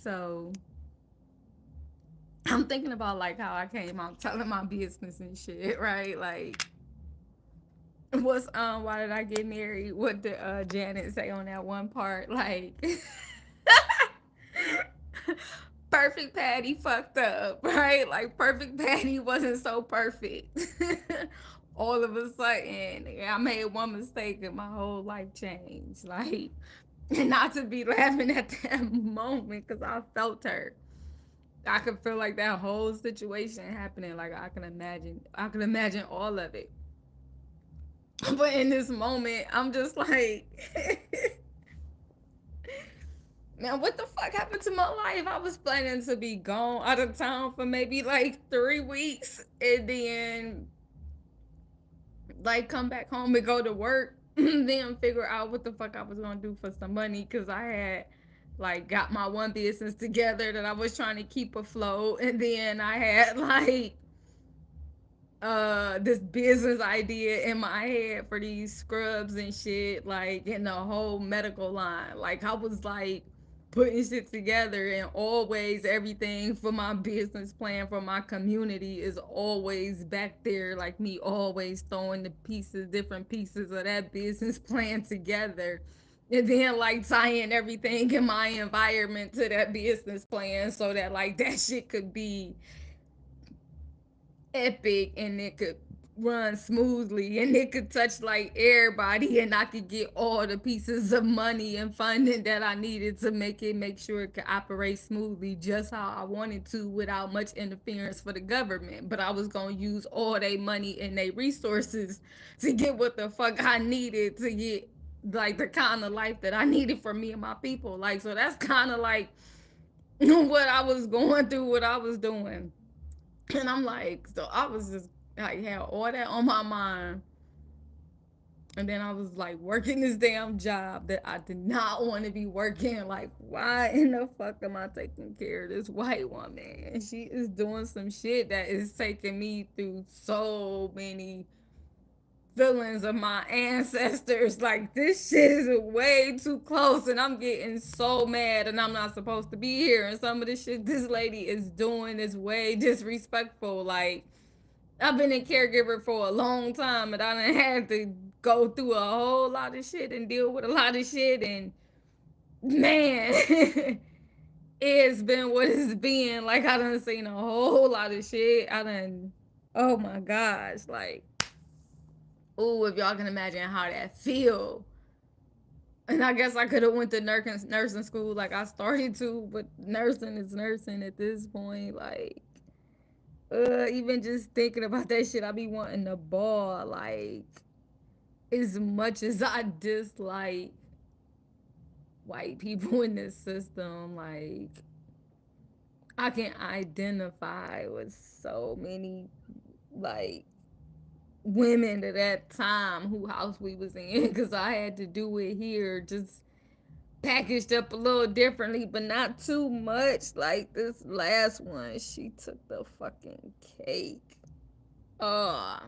So I'm thinking about like how I came out telling my business and shit, right? Like what's why did I get married? What did Janet say on that one part? Like perfect Patty fucked up, right? Like perfect Patty wasn't so perfect. All of a sudden, I made one mistake and my whole life changed. Like, not to be laughing at that moment because I felt her. I could feel like that whole situation happening. Like I can imagine all of it. But in this moment, I'm just like, man, what the fuck happened to my life? I was planning to be gone out of town for maybe like 3 weeks and then like come back home and go to work, then figure out what the fuck I was gonna do for some money because I had like got my one business together that I was trying to keep afloat, and then I had like this business idea in my head for these scrubs and shit, like in the whole medical line. Like I was like putting shit together, and always everything for my business plan for my community is always back there, like me always throwing the pieces, different pieces of that business plan together, and then like tying everything in my environment to that business plan so that like that shit could be epic and it could run smoothly and it could touch like everybody, and I could get all the pieces of money and funding that I needed to make sure it could operate smoothly just how I wanted to without much interference for the government. But I was gonna use all their money and their resources to get what the fuck I needed to get like the kind of life that I needed for me and my people. Like so that's kind of like what I was going through, what I was doing. And I'm like, so I was just like had all that on my mind. And then I was like working this damn job that I did not want to be working. Like, why in the fuck am I taking care of this white woman? And she is doing some shit that is taking me through so many feelings of my ancestors. Like, this shit is way too close, and I'm getting so mad, and I'm not supposed to be here. And some of the shit this lady is doing is way disrespectful. Like, I've been a caregiver for a long time, and I done had to go through a whole lot of shit and deal with a lot of shit. And man, it's been what it's been. Like I done seen a whole lot of shit. I done, oh my gosh, like, oh, if y'all can imagine how that feel. And I guess I could have went to nursing school like I started to, but nursing is nursing at this point. Like, even just thinking about that shit, I be wanting to ball. Like, as much as I dislike white people in this system, like I can identify with so many like women at that time who house we was in because I had to do it here, just packaged up a little differently, but not too much. Like this last one, she took the fucking cake. Uh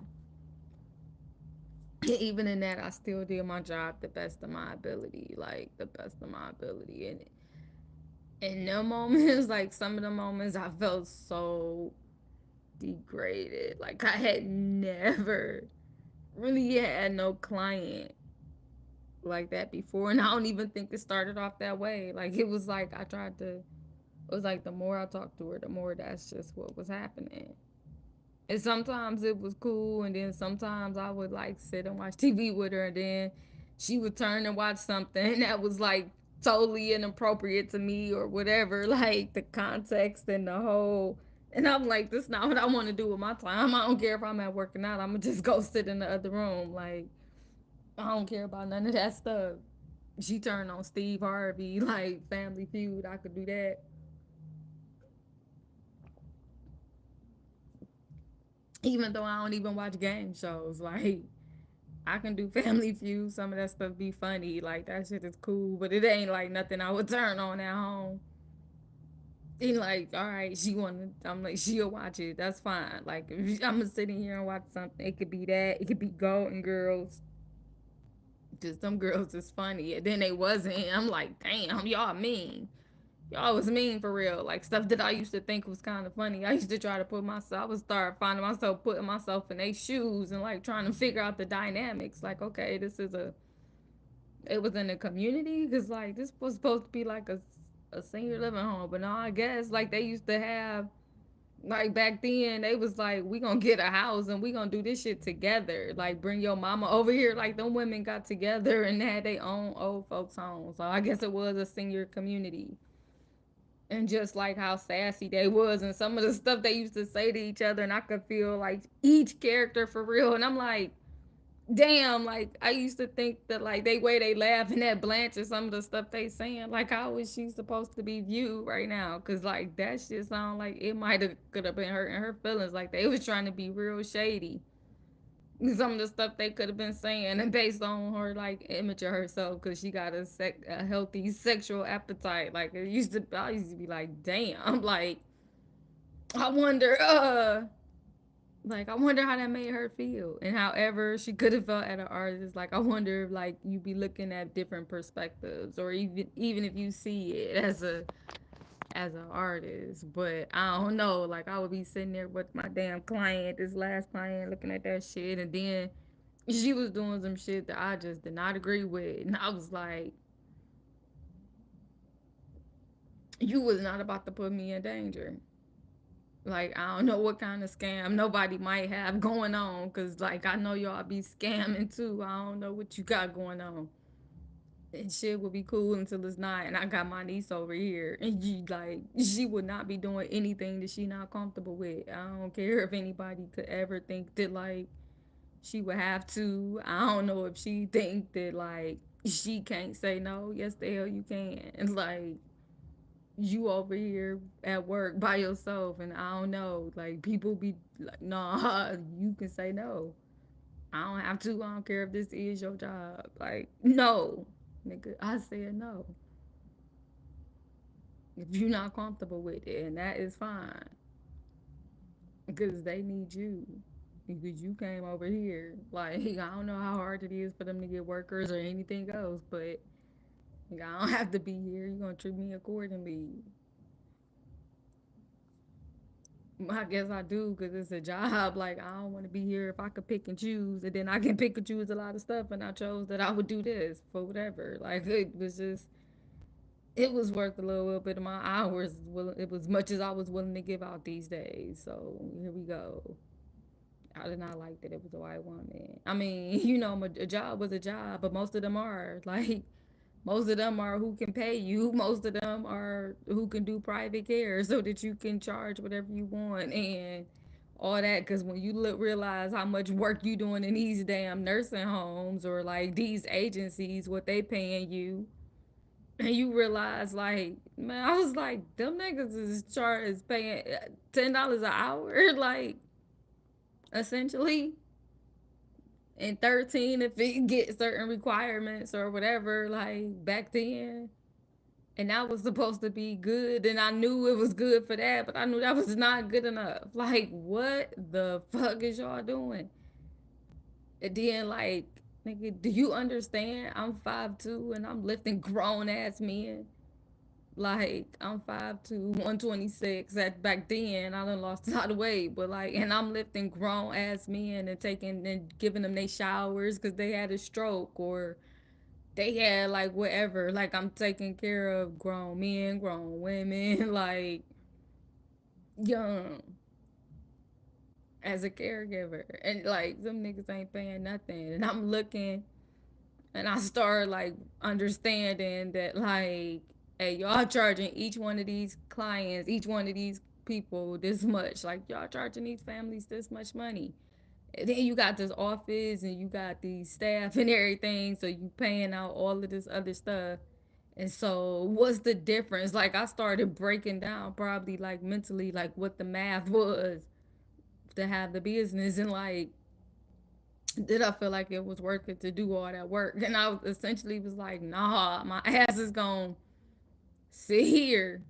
even in that, I still did my job the best of my ability, like the best of my ability. And in them moments, like some of the moments, I felt so degraded. Like I had never really had no client like that before, and I don't even think it started off that way. Like it was like I tried to. It was like the more I talked to her, the more that's just what was happening. And sometimes it was cool, and then sometimes I would like sit and watch TV with her, and then she would turn and watch something that was like totally inappropriate to me or whatever, like the context and the whole. And I'm like, this is not what I want to do with my time. I don't care if I'm at working out. I'm gonna just go sit in the other room. Like, I don't care about none of that stuff. She turned on Steve Harvey, like Family Feud. I could do that. Even though I don't even watch game shows, like I can do Family Feud. Some of that stuff be funny. Like that shit is cool, but it ain't like nothing I would turn on at home. And like, all right, she wanna. I'm like, she'll watch it. That's fine. Like, if I'm sitting here and watch something, it could be that. It could be Golden Girls. Just some girls is funny, and then they wasn't. I'm like, damn, y'all mean. y'all was mean for real. Like stuff that I used to think was kind of funny. I used to try to put myself. I would start finding myself putting myself in their shoes and like trying to figure out the dynamics. Like, okay, this is a. It was in the community because like this was supposed to be like a senior living home, but no, I guess like they used to have like back then they was like we gonna get a house and we gonna do this shit together, like bring your mama over here. Like them women got together and had their own old folks home, so I guess it was a senior community. And just like how sassy they was and some of the stuff they used to say to each other, and I could feel like each character for real, and I'm like, damn, like I used to think that like they way they laughing at Blanche and some of the stuff they saying, like how is she supposed to be viewed right now? Cause like that shit sound like it might have could have been hurting her feelings, like they was trying to be real shady. Some of the stuff they could have been saying, and based on her like image of herself, because she got a healthy sexual appetite. Like it used to, I used to be like, damn, like I wonder, like I wonder how that made her feel, and however she could have felt at an artist. Like I wonder, if, like you be looking at different perspectives, or even if you see it as an artist. But I don't know. Like I would be sitting there with my damn client, this last client, looking at that shit, and then she was doing some shit that I just did not agree with, and I was like, you was not about to put me in danger. Like I don't know what kind of scam nobody might have going on, cause like I know y'all be scamming too. I don't know what you got going on. And shit would be cool until it's not. And I got my niece over here, and you like she would not be doing anything that she not comfortable with. I don't care if anybody could ever think that like she would have to. I don't know if she think that like she can't say no. Yes, the hell you can. And like you over here at work by yourself, and I don't know, like people be like, nah, you can say no. I don't have to. I don't care if this is your job. Like, no, nigga, I said no. If you're not comfortable with it, and that is fine, because they need you. Because you came over here. Like, I don't know how hard it is for them to get workers or anything else, but like, I don't have to be here. You're gonna treat me accordingly. I guess I do because it's a job. Like I don't want to be here if I could pick and choose, and then I can pick and choose a lot of stuff. And I chose that I would do this for whatever. Like it was just, it was worth a little bit of my hours. Well, it was much as I was willing to give out these days. So here we go. I did not like that it was a white woman. I mean, you know, a job was a job, but most of them are like most of them are who can pay you. Most of them are who can do private care so that you can charge whatever you want and all that. Because when you realize how much work you doing in these damn nursing homes or like these agencies, what they paying you, and you realize like, man, I was like, them niggas is paying $10 an hour, like essentially, and 13 if it gets certain requirements or whatever. Like back then, and that was supposed to be good, and I knew it was good for that, but I knew that was not good enough. Like what the fuck is y'all doing? And then like, nigga, do you understand I'm 5'2" and I'm lifting grown ass men? Like I'm 5'2", 126. At back then I done lost a lot of weight, but like, and I'm lifting grown ass men and taking and giving them they showers because they had a stroke or they had like whatever. Like I'm taking care of grown men, grown women, like young as a caregiver. And like them niggas ain't paying nothing. And I'm looking and I start like understanding that like, hey, y'all charging each one of these clients, each one of these people this much. Like y'all charging these families this much money. And then you got this office and you got these staff and everything, so you paying out all of this other stuff. And so what's the difference? Like I started breaking down probably like mentally like what the math was to have the business, and like did I feel like it was worth it to do all that work? And I essentially was like, nah, my ass is gonna sit here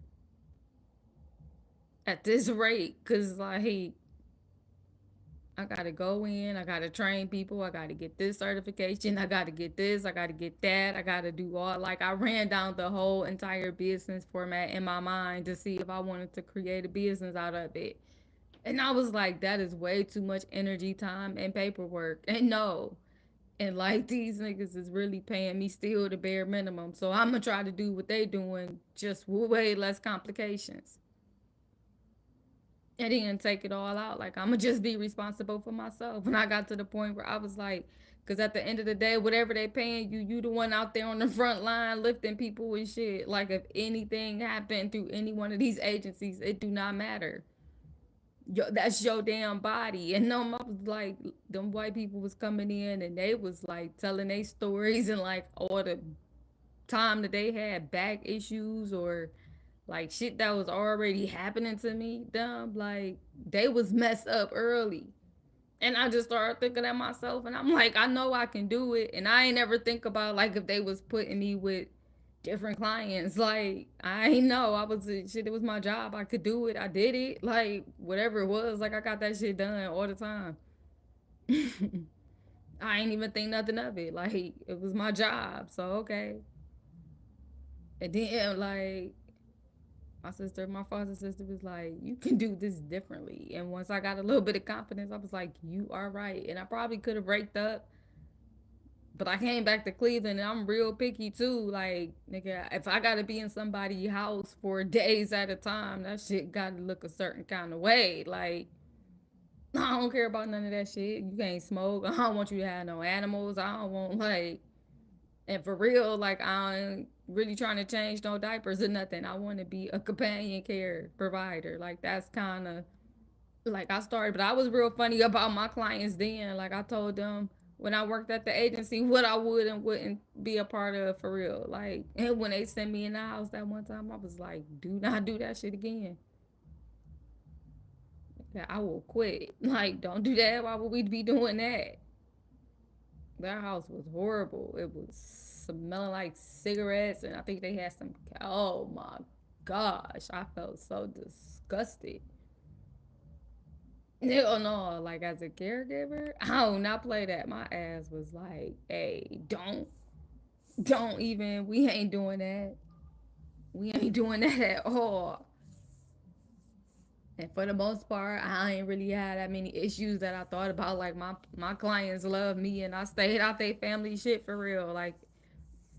at this rate, cause like I gotta go in, I gotta train people, I gotta get this certification, I gotta get this, I gotta get that, I gotta do all, like, I ran down the whole entire business format in my mind to see if I wanted to create a business out of it. And I was like, that is way too much energy, time, and paperwork. And no. And like these niggas is really paying me still the bare minimum. So I'm gonna try to do what they doing, just with way less complications. And then take it all out. Like I'm gonna just be responsible for myself. When I got to the point where I was like, because at the end of the day, whatever they paying you, you the one out there on the front line lifting people and shit. Like if anything happened through any one of these agencies, it do not matter. That's your damn body. And them, I was like, them white people was coming in and they was like telling their stories and like all the time that they had back issues or like shit that was already happening to me. Dumb, like they was messed up early. And I just started thinking at myself, and I'm like, I know I can do it. And I ain't ever think about like if they was putting me with different clients. Like I ain't know. I was shit. It was my job. I could do it. I did it. Like whatever it was. Like I got that shit done all the time. I ain't even think nothing of it. Like it was my job. So okay. And then like my foster sister was like, you can do this differently. And once I got a little bit of confidence, I was like, you are right. And I probably could have raked up, but I came back to Cleveland and I'm real picky too. Like, nigga, if I gotta be in somebody's house for days at a time, that shit gotta look a certain kind of way. Like, I don't care about none of that shit. You can't smoke. I don't want you to have no animals. I don't want like, and for real, like I ain't really trying to change no diapers or nothing. I want to be a companion care provider. Like that's kind of like I started, but I was real funny about my clients then. Like I told them when I worked at the agency what I would and wouldn't be a part of for real. Like and when they sent me in the house that one time, I was like, do not do that shit again. Yeah, I will quit. Like, don't do that. Why would we be doing that? That house was horrible. It was smelling like cigarettes, and I think they had some. Oh my gosh, I felt so disgusted. Hell no, like as a caregiver, I do not play that. My ass was like, hey, don't even, we ain't doing that. We ain't doing that at all. And for the most part, I ain't really had that many issues that I thought about. Like my clients love me and I stayed out they family shit for real. Like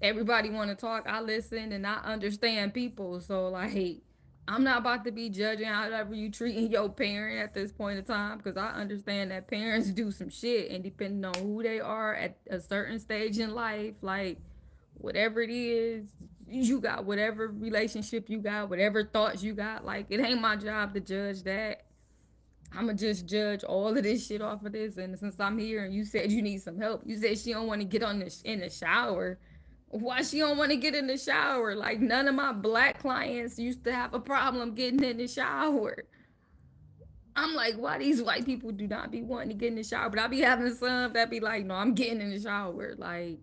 everybody want to talk, I listen and I understand people. So like I'm not about to be judging however you treating your parent at this point in time because I understand that parents do some shit and depending on who they are at a certain stage in life, like whatever it is, you got whatever relationship you got, whatever thoughts you got, like it ain't my job to judge that. I'ma just judge all of this shit off of this. And since I'm here and you said you need some help, you said she don't want to get on the in the shower. Why she don't want to get in the shower? Like none of my black clients used to have a problem getting in the shower. I'm like, why these white people do not be wanting to get in the shower? But I be having some that be like, no, I'm getting in the shower. Like,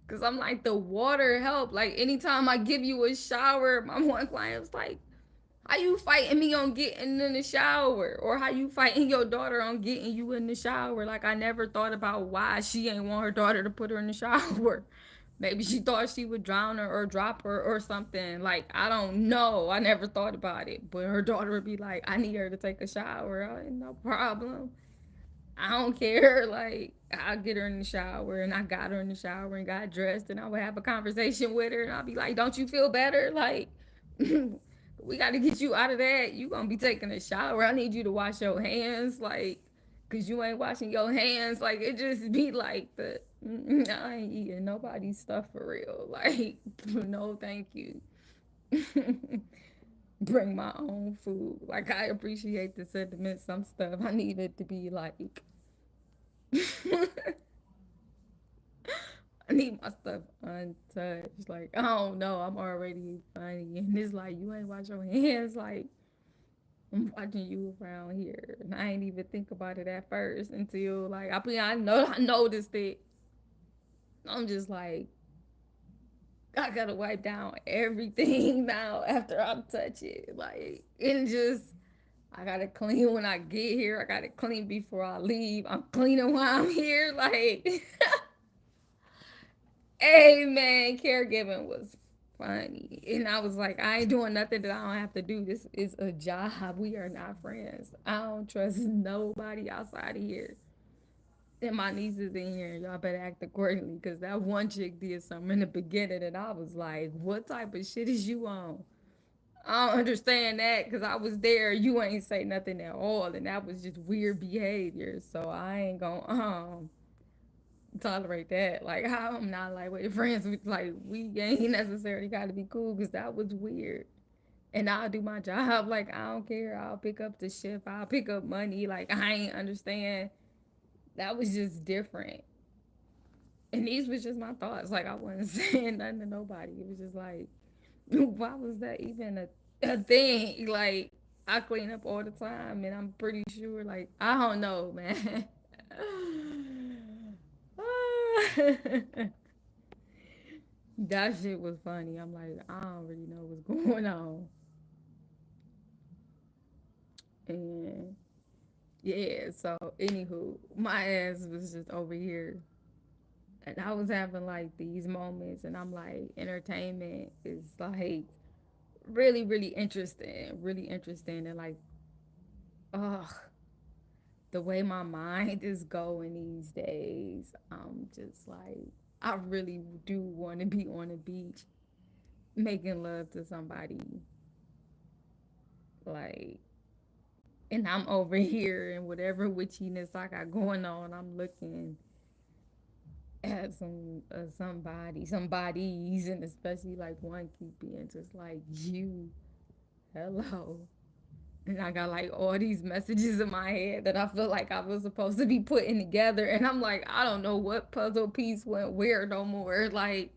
cause I'm like the water help. Like anytime I give you a shower, my one client was like, how you fighting me on getting in the shower? Or how you fighting your daughter on getting you in the shower? Like I never thought about why she ain't want her daughter to put her in the shower. Maybe she thought she would drown her or drop her or something. Like I don't know. I never thought about it. But her daughter would be like, I need her to take a shower. I ain't no problem. I don't care. Like, I'll get her in the shower and I got her in the shower and got dressed and I would have a conversation with her and I'll be like, don't you feel better? Like, we got to get you out of that. You going to be taking a shower. I need you to wash your hands. Like, because you ain't washing your hands. Like, it just be like the, I ain't eating nobody's stuff for real. Like, no, thank you. Bring my own food. Like, I appreciate the sentiment. Some stuff I need it to be like, I need my stuff untouched. Like, I don't know. I'm already funny. And it's like, you ain't wash your hands. Like, I'm watching you around here. And I ain't even think about it at first until, like, I noticed it. I'm just like, I gotta wipe down everything now after I touch it. Like, and just, I gotta clean when I get here. I gotta clean before I leave. I'm cleaning while I'm here. Like, hey man, caregiving was funny. And I was like, I ain't doing nothing that I don't have to do. This is a job. We are not friends. I don't trust nobody outside of here. And my niece is in here. Y'all better act accordingly. Cause that one chick did something in the beginning and I was like, what type of shit is you on? I don't understand that because I was there. You ain't say nothing at all, and that was just weird behavior. So I ain't gonna tolerate that. Like I'm not like with friends. Like we ain't necessarily got to be cool because that was weird. And I'll do my job. Like I don't care. I'll pick up the shift. I'll pick up money. Like I ain't understand. That was just different. And these was just my thoughts. Like I wasn't saying nothing to nobody. It was just like, why was that even a thing? Like I clean up all the time, and I'm pretty sure. Like I don't know, man. That shit was funny. I'm like, I don't really know what's going on. And yeah, so anywho, my ass was just over here. And I was having like these moments, and I'm like, entertainment is like really, really interesting, and like, ugh, the way my mind is going these days, I'm just like, I really do want to be on the beach making love to somebody, like, and I'm over here and whatever witchiness I got going on, I'm looking at some bodies, and especially like one keep being just like you, hello. And I got like all these messages in my head that I feel like I was supposed to be putting together. And I'm like, I don't know what puzzle piece went where no more. Like,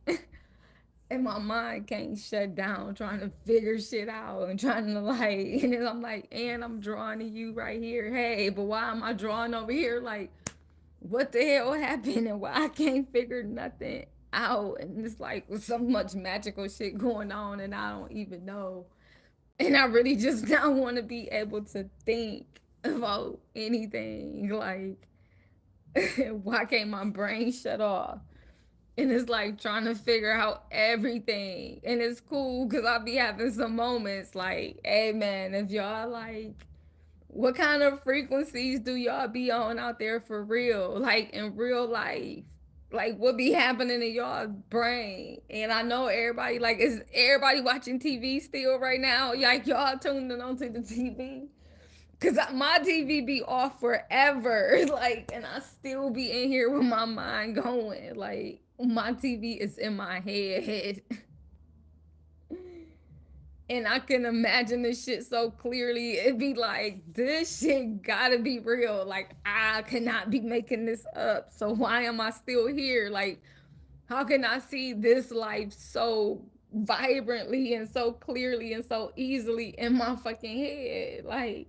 and my mind can't shut down trying to figure shit out and trying to like, and then I'm like, and I'm drawing to you right here. Hey, but why am I drawing over here? Like, what the hell happened and why I can't figure nothing out? And it's like so much magical shit going on and I don't even know. And I really just don't want to be able to think about anything. Like, why can't my brain shut off? And it's like trying to figure out everything. And it's cool because I'll be having some moments like, hey man, if y'all like, what kind of frequencies do y'all be on out there for real? Like in real life? Like what be happening in y'all brain? And I know everybody like is everybody watching TV still right now? Like y'all tuning onto the TV? Cause my TV be off forever. Like and I still be in here with my mind going. Like my TV is in my head. And I can imagine this shit so clearly. It'd be like, this shit gotta be real. Like, I cannot be making this up. So why am I still here? Like, how can I see this life so vibrantly and so clearly and so easily in my fucking head? Like,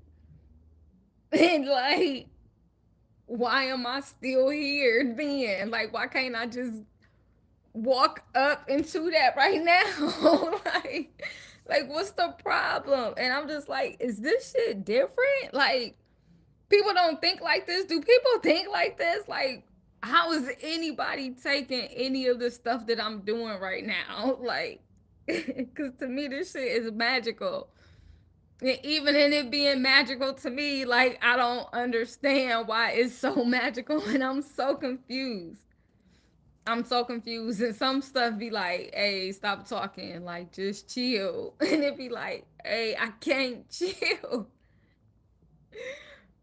and like, why am I still here then? Like, why can't I just walk up into that right now? like what's the problem? And I'm just like, is this shit different? Like people don't think like this. Do people think like this? Like how is anybody taking any of the stuff that I'm doing right now? Like because to me this shit is magical. And even in it being magical to me, like I don't understand why it's so magical and I'm so confused. I'm so confused. And some stuff be like, hey, stop talking. Like, just chill. And it be like, hey, I can't chill.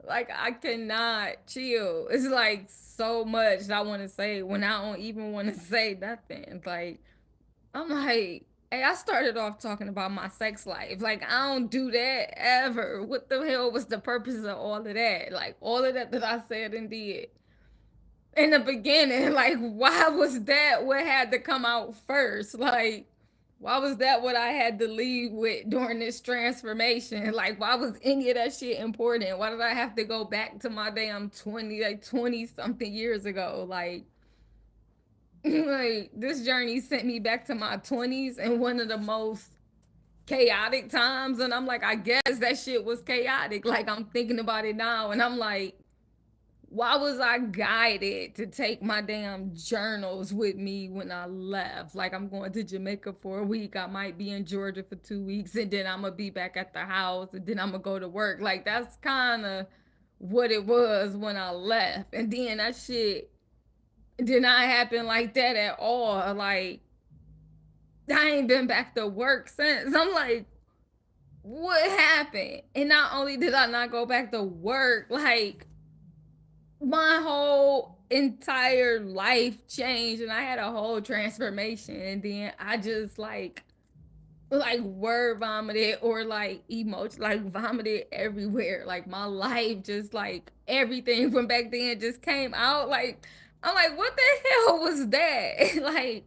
Like, I cannot chill. It's like so much that I want to say when I don't even want to say nothing. Like, I'm like, hey, I started off talking about my sex life. Like, I don't do that ever. What the hell was the purpose of all of that? Like, all of that I said and did in the beginning. Like, why was that what had to come out first? Like, why was that what I had to leave with during this transformation? Like, why was any of that shit important? Why did I have to go back to my damn 20, like 20 something years ago? Like, like this journey sent me back to my 20s and one of the most chaotic times, and I'm like, I guess that shit was chaotic. Like, I'm thinking about it now, and I'm like, why was I guided to take my damn journals with me when I left? Like, I'm going to Jamaica for a week. I might be in Georgia for 2 weeks, and then I'm gonna be back at the house, and then I'm gonna go to work. Like, that's kind of what it was when I left. And then that shit did not happen like that at all. Like, I ain't been back to work since. I'm like, what happened? And not only did I not go back to work, like, my whole entire life changed, and I had a whole transformation. And then I just like word vomited, or like emotion, like vomited everywhere. Like, my life just, like, everything from back then just came out. Like, I'm like, what the hell was that? Like,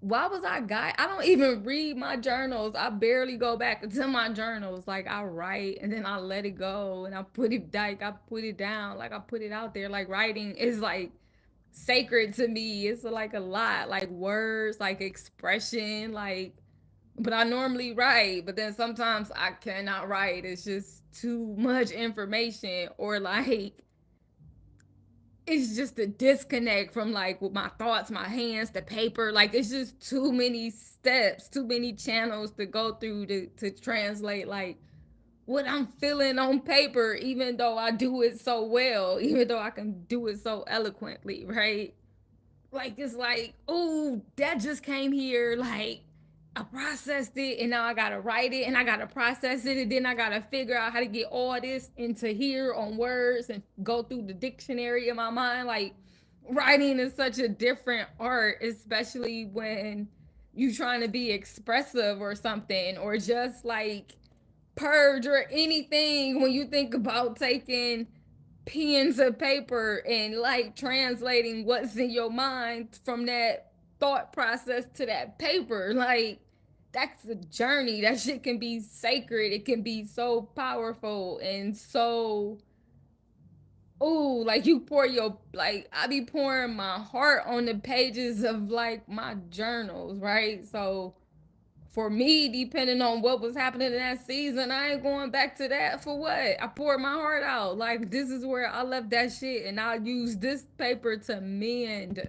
why was I guy? I don't even read my journals. I barely go back to my journals. Like, I write and then I let it go, and I put it, like, I put it down, like, I put it out there. Like, writing is like sacred to me. It's like a lot, like words, like expression, like. But I normally write, but then sometimes I cannot write. It's just too much information, or like it's just a disconnect from, like, with my thoughts, my hands, the paper. Like, it's just too many steps, too many channels to go through to translate, like, what I'm feeling on paper, even though I do it so well, even though I can do it so eloquently, right? Like, it's like, oh, that just came here. Like, I processed it, and now I gotta write it, and I gotta process it, and then I gotta figure out how to get all this into here on words and go through the dictionary in my mind. Like, writing is such a different art, especially when you trying to be expressive or something, or just like purge or anything. When you think about taking pens of paper and like translating what's in your mind from that thought process to that paper, like, that's a journey. That shit can be sacred. It can be so powerful and so, ooh, like, you pour your, like, I be pouring my heart on the pages of, like, my journals, right? So for me, depending on what was happening in that season, I ain't going back to that for what? I poured my heart out. Like, this is where I left that shit, and I'll use this paper to mend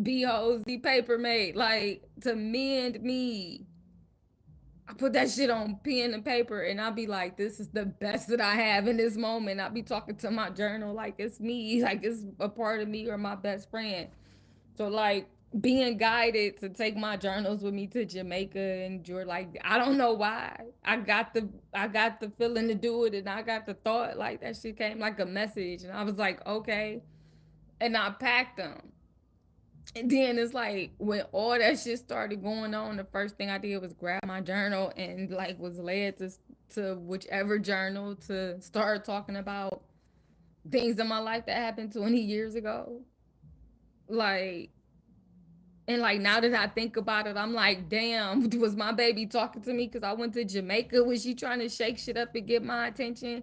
B-Ho's the paper mate, like, to mend me. I put that shit on pen and paper, and I'll be like, this is the best that I have in this moment. I'll be talking to my journal like it's me, like it's a part of me, or my best friend. So, like, being guided to take my journals with me to Jamaica and Georgia, like, I don't know why. I got the feeling to do it, and I got the thought, like, that shit came like a message, and I was like, okay. And I packed them. And then it's like, when all that shit started going on, the first thing I did was grab my journal, and, like, was led to whichever journal to start talking about things in my life that happened 20 years ago. Like, and, like, now that I think about it, I'm like, damn, was my baby talking to me because I went to Jamaica? Was she trying to shake shit up and get my attention?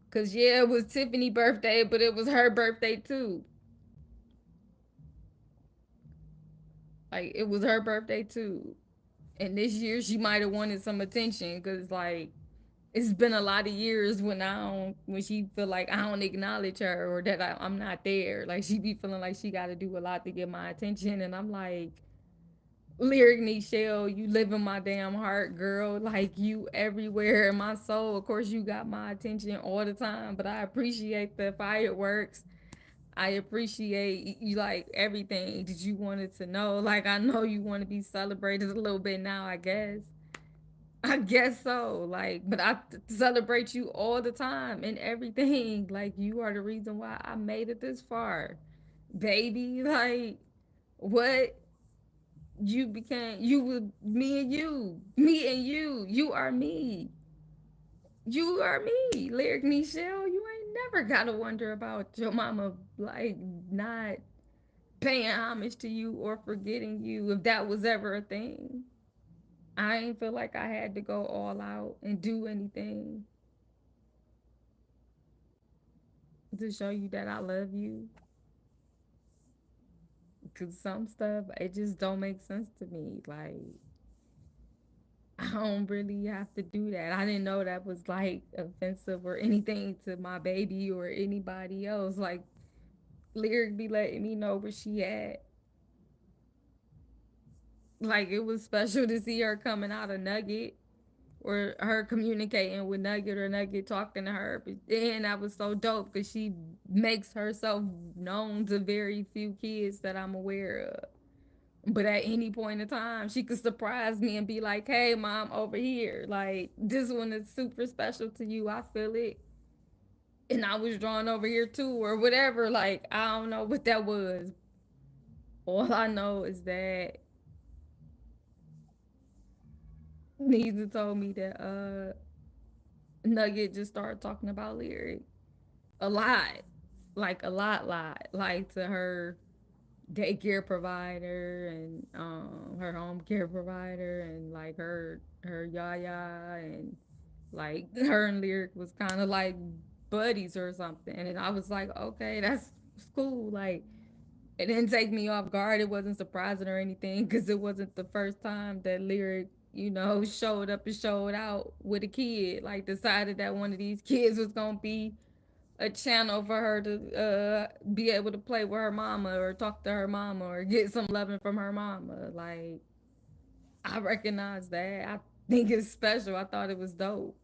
Because, yeah, it was Tiffany's birthday, but it was her birthday too. Like, it was her birthday too. And this year she might have wanted some attention, because, like, it's been a lot of years when she feel like I don't acknowledge her, or that I'm not there. Like, she be feeling like she got to do a lot to get my attention. And I'm like, Lyric Nichelle, you live in my damn heart, girl. Like, you everywhere in my soul. Of course, you got my attention all the time, but I appreciate the fireworks. I appreciate you, like, everything that you wanted to know. Like, I know you want to be celebrated a little bit now, I guess. I guess so. Like, but I celebrate you all the time and everything. Like, you are the reason why I made it this far, baby. Like, what? You became, you with me and you, me and you are me, you are me. Lyric Nichelle, you ain't never gotta wonder about your mama, like, not paying homage to you or forgetting you, if that was ever a thing. I ain't feel like I had to go all out and do anything to show you that I love you, because some stuff, it just don't make sense to me. Like, I don't really have to do that. I didn't know that was like offensive or anything to my baby or anybody else. Like Lyric be letting me know where she at. Like it was special to see her coming out of Nugget or her communicating with Nugget or Nugget talking to her. But then that was so dope because she makes herself known to very few kids that I'm aware of. But at any point in time, she could surprise me and be like, "Hey, mom, over here. Like this one is super special to you. I feel it." And I was drawn over here too, or whatever. Like I don't know what that was. All I know is that Nisa told me that Nugget just started talking about Lyric a lot, like a lot, like to her daycare provider and her home care provider and like her yaya and like her and Lyric was kind of like buddies or something. And I was like, okay, that's cool. Like it didn't take me off guard. It wasn't surprising or anything because it wasn't the first time that Lyric, showed up and showed out with a kid. Like decided that one of these kids was gonna be a channel for her to be able to play with her mama or talk to her mama or get some loving from her mama. Like I recognize that. I think it's special. I thought it was dope.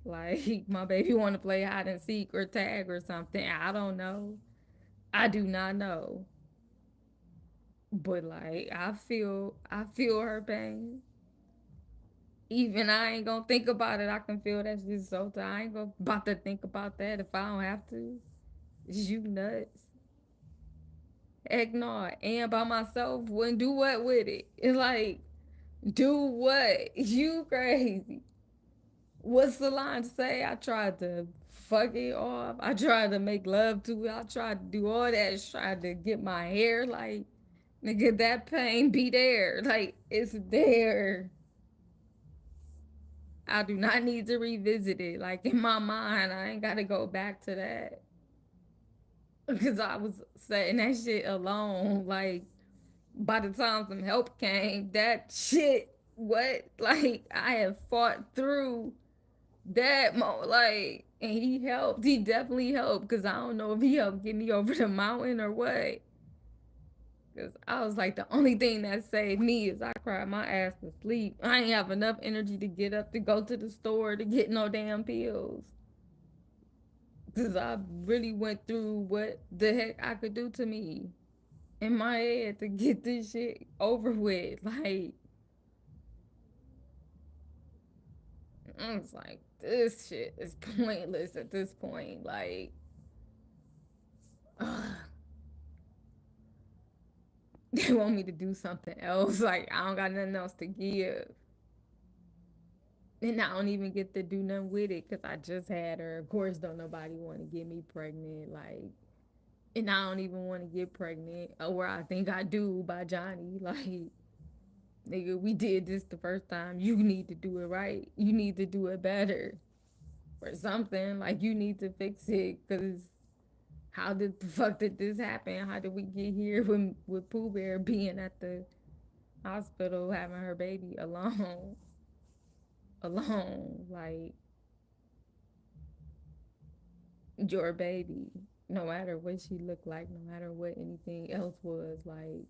Like my baby want to play hide and seek or tag or something. I don't know. I do not know. But like I feel her pain. Even I ain't gonna think about it. I can feel that shit so tired. I ain't gonna about to think about that if I don't have to. You nuts. Heck no. And by myself wouldn't do what with it. It's like, do what? You crazy. What's the line to say? I tried to fuck it off. I tried to make love to it. I tried to do all that. Tried to get my hair like, nigga, that pain be there. Like, it's there. I do not need to revisit it. Like, in my mind, I ain't got to go back to that. Because I was setting that shit alone. Like, by the time some help came, that shit, what? Like, I have fought through that like, and he helped. He definitely helped because I don't know if he helped get me over the mountain or what. Because I was like, the only thing that saved me is I cried my ass to sleep. I ain't have enough energy to get up to go to the store to get no damn pills. Because I really went through what the heck I could do to me in my head to get this shit over with. Like, I was like, this shit is pointless at this point. Like, ugh, they want me to do something else. Like, I don't got nothing else to give. And I don't even get to do nothing with it because I just had her. Of course, don't nobody want to get me pregnant. Like, and I don't even want to get pregnant. Or I think I do by Johnny. Like, nigga, we did this the first time. You need to do it right. You need to do it better. Or something. Like, you need to fix it because how did the fuck did this happen? How did we get here with Pooh Bear being at the hospital having her baby alone? Alone. Like, your baby. No matter what she looked like, no matter what anything else was, like,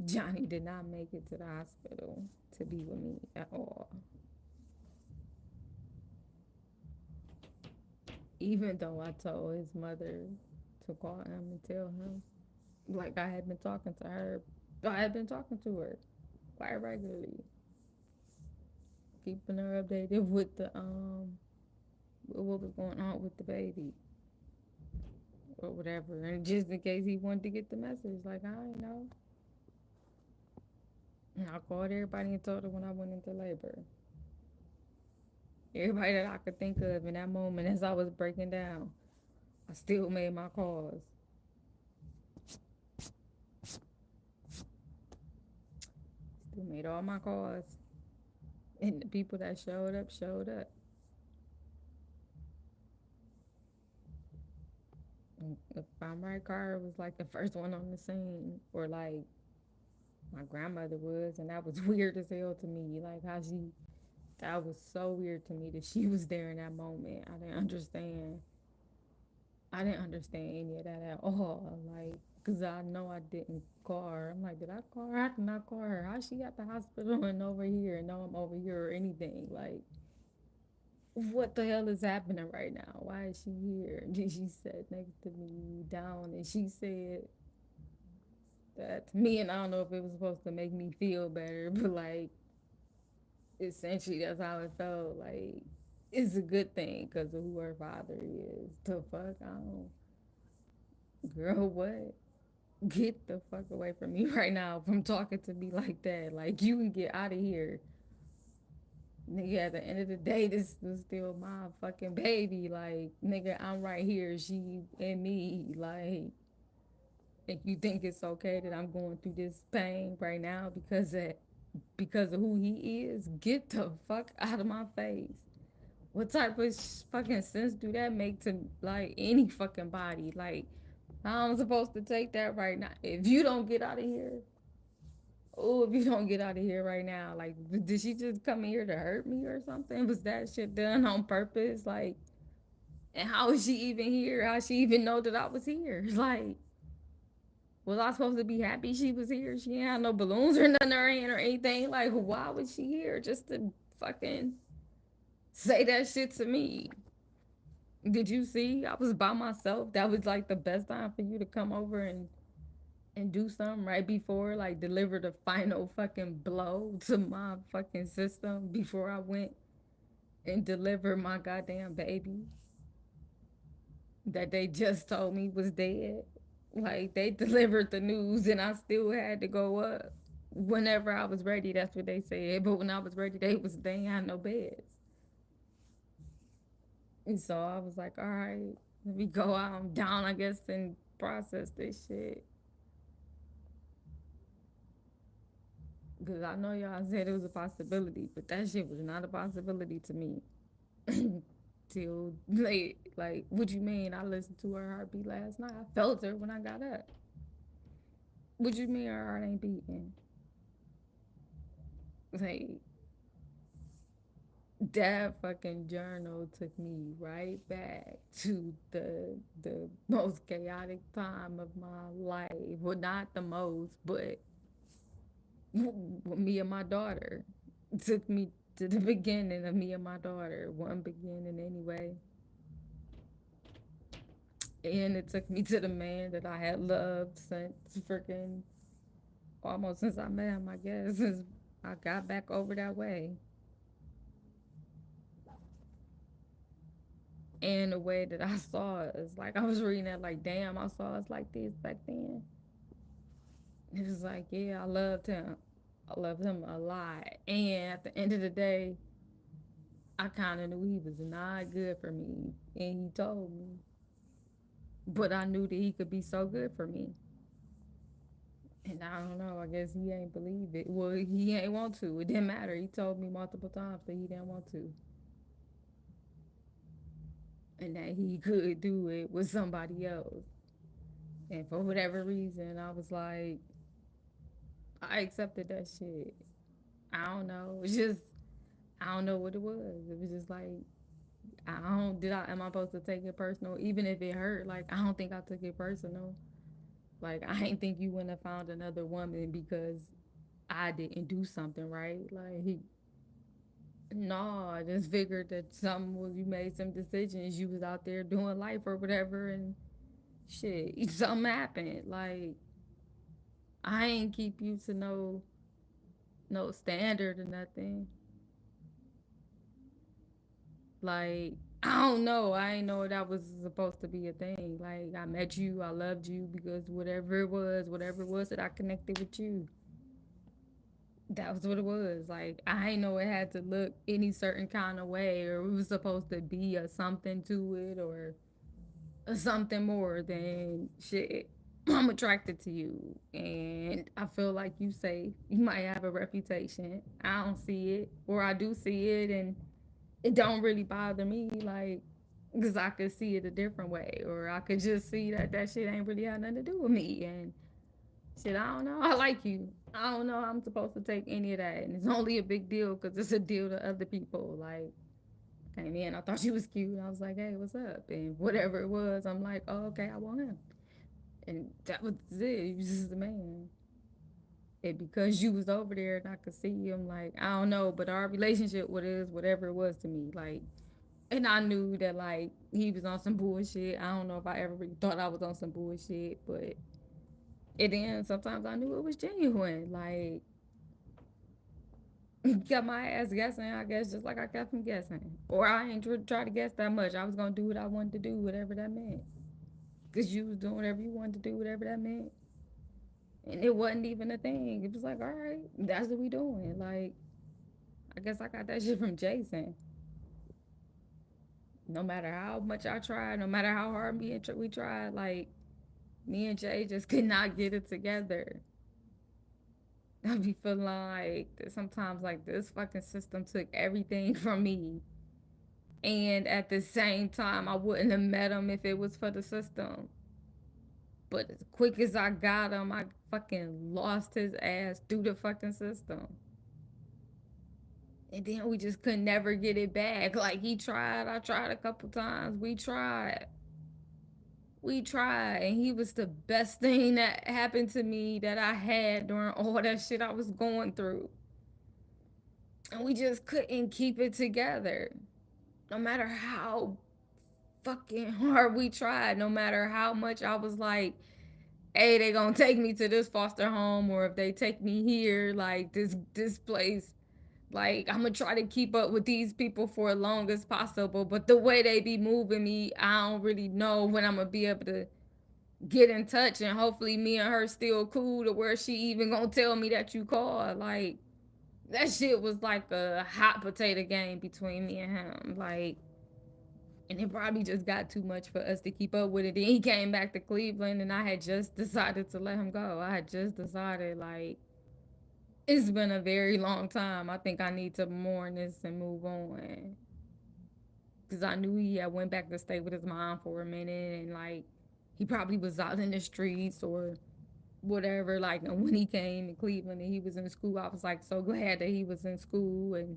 Johnny did not make it to the hospital to be with me at all. Even though I told his mother to call him and tell him, like, I had been talking to her, I had been talking to her quite regularly, keeping her updated with the what was going on with the baby or whatever, and just in case he wanted to get the message, like I don't know. And I called everybody and told her when I went into labor. Everybody that I could think of in that moment as I was breaking down, I still made my calls. Still made all my calls. And the people that showed up, showed up. And if I'm right, Car was like the first one on the scene. Or like My grandmother was, and that was weird as hell to me. Like how she, that was so weird to me that she was there in that moment. I didn't understand. I didn't understand any of that at all. Like, cause I know I didn't call her. I'm like, did I call her? I did not call her. How she at the hospital and over here and know I'm over here or anything? Like, what the hell is happening right now? Why is she here? Then she sat next to me down and she said that to me, and I don't know if it was supposed to make me feel better, but like essentially that's how it felt. Like it's a good thing because of who her father is. The fuck, I don't, girl, what? Get the fuck away from me right now from talking to me like that. Like you can get out of here. Nigga, at the end of the day, this was still my fucking baby. Like, nigga, I'm right here. She and me. Like, if you think it's okay that I'm going through this pain right now because of who he is, get the fuck out of my face. What type of fucking sense do that make to like any fucking body? Like, how I'm supposed to take that right now? If you don't get out of here, oh, if you don't get out of here right now, like, did she just come in here to hurt me or something? Was that shit done on purpose? Like, and how is she even here? How she even know that I was here? Like, was I supposed to be happy she was here? She ain't had no balloons or nothing in her hand or anything. Like, why was she here? Just to fucking say that shit to me. Did you see? I was by myself. That was like the best time for you to come over and do something right before, like deliver the final fucking blow to my fucking system before I went and delivered my goddamn baby that they just told me was dead. Like they delivered the news and I still had to go up. Whenever I was ready, that's what they said. But when I was ready, they ain't had no beds. And so I was like, all right, let me go out down, I guess, and process this shit. Cause I know y'all said it was a possibility, but that shit was not a possibility to me. Till late. Like, what you mean? I listened to her heartbeat last night. I felt her when I got up. What you mean her heart ain't beating? Like, that fucking journal took me right back to the most chaotic time of my life. Well, not the most, but me and my daughter. It took me to the beginning of me and my daughter. One beginning anyway. And it took me to the man that I had loved since freaking almost since I met him, I guess, since I got back over that way. And the way that I saw it is like I was reading that like, damn, I saw us like this back then. It was like, yeah, I loved him. I loved him a lot. And at the end of the day, I kind of knew he was not good for me. And he told me. But I knew that he could be so good for me. And I don't know, I guess he ain't believe it. Well, he ain't want to. It didn't matter. He told me multiple times that he didn't want to. And that he could do it with somebody else. And for whatever reason, I was like, I accepted that shit. I don't know. It's just, I don't know what it was. It was just like, I don't, am I supposed to take it personal? Even if it hurt, like, I don't think I took it personal. Like, I ain't think you wouldn't have found another woman because I didn't do something right. Like, no, I just figured that you made some decisions. You was out there doing life or whatever, and shit, something happened. Like, I ain't keep you to no standard or nothing. Like, I don't know. I ain't know that was supposed to be a thing. Like, I met you, I loved you because whatever it was that I connected with you, that was what it was. Like, I ain't know it had to look any certain kind of way or it was supposed to be a something to it or something more than shit. I'm attracted to you, and I feel like you say you might have a reputation. I don't see it, or I do see it, and it don't really bother me, like, because I could see it a different way, or I could just see that that shit ain't really had nothing to do with me, and Shit, I don't know. I like you. I don't know how I'm supposed to take any of that. And it's only a big deal because it's a deal to other people. Like, came in, I thought she was cute. I was like, hey, what's up? And whatever it was, I'm like, oh, okay, I want him. And that was it. He was just a man. And because you was over there and I could see him, like, I don't know, but our relationship what is whatever it was to me. Like, and I knew that like he was on some bullshit. I don't know if I ever really thought I was on some bullshit, but and then sometimes I knew it was genuine. Like, got my ass guessing, I guess, just like I kept him guessing. Or I ain't try to guess that much. I was gonna do what I wanted to do, whatever that meant. Cause you was doing whatever you wanted to do, whatever that meant. And it wasn't even a thing. It was like, all right, that's what we doing. Like, I guess I got that shit from Jason. No matter how much I tried, no matter how hard we tried, like me and Jay just could not get it together. I be feeling like sometimes like this fucking system took everything from me. And at the same time, I wouldn't have met him if it was for the system. But as quick as I got him, I fucking lost his ass through the fucking system. And then we just could never get it back. Like he tried, I tried a couple times. We tried, and he was the best thing that happened to me that I had during all that shit I was going through. And we just couldn't keep it together. No matter how fucking hard we tried, no matter how much I was like, hey, they gonna take me to this foster home, or if they take me here, like this place, like I'm gonna try to keep up with these people for as long as possible. But the way they be moving me, I don't really know when I'm gonna be able to get in touch, and hopefully me and her still cool to where she even gonna tell me that you called. Like that shit was like a hot potato game between me and him. Like, and it probably just got too much for us to keep up with it. Then he came back to Cleveland, and I had just decided to let him go. I had just decided, like, it's been a very long time. I think I need to mourn this and move on. Because I knew he had went back to stay with his mom for a minute, and, like, he probably was out in the streets or whatever. Like, and when he came in Cleveland and he was in school, I was, like, so glad that he was in school and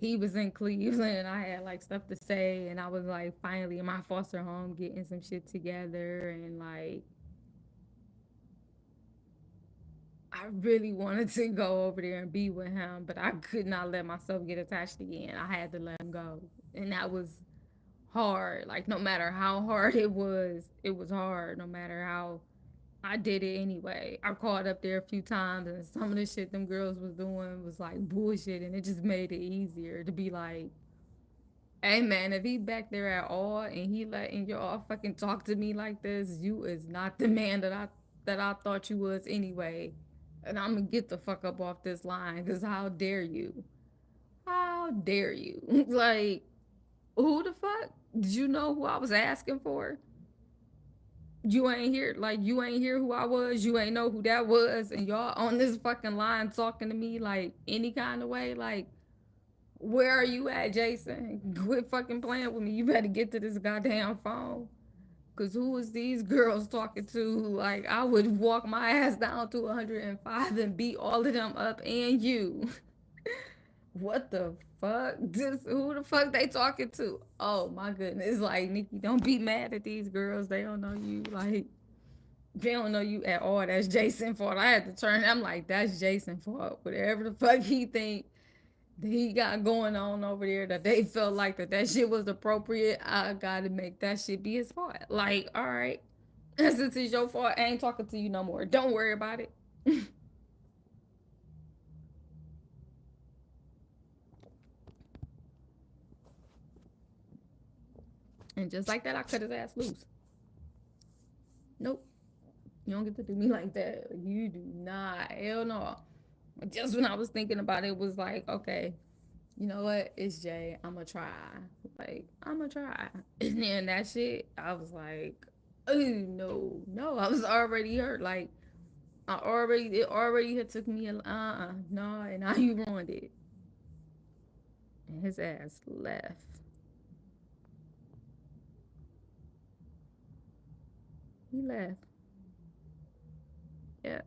he was in Cleveland. I had like stuff to say, and I was like finally in my foster home getting some shit together, and like I really wanted to go over there and be with him, but I could not let myself get attached again. I had to let him go, and that was hard. Like no matter how hard it was hard. No matter how I did it anyway. I called up there a few times, and some of the shit them girls was doing was like bullshit, and it just made it easier to be like, hey man, if he back there at all and he letting y'all fucking talk to me like this, you is not the man that I thought you was anyway. And I'm gonna get the fuck up off this line, cause how dare you? How dare you? Like, who the fuck? Did you know who I was asking for? You ain't here, like you ain't hear who I was, you ain't know who that was, and y'all on this fucking line talking to me like any kind of way. Like, where are you at, Jason? Quit fucking playing with me. You better get to this goddamn phone. Cause who is these girls talking to? Like, I would walk my ass down to 105 and beat all of them up and you. What the fuck? This who the fuck they talking to? Oh my goodness. Like, Nikki, don't be mad at these girls. They don't know you. Like, they don't know you at all. That's Jason's fault. I had to turn. I'm like, that's Jason's fault. Whatever the fuck he think that he got going on over there, that they felt like that shit was appropriate. I gotta make that shit be his fault. Like, all right, since it's your fault, I ain't talking to you no more. Don't worry about it. And just like that, I cut his ass loose. Nope, you don't get to do me like that. You do not. Hell no. Just when I was thinking about it, was like, okay, you know what? It's Jay. I'ma try. Like, I'ma try. And then that shit, I was like, oh no, no. I was already hurt. Like, it already had took me a no, and now you ruined it. And his ass left. He left. Yeah.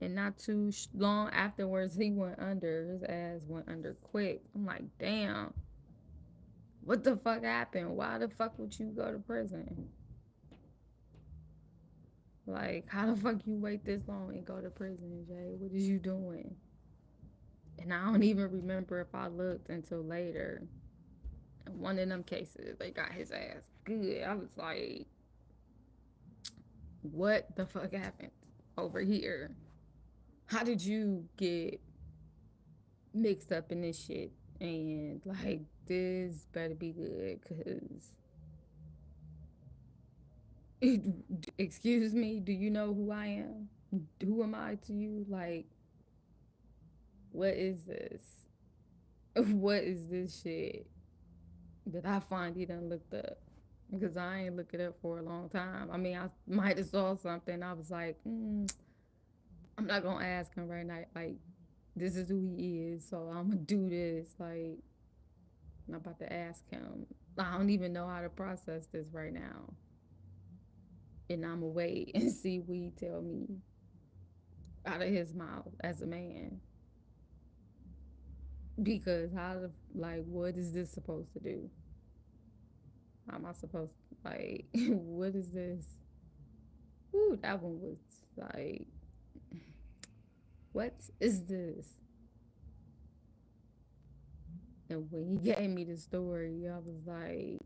And not too long afterwards, he went under. His ass went under quick. I'm like, damn, what the fuck happened? Why the fuck would you go to prison? Like, how the fuck you wait this long and go to prison, Jay? What is you doing? And I don't even remember if I looked until later. In one of them cases, they got his ass good. I was like, what the fuck happened over here? How did you get mixed up in this shit? And like, this better be good, cause excuse me, do you know who I am? Who am I to you? Like, what is this? What is this shit that I finally done looked up? Because I ain't look it up for a long time. I mean, I might have saw something. I was like, I'm not gonna ask him right now. Like, this is who he is, so I'm gonna do this. Like, I'm about to ask him. I don't even know how to process this right now, and I'm gonna wait and see what he tell me out of his mouth as a man. Because how the like, what is this supposed to do? How am I supposed to, like, what is this? Ooh, that one was like, what is this? And when he gave me the story, I was like,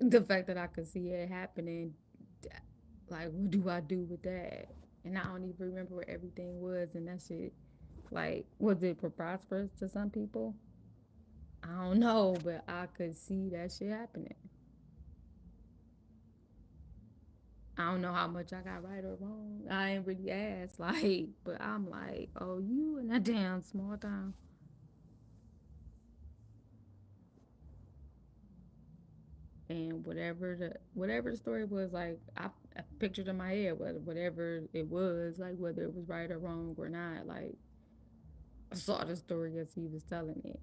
the fact that I could see it happening, like, what do I do with that? And I don't even remember where everything was, and that shit, like, was it preposterous to some people? I don't know, but I could see that shit happening. I don't know how much I got right or wrong. I ain't really asked, like, but I'm like, oh, you in that damn small town. And whatever the story was, like, I pictured in my head whatever it was, like whether it was right or wrong or not, like I saw the story as he was telling it.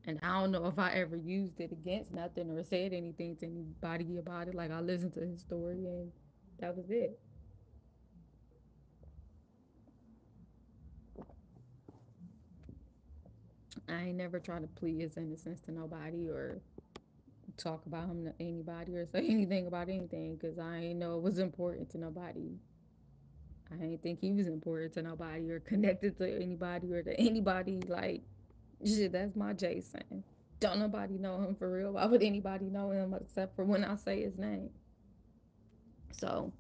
And I don't know if I ever used it against nothing or said anything to anybody about it. Like, I listened to his story and that was it. I ain't never tried to plead his innocence to nobody or talk about him to anybody or say anything about anything because I ain't know it was important to nobody. I ain't think he was important to nobody or connected to anybody or to anybody. Like, shit, that's my Jason. Don't nobody know him for real. Why would anybody know him except for when I say his name? So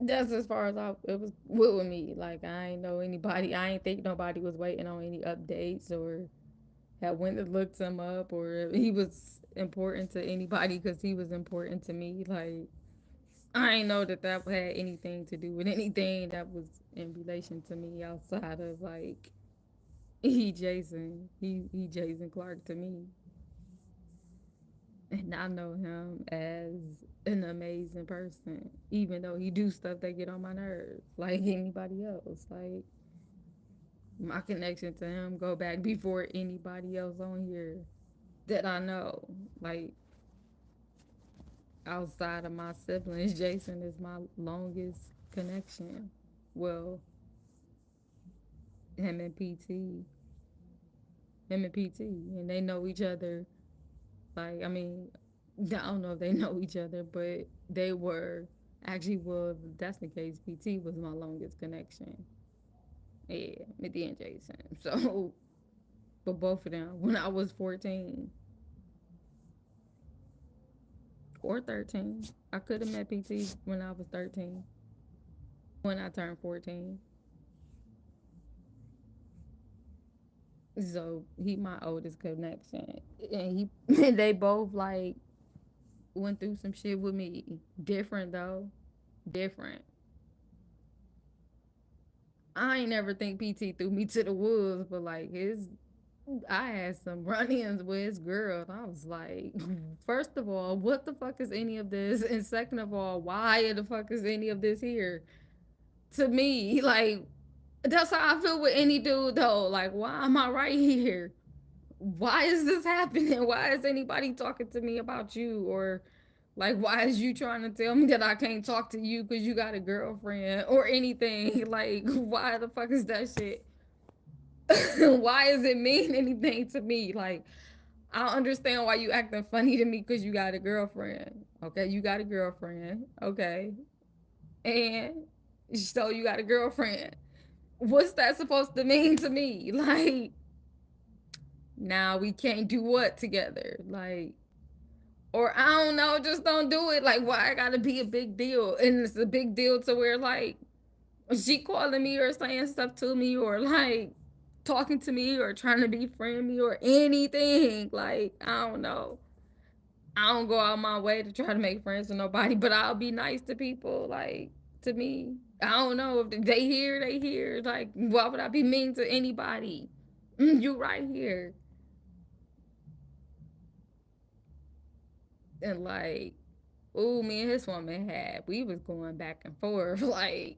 that's as far as it was with me. Like, I ain't know anybody. I ain't think nobody was waiting on any updates or had went and looked him up or he was important to anybody because he was important to me. Like, I ain't know that that had anything to do with anything that was in relation to me outside of like he Jason Clark to me, and I know him as an amazing person, even though he do stuff that get on my nerves like anybody else. Like, my connection to him go back before anybody else on here that I know. Like, outside of my siblings, Jason is my longest connection. Well, him and PT, him and PT, and they know each other. Like, I mean, I don't know if they know each other, but they were actually. Well, if that's the case, PT was my longest connection. Yeah, Mitty and Jason. So, but both of them when I was 14 or 13, I could have met PT when I was 13. When I turned 14. So he my oldest connection, and he and they both like went through some shit with me. Different though, different. I ain't never think PT threw me to the wolves, but like I had some run-ins with his girl, and I was like, first of all, what the fuck is any of this? And second of all, why the fuck is any of this here? To me, like, that's how I feel with any dude though. Like, why am I right here? Why is this happening? Why is anybody talking to me about you? Or Like, why is you trying to tell me that I can't talk to you because you got a girlfriend or anything? Like, why the fuck is that shit? Why does it mean anything to me? Like, I don't understand why you acting funny to me because you got a girlfriend. Okay, you got a girlfriend. Okay. And so you got a girlfriend. What's that supposed to mean to me? Like, now we can't do what together? Like, or I don't know, just don't do it. Like, why I gotta be a big deal? And it's a big deal to where, like, she calling me or saying stuff to me or, like, talking to me or trying to befriend me or anything. Like, I don't know. I don't go out my way to try to make friends with nobody, but I'll be nice to people. Like, to me, I don't know if they hear, they hear. Like, why would I be mean to anybody? You right here. And like, ooh, me and his woman we was going back and forth. Like,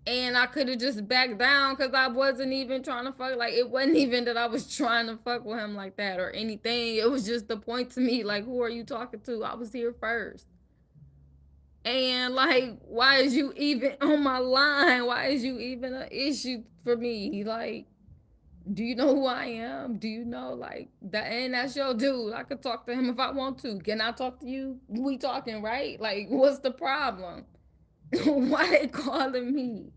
and I could have just backed down because I wasn't even trying to fuck. Like, it wasn't even that I was trying to fuck with him like that or anything. It was just the point to me. Like, who are you talking to? I was here first. And like, why is you even on my line? Why is you even an issue for me? Like, do you know who I am? Do you know like that? And that's your dude. I could talk to him if I want to. Can I talk to you? We talking, right? Like, what's the problem? Why they calling me?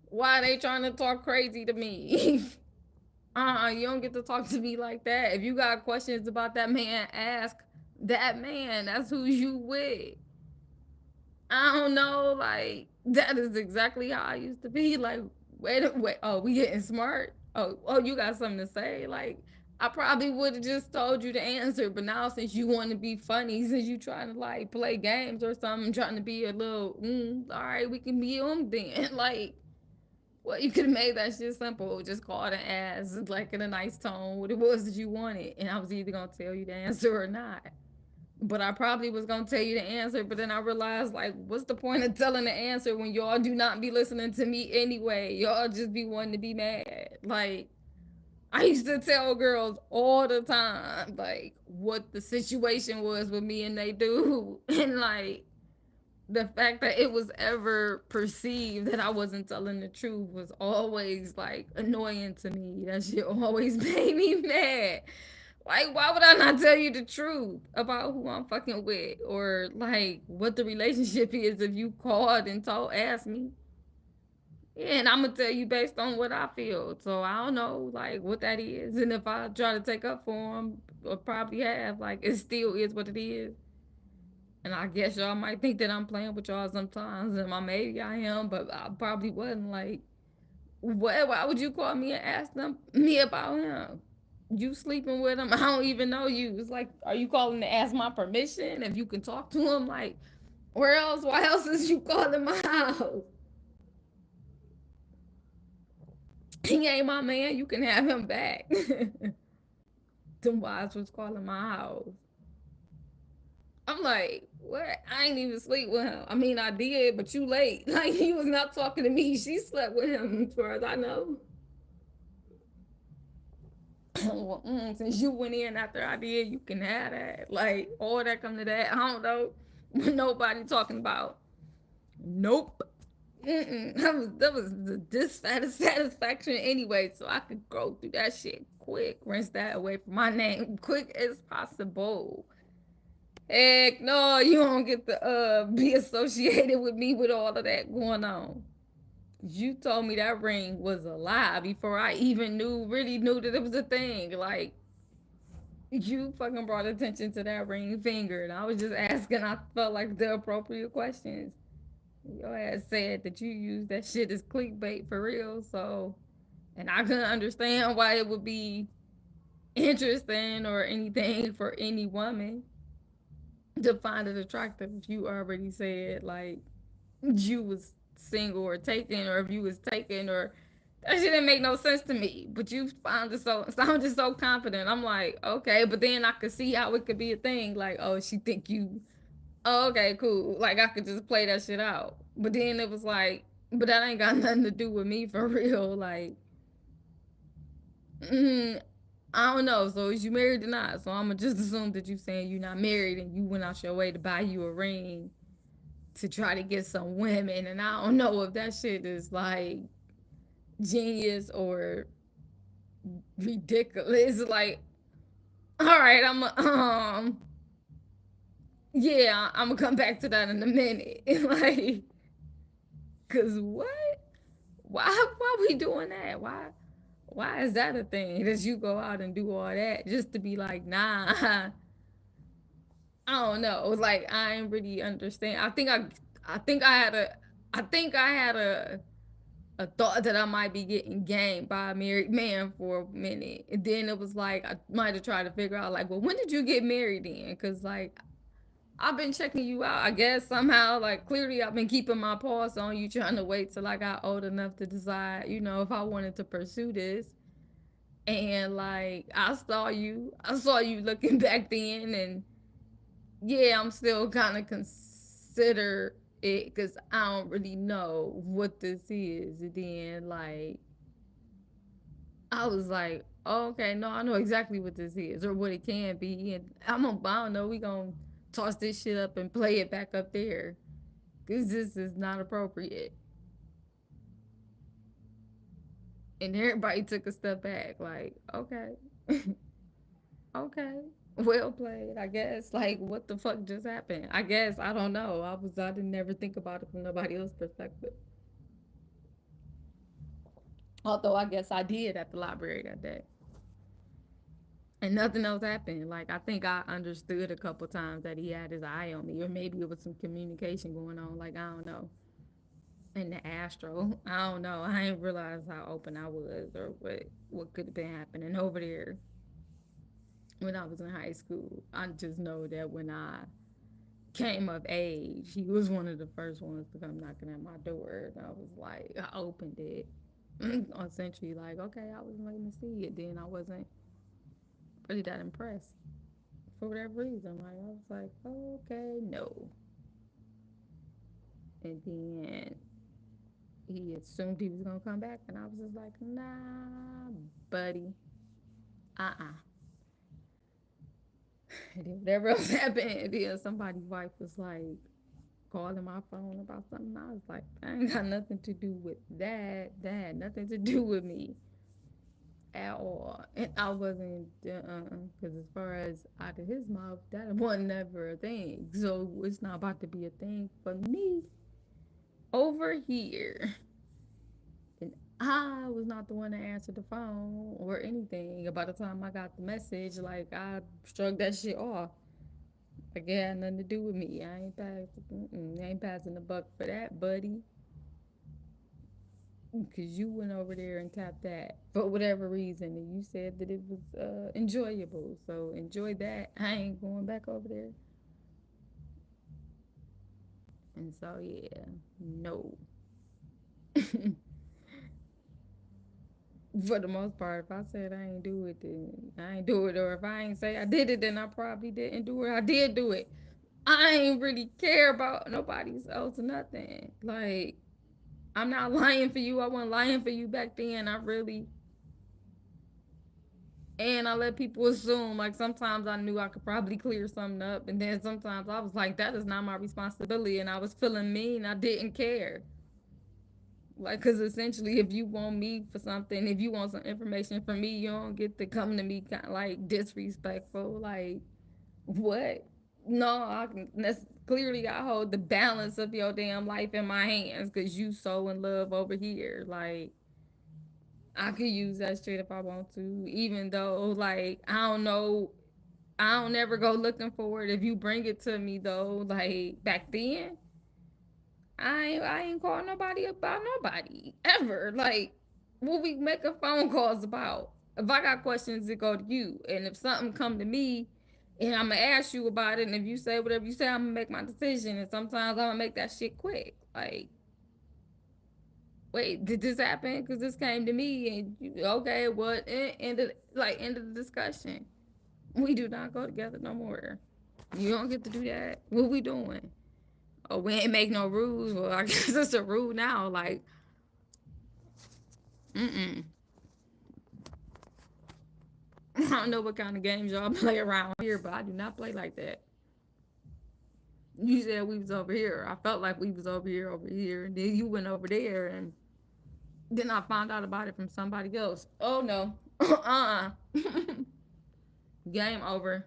Why they trying to talk crazy to me? You don't get to talk to me like that. If you got questions about that man, ask that man. That's who you with. I don't know, like that is exactly how I used to be. Like, wait, oh, we getting smart. Oh, you got something to say? Like, I probably would have just told you the answer, but now since you want to be funny, since you trying to like play games or something, trying to be a little, all right, we can be then. Like, well, you could have made that shit simple. Just called and asked, like in a nice tone, what it was that you wanted, and I was either gonna tell you the answer or not. But I probably was gonna tell you the answer, but then I realized like, what's the point of telling the answer when y'all do not be listening to me anyway? Y'all just be wanting to be mad. Like, I used to tell girls all the time, like, what the situation was with me and they dude. And like the fact that it was ever perceived that I wasn't telling the truth was always like annoying to me. That shit always made me mad. Like, why would I not tell you the truth about who I'm fucking with or like what the relationship is if you called and asked me? Yeah, and I'm gonna tell you based on what I feel. So I don't know like what that is, and if I try to take up for him, or probably have like it still is what it is. And I guess y'all might think that I'm playing with y'all sometimes, and maybe I am, but I probably wasn't. Like, what? Why would you call me and ask me about him? You sleeping with him? I don't even know you. It's like, are you calling to ask my permission if you can talk to him? Like, where else? Why else is you calling my house? He ain't my man. You can have him back. Them wives was calling my house. I'm like, what? I ain't even sleep with him. I mean, I did, but you late. Like, he was not talking to me. She slept with him, as far as I know. Well, since you went in after I did, you can have that. Like, all that come to that. I don't know. Nobody talking about. Nope. That was the dissatisfaction anyway, so I could go through that shit quick, rinse that away from my name, quick as possible. Heck no, you don't get to be associated with me with all of that going on. You told me that ring was a lie before I even really knew that it was a thing. Like, you fucking brought attention to that ring finger, and I was just asking. I felt like the appropriate questions. Your ass said that you use that shit as clickbait for real, so, and I couldn't understand why it would be interesting or anything for any woman to find it attractive if you already said like you was single or taken, or if you was taken, or that shit didn't make no sense to me. But you found it sounded so confident. I'm like, okay, but then I could see how it could be a thing. Like, oh, she think you. Oh, okay, cool. Like I could just play that shit out. But then it was like, but that ain't got nothing to do with me for real. Like, mm, I don't know. So is you married or not? So I'ma just assume that you saying you not married and you went out your way to buy you a ring to try to get some women. And I don't know if that shit is like genius or ridiculous. Like, all right, yeah, I'm gonna come back to that in a minute. Like, cause what? Why we doing that? Why is that a thing that you go out and do all that just to be like, nah? I don't know. Like, I ain't really understand. I think I had a, I think I had a thought that I might be getting gamed by a married man for a minute, and then it was like I might have tried to figure out like, well, when did you get married then? Because like I've been checking you out. I guess somehow, like, clearly I've been keeping my pulse on you, trying to wait till I got old enough to decide, if I wanted to pursue this. And like, I saw you looking back then, and yeah, I'm still kind of consider it because I don't really know what this is. And then like, I was like, oh, okay, no, I know exactly what this is or what it can be, and I don't know, we gonna toss this shit up and play it back up there because this is not appropriate. And everybody took a step back, like, okay, okay, well played, I guess. Like, what the fuck just happened? I guess I don't know. I didn't never think about it from nobody else's perspective. Although I guess I did at the library that day. And nothing else happened. Like I think I understood a couple times that he had his eye on me, or maybe it was some communication going on. Like I don't know. In the astro, I don't know. I didn't realize how open I was, or what could have been happening over there when I was in high school. I just know that when I came of age, he was one of the first ones to come knocking at my door. And I was like, I opened it. Essentially, like, okay, I was waiting to see it. Then I wasn't really that impressed for whatever reason. Like I was like, okay, no. And then he assumed he was gonna come back, and I was just like, nah, buddy, uh. And then whatever else happened, and then somebody's wife was like calling my phone about something. I was like, I ain't got nothing to do with that. That had nothing to do with me at all. And I wasn't, because as far as out of his mouth, that wasn't never a thing. So it's not about to be a thing for me over here. And I was not the one to answer the phone or anything. By the time I got the message, like I shrugged that shit off. Like it had nothing to do with me. I ain't passing the buck for that, buddy. Because you went over there and tapped that for whatever reason, and you said that it was enjoyable. So enjoy that. I ain't going back over there. And so yeah, no. For the most part, if I said I ain't do it, then I ain't do it. Or if I ain't say I did it, then I probably didn't do it. I did do it. I ain't really care about nobody else or nothing. Like, I'm not lying for you. I wasn't lying for you back then. I really, and I let people assume, like, sometimes I knew I could probably clear something up. And then sometimes I was like, that is not my responsibility. And I was feeling mean. I didn't care. Like, because essentially, if you want me for something, if you want some information from me, you don't get to come to me kind of like disrespectful. Like, what? No, I can. That's clearly I hold the balance of your damn life in my hands because you so in love over here. Like, I could use that shit if I want to, even though, like, I don't know. I don't never go looking for it. If you bring it to me, though, like, back then, I ain't call nobody about nobody ever. Like, what we making phone calls about? If I got questions, it go to you, and if something come to me, and I'm gonna ask you about it, and if you say whatever you say, I'm gonna make my decision, and sometimes I'm gonna make that shit quick. Like, wait, did this happen? Because this came to me, and okay, what? End of the discussion. We do not go together no more. You don't get to do that. What we doing? Oh, we ain't make no rules. Well, I guess it's a rule now. Like, mm-mm. I don't know what kind of games y'all play around here, but I do not play like that. You said we was over here. I felt like we was over here. And then you went over there, and then I found out about it from somebody else. Oh no. Game over.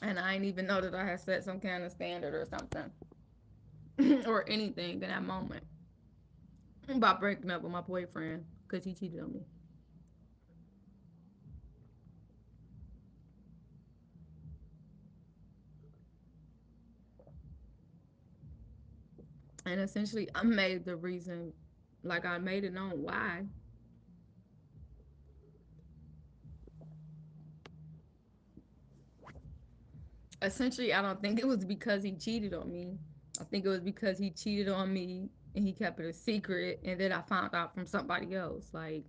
And I didn't even know that I had set some kind of standard or something. Or anything in that moment. About breaking up with my boyfriend because he cheated on me. And essentially, I made the reason, like, I made it known why. Essentially, I don't think it was because he cheated on me. I think it was because he cheated on me and he kept it a secret, and then I found out from somebody else. Like,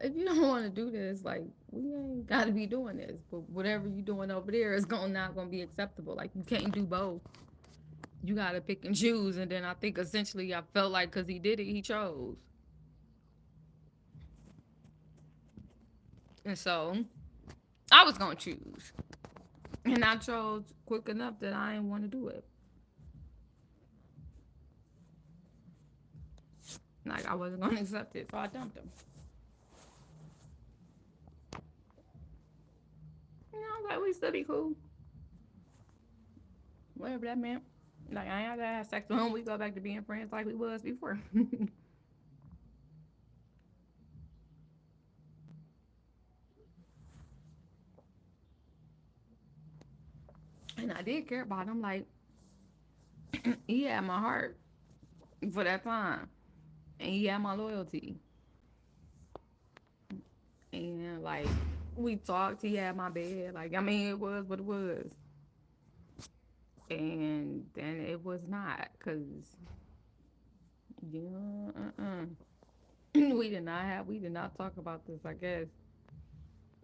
if you don't want to do this, like, we ain't got to be doing this. But whatever you doing over there is going not gonna be acceptable. Like, you can't do both. You gotta pick and choose. And then I think essentially I felt like because he did it, he chose. And so I was gonna choose, and I chose quick enough that I didn't want to do it. Like, I wasn't gonna accept it, so I dumped him. You know, like, we still be cool, whatever that meant. Like, I ain't have to have sex with him. We go back to being friends like we was before. And I did care about him. Like, he had my heart for that time, and he had my loyalty. And like, we talked. He had my bed. Like, I mean, it was what it was. And then it was not, cause yeah, we did not talk about this, I guess.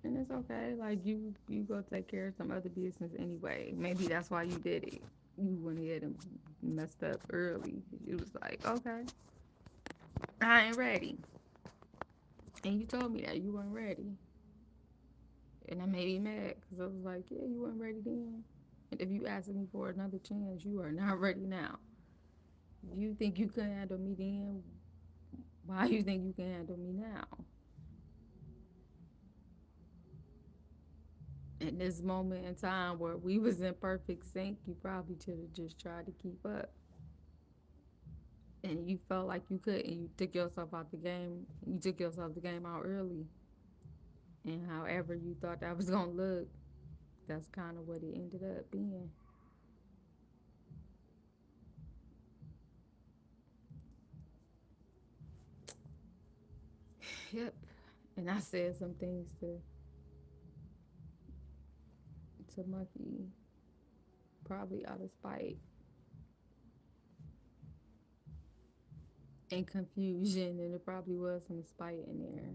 And it's okay. Like, you go take care of some other business anyway. Maybe that's why you did it. You went ahead and messed up early. You was like, okay, I ain't ready. And you told me that you weren't ready. And that made me mad because I was like, yeah, you weren't ready then. And if you ask me for another chance, you are not ready now. If you think you could handle me then, why you think you can handle me now? In this moment in time where we was in perfect sync, you probably should have just tried to keep up. And you felt like you couldn't. You took yourself out the game. You took yourself the game out early. And however you thought that was gonna look, that's kind of what it ended up being. Yep. And I said some things to Monkey, probably out of spite and confusion, and it probably was some spite in there.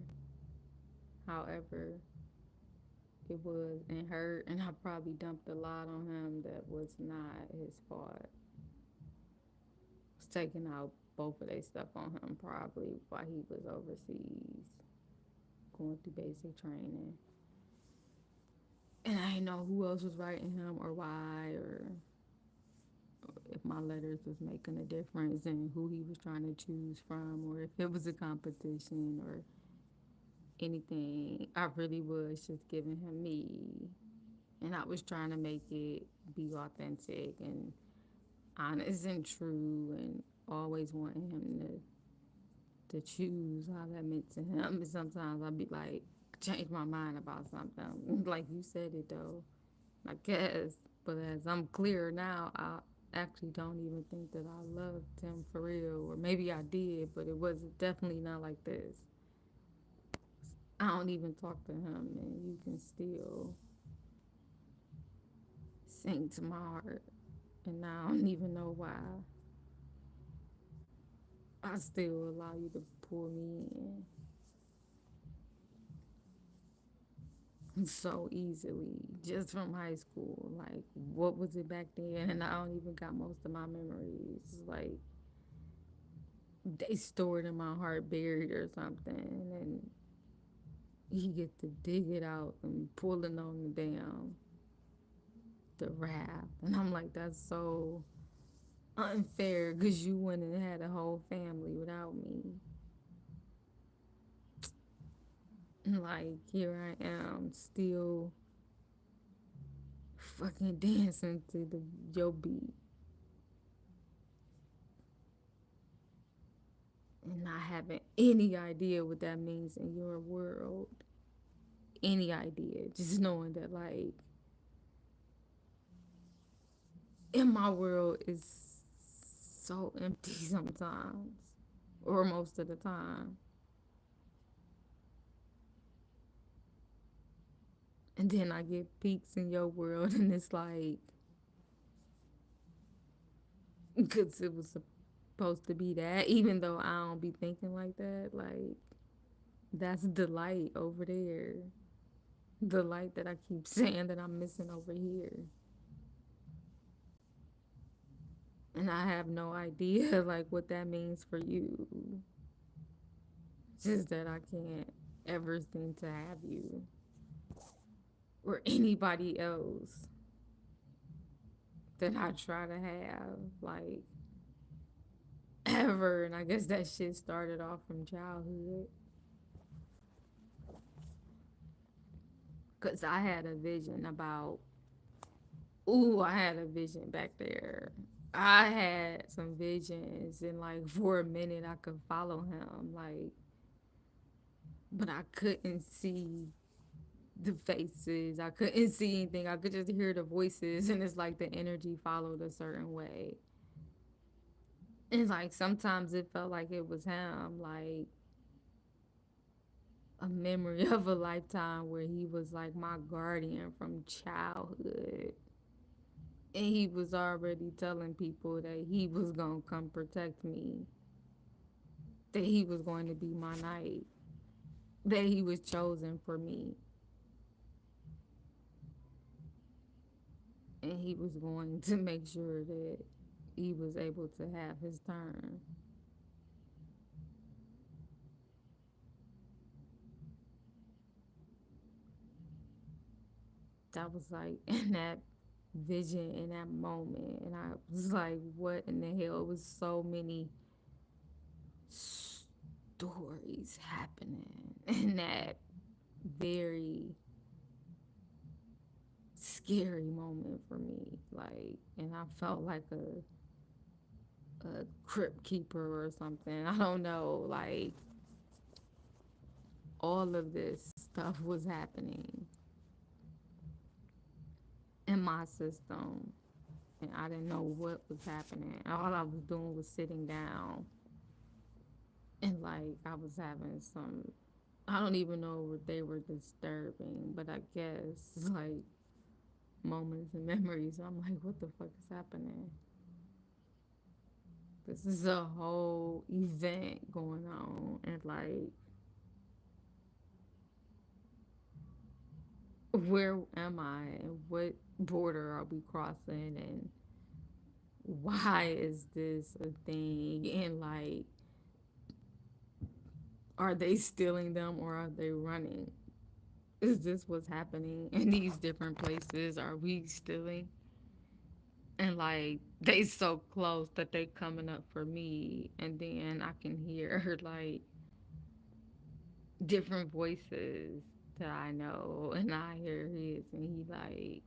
However, it was and hurt, and I probably dumped a lot on him that was not his fault. Was taking out both of their stuff on him probably while he was overseas going through basic training. And I didn't know who else was writing him or why, or if my letters was making a difference and who he was trying to choose from, or if it was a competition or anything. I really was just giving him me, and I was trying to make it be authentic and honest and true, and always wanting him to choose how that meant to him. And sometimes I'd be like, change my mind about something. Like, you said it though, I guess. But as I'm clear now, I actually don't even think that I loved him for real. Or maybe I did, but it was definitely not like this. I don't even talk to him, and you can still sing to my heart. And now I don't even know why. I still allow you to pull me in. so easily just from high school. Like, what was it back then? And I don't even got most of my memories. Like, they stored in my heart, buried or something. And you get to dig it out and pulling on the damn the raft. And I'm like, that's so unfair because you went and had a whole family without me. And like, here I am still fucking dancing to the your beat and not having any idea what that means in your world. Any idea. Just knowing that like in my world is so empty sometimes. Or most of the time. And then I get peaks in your world and it's like because it was supposed to be that, even though I don't be thinking like that, like that's the light over there. The light that I keep saying that I'm missing over here. And I have no idea like what that means for you. Just that I can't ever seem to have you or anybody else that I try to have like ever. And I guess that shit started off from childhood. Cause I had a vision about, ooh, I had a vision back there. I had some visions, and like for a minute, I could follow him, like, but I couldn't see the faces. I couldn't see anything. I could just hear the voices, and it's like the energy followed a certain way. And like sometimes it felt like it was him, like a memory of a lifetime where he was like my guardian from childhood. And he was already telling people that he was gonna come protect me, that he was going to be my knight, that he was chosen for me, and he was going to make sure that he was able to have his turn. That was like in that vision, in that moment, and I was like, what in the hell? It was so many stories happening in that very scary moment for me. Like, and I felt like a crypt keeper or something. I don't know. Like, all of this stuff was happening in my system, and I didn't know what was happening. All I was doing was sitting down, and like I was having some. I don't even know what they were disturbing, but I guess like moments and memories. I'm like, what the fuck is happening? This is a whole event going on, and like, where am I, and what border are we crossing, and why is this a thing? And like, are they stealing them or are they running? Is this what's happening in these different places? Are we stealing? And like, they so close that they coming up for me, and then I can hear like different voices that I know, and I hear his, and he like,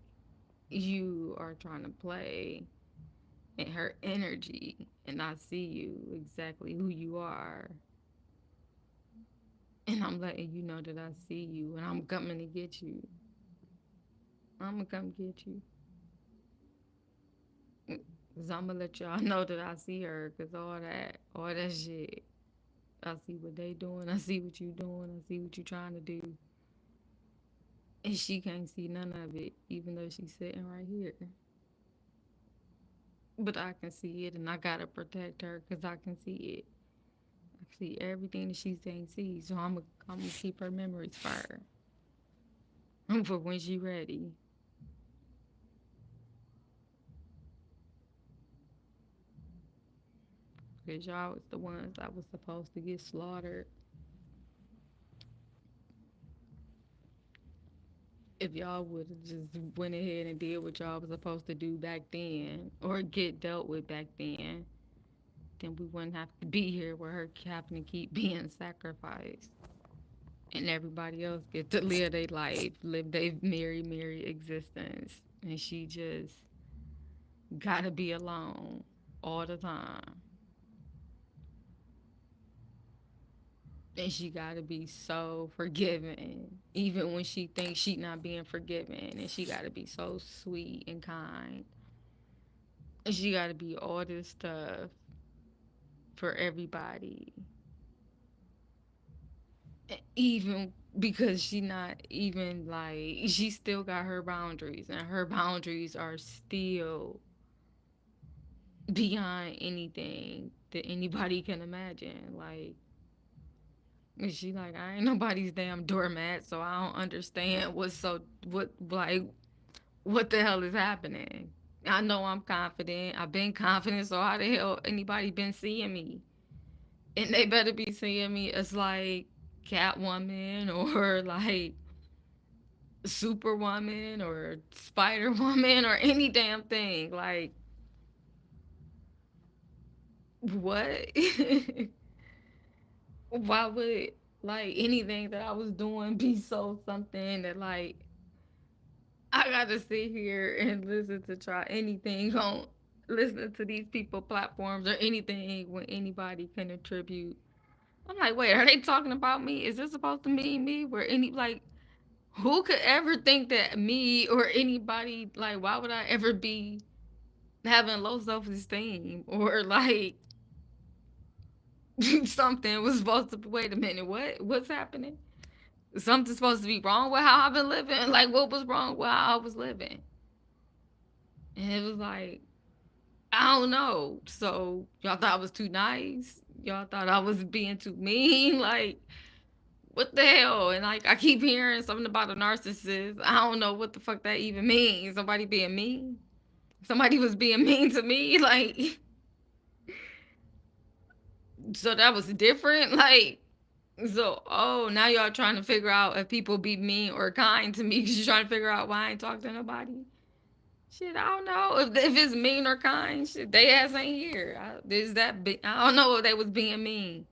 you are trying to play, and her energy, and I see you exactly who you are, and I'm letting you know that I see you, and I'm coming to get you. I'm gonna come get you. Cause I'm gonna let y'all know that I see her. Cause all that shit. I see what they doing. I see what you doing. I see what you trying to do. And she can't see none of it, even though she's sitting right here. But I can see it, and I gotta protect her because I can see it. I see everything that she can't see. So I'm gonna keep her memories for her. for when she ready. Because y'all was the ones that was supposed to get slaughtered. If y'all would have just went ahead and did what y'all was supposed to do back then or get dealt with back then, then we wouldn't have to be here where her having to keep being sacrificed. And everybody else get to live their life, live their merry existence. And she just gotta be alone all the time. And she gotta be so forgiving, even when she thinks she not being forgiven. And she gotta be so sweet and kind. And she gotta be all this stuff for everybody. Even because she not even like she still got her boundaries, and her boundaries are still beyond anything that anybody can imagine. Like, and she like, I ain't nobody's damn doormat, so I don't understand what the hell is happening. I know I'm confident. I've been confident, so how the hell anybody been seeing me? And they better be seeing me as like Catwoman or like Superwoman or Spider Woman or any damn thing. Like, what? Why would like anything that I was doing be so something that like I gotta sit here and listen to try anything on listen to these people platforms or anything when anybody can attribute. I'm like, wait, are they talking about me? Is this supposed to mean me? Where any like who could ever think that me or anybody like why would I ever be having low self esteem or like something was supposed to wait a minute, what's happening? Something's supposed to be wrong with how I've been living. Like what was wrong with how I was living? And it was like, I don't know. So y'all thought I was too nice? Y'all thought I was being too mean? Like, what the hell? And like I keep hearing something about a narcissist. I don't know what the fuck that even means. Somebody being mean? Somebody was being mean to me? Like, so that was different? Like, so, oh, now y'all trying to figure out if people be mean or kind to me because you're trying to figure out why I ain't talk to nobody. Shit, I don't know if it's mean or kind. Shit, they ass ain't here. I don't know if they was being mean.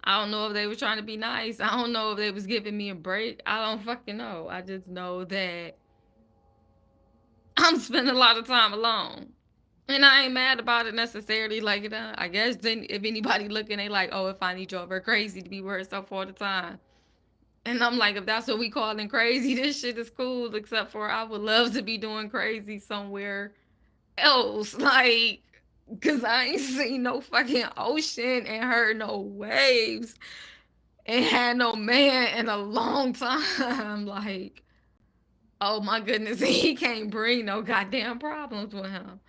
I don't know if they was trying to be nice. I don't know if they was giving me a break. I don't fucking know. I just know that I'm spending a lot of time alone. And I ain't mad about it necessarily. Like, I guess then if anybody looking, they like, oh, if I need you over crazy to be with herself all the time. And I'm like, if that's what we calling crazy, this shit is cool. Except for I would love to be doing crazy somewhere else. Like, cause I ain't seen no fucking ocean and heard no waves and had no man in a long time. Like, oh my goodness, he can't bring no goddamn problems with him.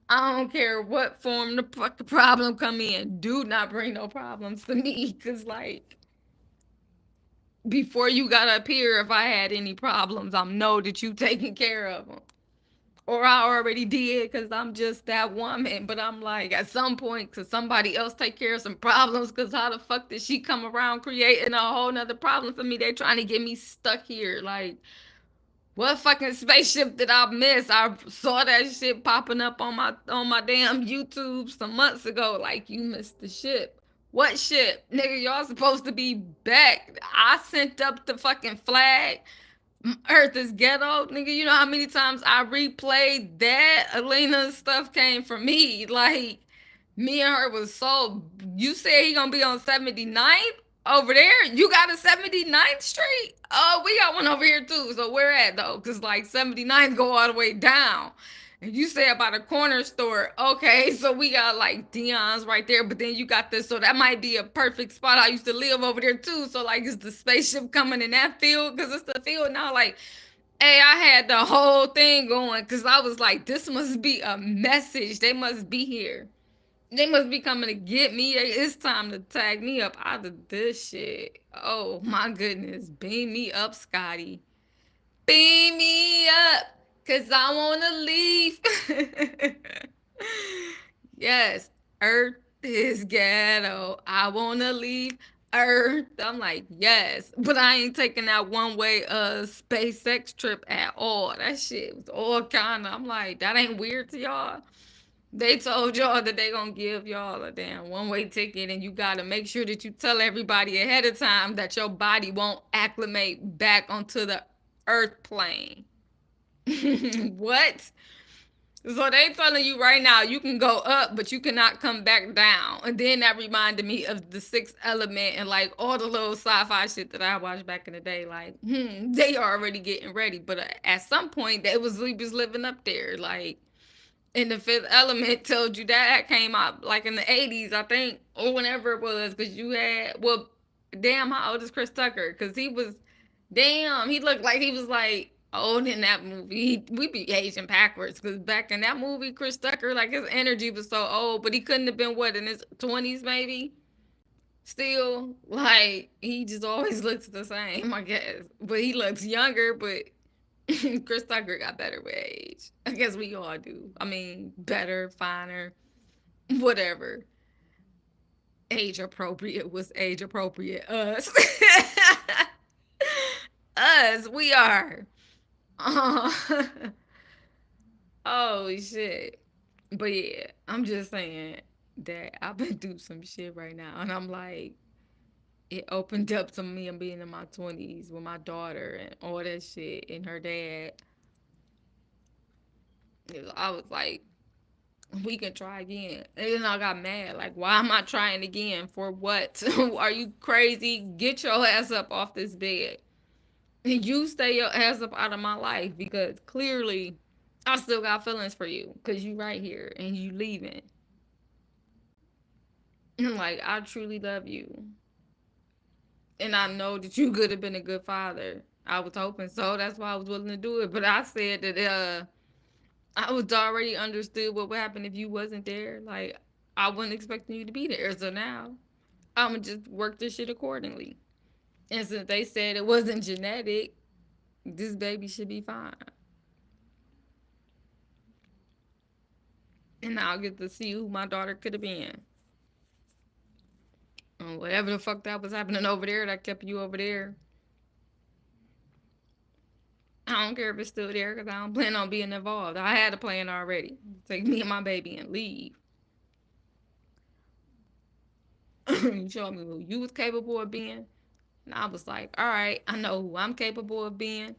I don't care what form the fuck the problem come in. Do not bring no problems to me. Cause like before you got up here, if I had any problems, I know that you taking care of them. Or I already did because I'm just that woman. But I'm like, at some point, could somebody else take care of some problems? Because how the fuck did she come around creating a whole nother problem for me? They trying to get me stuck here. Like, what fucking spaceship did I miss? I saw that shit popping up on my damn YouTube some months ago. Like, you missed the ship. What ship? Nigga, y'all supposed to be back. I sent up the fucking flag. Earth is ghetto, nigga. You know how many times I replayed that? Elena's stuff came from me. Like, me and her was so. You said he gonna be on 79th over there. You got a 79th Street? Oh, we got one over here too. So where at though? Cause like 79th go all the way down. And you say about a corner store. Okay, so we got like Dion's right there, but then you got this, so that might be a perfect spot. I used to live over there too. So like is the spaceship coming in that field? Cause it's the field now, like hey, I had the whole thing going because I was like, this must be a message. They must be here. They must be coming to get me. It's time to tag me up out of this shit. Oh my goodness. Beam me up, Scotty. Beam me up, cause I wanna leave. Yes, Earth is ghetto. I wanna leave Earth. I'm like, yes, but I ain't taking that one way SpaceX trip at all. That shit was all kinda. I'm like, that ain't weird to y'all. They told y'all that they gonna give y'all a damn one-way ticket, and you gotta make sure that you tell everybody ahead of time that your body won't acclimate back onto the Earth plane. What? So they telling you right now you can go up, but you cannot come back down. And then that reminded me of the Sixth Element and like all the little sci-fi shit that I watched back in the day. Like, they are already getting ready, but at some point they was living up there. Like, and the Fifth Element told you that came out like in the 80s, I think, or whenever it was, because you had, well, damn, how old is Chris Tucker? Because he was, damn, he looked like he was like old in that movie. We be aging backwards because back in that movie, Chris Tucker, like his energy was so old, but he couldn't have been what, in his 20s maybe? Still, like, he just always looks the same, I guess. But he looks younger, but Chris Tucker got better with age. I guess we all do. I mean, better, finer, whatever. Age appropriate was age appropriate. Us. Us, we are. Oh, shit. But yeah, I'm just saying that I've been through some shit right now. And I'm like, it opened up to me and being in my 20s with my daughter and all that shit and her dad. I was like, we can try again. And then I got mad. Like, why am I trying again? For what? Are you crazy? Get your ass up off this bed. And you stay your ass up out of my life because clearly I still got feelings for you because you right here and you leaving. And like, I truly love you. And I know that you could have been a good father. I was hoping so. That's why I was willing to do it. But I said that I was already understood what would happen if you wasn't there. Like, I wasn't expecting you to be there. So now I'm going to just work this shit accordingly. And since they said it wasn't genetic, this baby should be fine. And I'll get to see who my daughter could have been. And whatever the fuck that was happening over there that kept you over there. I don't care if it's still there because I don't plan on being involved. I had a plan already. Take me and my baby and leave. You showed me who you was capable of being. And I was like, all right, I know who I'm capable of being.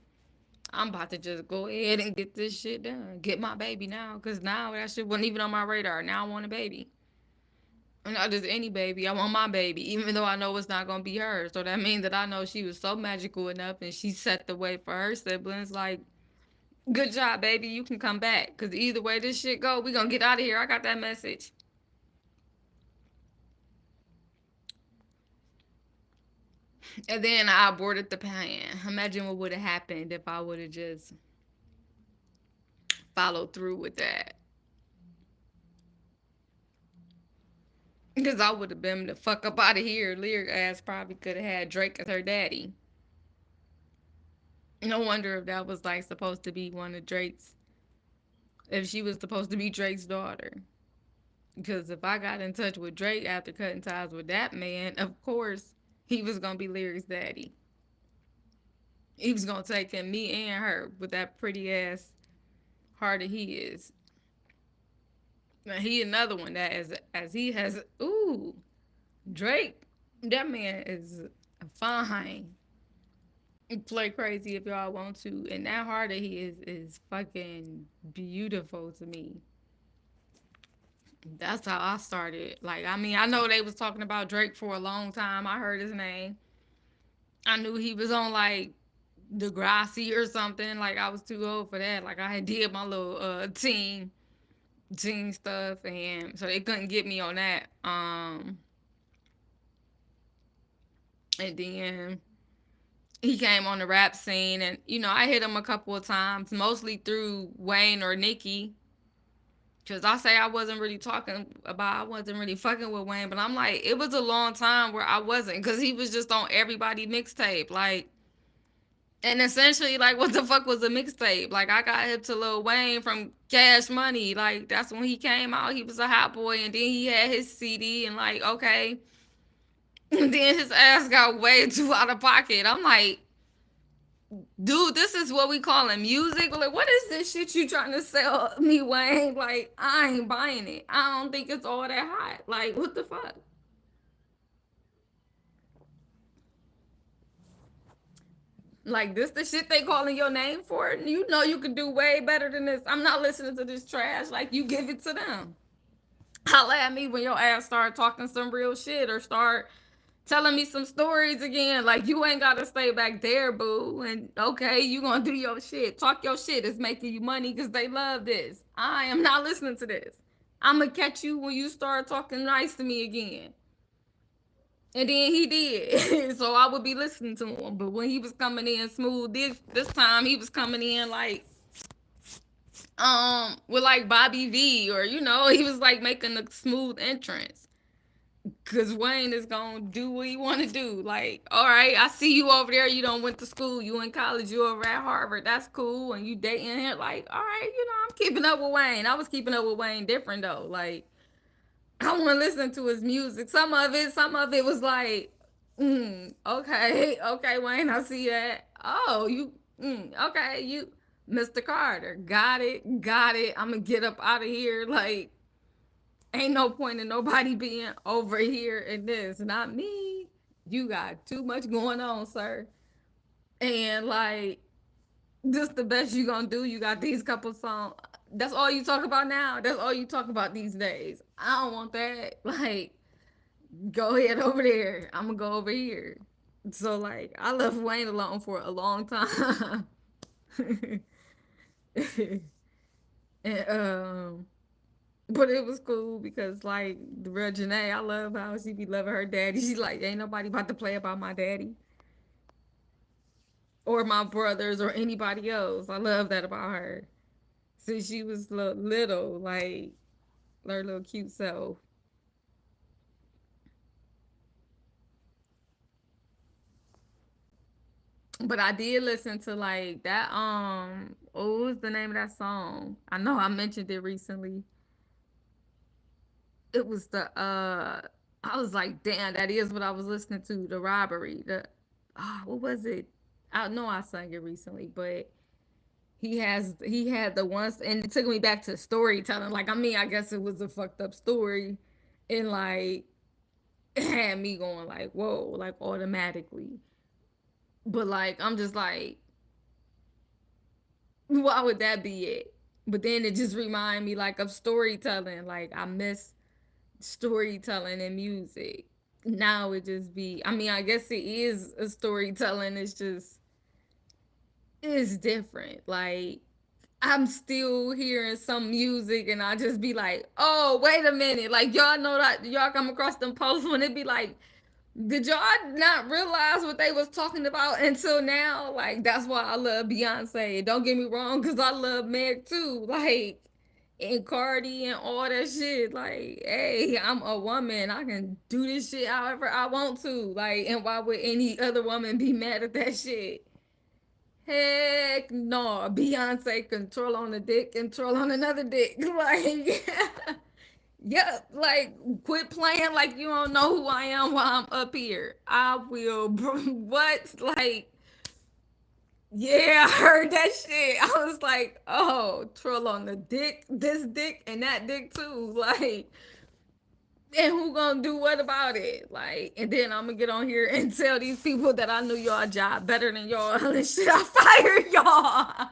I'm about to just go ahead and get this shit done. Get my baby now. Because now that shit wasn't even on my radar. Now I want a baby. And not just any baby. I want my baby. Even though I know it's not going to be hers. So that means that I know she was so magical enough and she set the way for her siblings. Like, good job, baby. You can come back. Because either way this shit go, we going to get out of here. I got that message. And then I aborted the plan. Imagine what would have happened if I would have just followed through with that. Because I would have been the fuck up out of here. Lyric ass probably could have had Drake as her daddy. No wonder if that was like supposed to be one of Drake's. If she was supposed to be Drake's daughter. Because if I got in touch with Drake after cutting ties with that man, of course he was going to be Lyric's daddy. He was going to take in me and her with that pretty ass heart that he is. Now he another one that as he has, ooh, Drake, that man is fine. Play crazy if y'all want to. And that heart that he is fucking beautiful to me. That's how I started. Like, I mean, I know they was talking about Drake for a long time. I heard his name. I knew he was on like Degrassi or something. Like, I was too old for that. Like, I had did my little teen stuff, and so they couldn't get me on that. And then he came on the rap scene, and you know, I hit him a couple of times, mostly through Wayne or Nicki. Cause I say I wasn't really fucking with Wayne, but I'm like, it was a long time where I wasn't, cause he was just on everybody mixtape. Like, And essentially, like, what the fuck was a mixtape? Like, I got hip to Lil Wayne from Cash Money. Like, that's when he came out. He was a hot boy, and then he had his CD, and like, okay. And then his ass got way too out of pocket. I'm like, dude, this is what we calling music. Like, what is this shit you trying to sell me, Wayne? Like, I ain't buying it. I don't think it's all that hot. Like, what the fuck? Like, this the shit they calling your name for? You know you could do way better than this. I'm not listening to this trash. Like, you give it to them. Holla at me when your ass start talking some real shit or start telling me some stories again. Like, you ain't gotta stay back there, boo. And okay, you gonna do your shit. Talk your shit. It's making you money because they love this. I am not listening to this. I'm gonna catch you when you start talking nice to me again. And then he did. So I would be listening to him. But when he was coming in smooth this time, he was coming in like with like Bobby V, or he was like making a smooth entrance. Cause Wayne is gonna do what he wanna do. Like, all right, I see you over there, you don't went to school, you in college, you over at Harvard, that's cool, and you dating him, like, all right, I'm keeping up with Wayne. I was keeping up with Wayne different though. Like, I want to listen to his music. Some of it was like, okay, okay, Wayne, I see that. Oh, okay, you, Mr. Carter, got it, got it. I'm gonna get up out of here. Like, ain't no point in nobody being over here in this. Not me. You got too much going on, sir. And like, this the best you gonna do. You got these couple songs. That's all you talk about now. That's all you talk about these days. I don't want that. Like, go ahead over there. I'm gonna go over here. So like, I left Wayne alone for a long time. and but it was cool because like the real Janae, I love how she be loving her daddy. She's like, ain't nobody about to play about my daddy or my brothers or anybody else. I love that about her. Since she was little, like her little cute self. But I did listen to like that. What was the name of that song? I know I mentioned it recently. It was the I was like, damn, that is what I was listening to. The robbery. What was it? I know I sang it recently, but he had the ones, and it took me back to storytelling. Like, I mean, I guess it was a fucked up story, and like it had me going like, whoa, like automatically. But like, I'm just like, why would that be it? But then it just remind me like of storytelling. Like, I miss storytelling and music. Now it just be, I mean, I guess it is a storytelling. It's different. Like, I'm still hearing some music and I just be like, oh, wait a minute. Like, y'all know that y'all come across them posts when it be like, did y'all not realize what they was talking about until now? Like, that's why I love Beyonce. Don't get me wrong, because I love Meg too. Like, and Cardi and all that shit. Like, hey, I'm a woman. I can do this shit however I want to. Like, and why would any other woman be mad at that shit? Heck no. Beyonce control on the dick, control on another dick. Like, yeah, like, quit playing like you don't know who I am while I'm up here. I will, what? Like, yeah, I heard that shit. I was like, oh, troll on the dick, this dick, and that dick too. Like, and who gonna do what about it? Like, and then I'm gonna get on here and tell these people that I knew y'all job better than y'all, and should I fire y'all?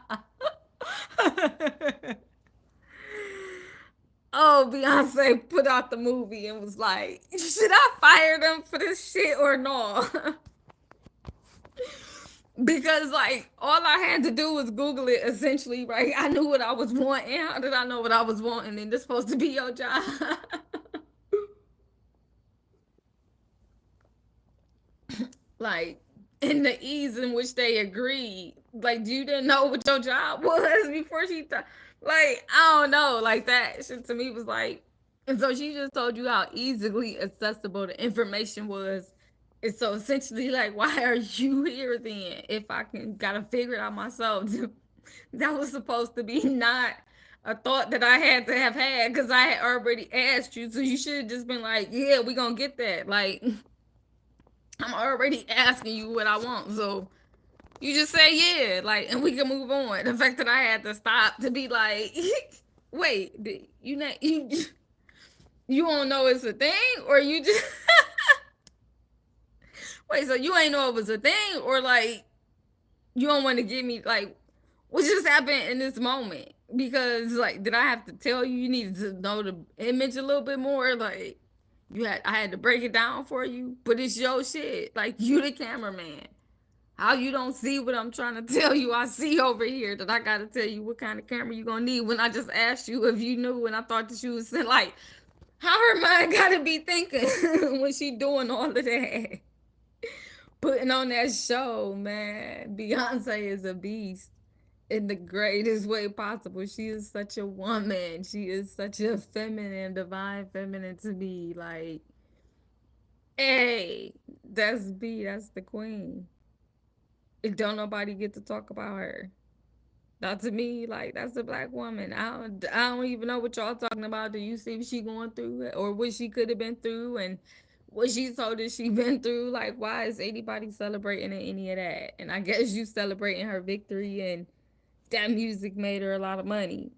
Oh, Beyonce put out the movie and was like, should I fire them for this shit or no? Because like all I had to do was Google it essentially, right? I knew what I was wanting. How did I know what I was wanting? And this supposed to be your job. Like, in the ease in which they agreed. Like, you didn't know what your job was before like, I don't know. Like, that shit to me was like, and so she just told you how easily accessible the information was And so essentially, like, why are you here then? If I can gotta figure it out myself. That was supposed to be not a thought that I had to have had because I had already asked you. So you should have just been like, yeah, we gonna get that. Like, I'm already asking you what I want. So you just say yeah, like, and we can move on. The fact that I had to stop to be like, wait, you not you don't know it's a thing, or you just wait, so you ain't know it was a thing, or like you don't want to give me like what just happened in this moment? Because like, did I have to tell you you needed to know the image a little bit more? Like, I had to break it down for you, but it's your shit. Like, you the cameraman. How you don't see what I'm trying to tell you? I see over here that I gotta tell you what kind of camera you gonna need when I just asked you if you knew, and I thought that you was like, how her mind gotta be thinking when she doing all of that, putting on that show, man. Beyonce is a beast in the greatest way possible. She is such a woman. She is such a feminine, divine feminine to me. Like, hey, that's B. That's the queen. Don't nobody get to talk about her. Not to me, like that's a black woman. I don't even know what y'all talking about. Do you see what she going through or what she could have been through and what she told us she been through? Like, why is anybody celebrating any of that? And I guess you celebrating her victory and that music made her a lot of money.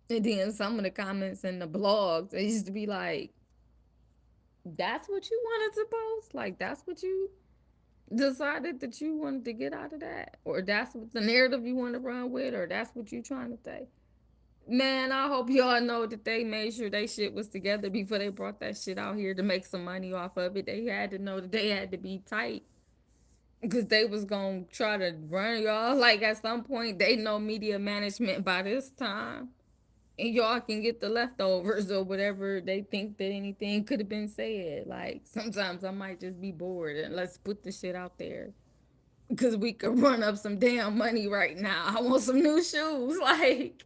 And then some of the comments in the blogs, they used to be like, that's what you wanted to post? Like, that's what you decided that you wanted to get out of that? Or that's what the narrative you want to run with? Or that's what you trying to say? Man, I hope y'all know that they made sure they shit was together before they brought that shit out here to make some money off of it. They had to know that they had to be tight because they was gonna try to run y'all. Like at some point, they know media management by this time, and y'all can get the leftovers or whatever they think that anything could have been said. Like sometimes I might just be bored and let's put the shit out there because we could run up some damn money right now. I want some new shoes, like.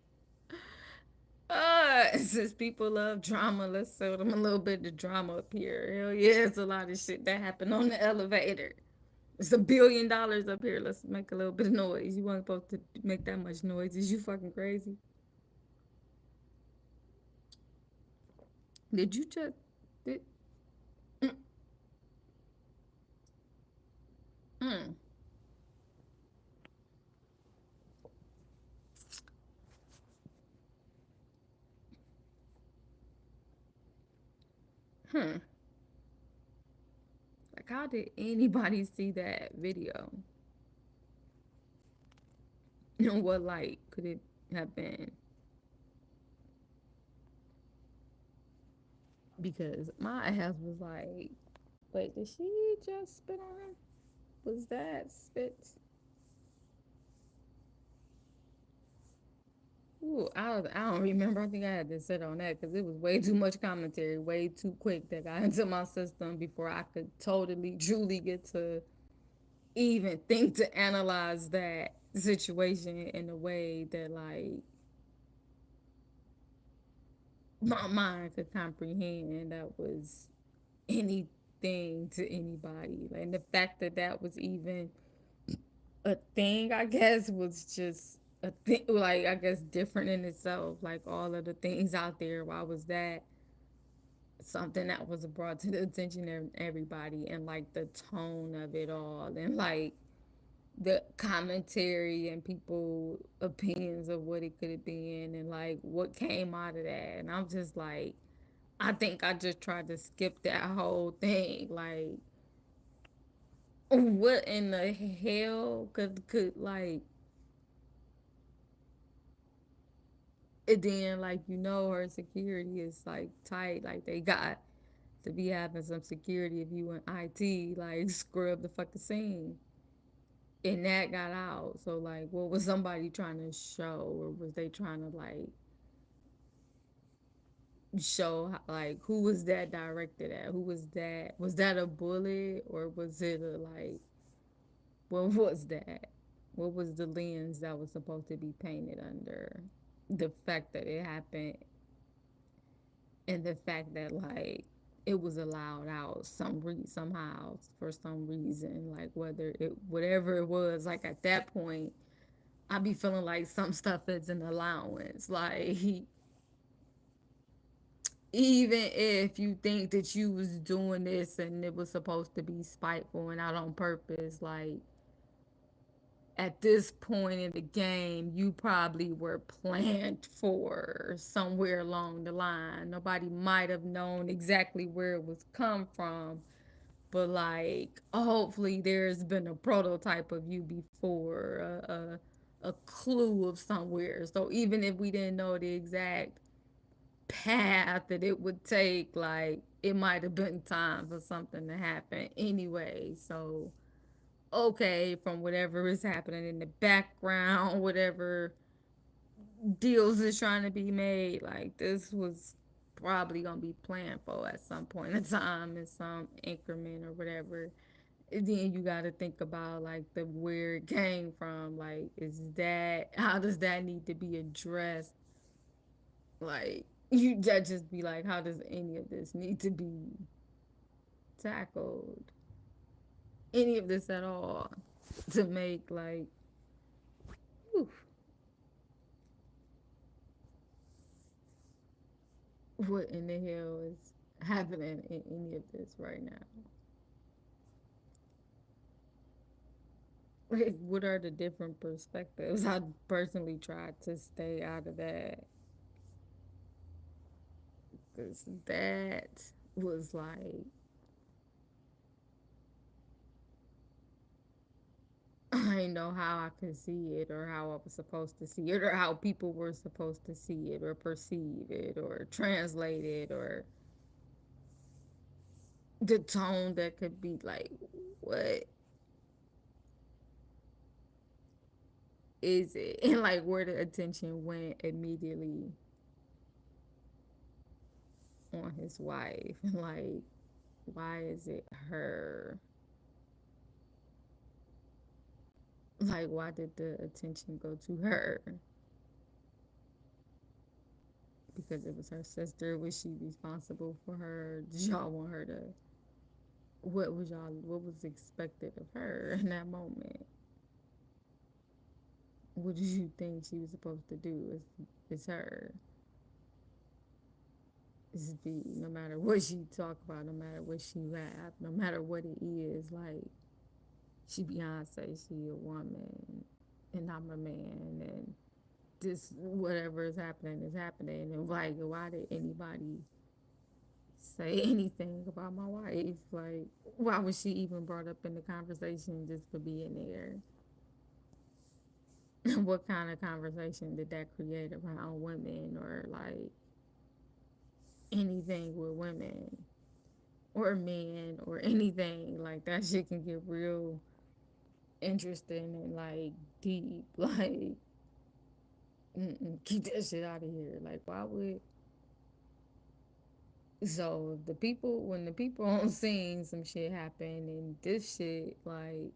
Since people love drama, let's sell them a little bit of drama up here. Hell yeah, it's a lot of shit that happened on the elevator. It's $1 billion up here. Let's make a little bit of noise. You weren't supposed to make that much noise. Is you fucking crazy? Did you just did mm, mm, hmm. Like how did anybody see that video? And what light could it have been? Because my ass was like, wait, did she just spit on him? Was that spit? Ooh, I don't remember. I think I had to sit on that because it was way too much commentary, way too quick that got into my system before I could totally, truly get to even think to analyze that situation in a way that like my mind could comprehend that was anything to anybody. Like, and the fact that that was even a thing, I guess, was just a thing. Like I guess different in itself. Like all of the things out there, why was that something that was brought to the attention of everybody, and like the tone of it all, and like the commentary and people opinions of what it could have been, and like what came out of that? And I'm just like, I think I just tried to skip that whole thing. Like, what in the hell could like, and then like, her security is like tight, like they got to be having some security if you in IT, like scrub the fucking scene. And that got out. So like, what was somebody trying to show, or was they trying to like show like who was that directed at? Who was that? Was that a bullet, or was it a like, what was that? What was the lens that was supposed to be painted under? The fact that it happened, and the fact that like it was allowed out somehow for some reason, like whether it whatever it was, like at that point I be feeling like some stuff is an allowance, like even if you think that you was doing this and it was supposed to be spiteful and out on purpose, like at this point in the game, you probably were planned for somewhere along the line. Nobody might have known exactly where it was come from, but like hopefully there's been a prototype of you before, a clue of somewhere. So even if we didn't know the exact path that it would take, like it might have been time for something to happen anyway. So okay, from whatever is happening in the background, whatever deals is trying to be made, like this was probably gonna be planned for at some point in time in some increment or whatever. And then you got to think about like the where it came from. Like, is that how does that need to be addressed? Like, you just be like, how does any of this need to be tackled? Any of this at all to make like, whew, what in the hell is happening in any of this right now? Like, what are the different perspectives? I personally tried to stay out of that because that was like, I didn't know how I could see it or how I was supposed to see it or how people were supposed to see it or perceive it or translate it or the tone that could be like, what is it? And like where the attention went immediately on his wife. Like, why is it her? Like, why did the attention go to her? Because it was her sister. Was she responsible for her? Did y'all want her to? What was expected of her in that moment? What did you think she was supposed to do? Is her is be no matter what she talk about, no matter what she rap, no matter what it is, like she Beyonce, she a woman and I'm a man and this whatever is happening and like why did anybody say anything about my wife? Like why was she even brought up in the conversation just for being there? What kind of conversation did that create around women or like anything with women or men or anything? Like that shit can get real interesting and like deep. Like, keep that shit out of here. Like, why would so the people when the people on scene some shit happen and this shit like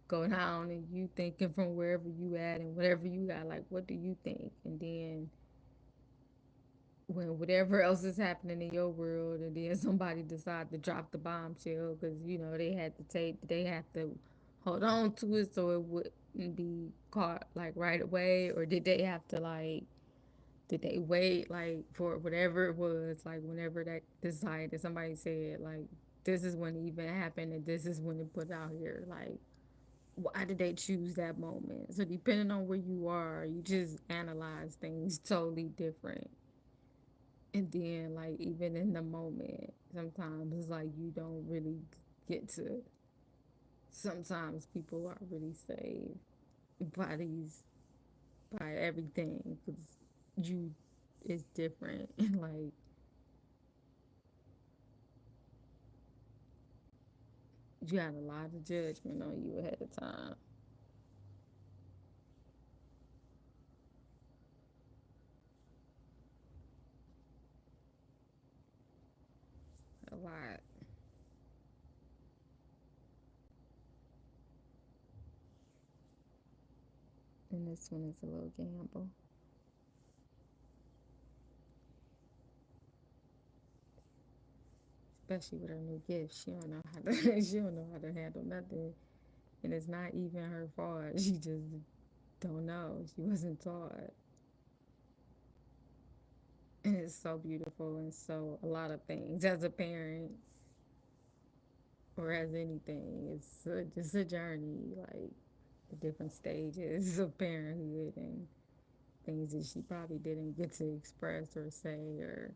go down and you thinking from wherever you at and whatever you got, like what do you think? And then when whatever else is happening in your world and then somebody decide to drop the bombshell because you know they had the tape, they have to hold on to it so it wouldn't be caught like right away, or did they have to like did they wait like for whatever it was, like whenever that decided somebody said like this is when it even happened and this is when it put out here, like why did they choose that moment? So depending on where you are, you just analyze things totally different. And then like even in the moment, sometimes it's like you don't really get to sometimes people are really saved by these by everything because you it's different and like you had a lot of judgment on you ahead of time. A lot. And this one is a little gamble. especially with her new gift. She don't know how to. She don't know how to handle nothing, and it's not even her fault. She just don't know. She wasn't taught, and it's so beautiful and so a lot of things as a parent or as anything. It's just a journey, like the different stages of parenthood and things that she probably didn't get to express or say or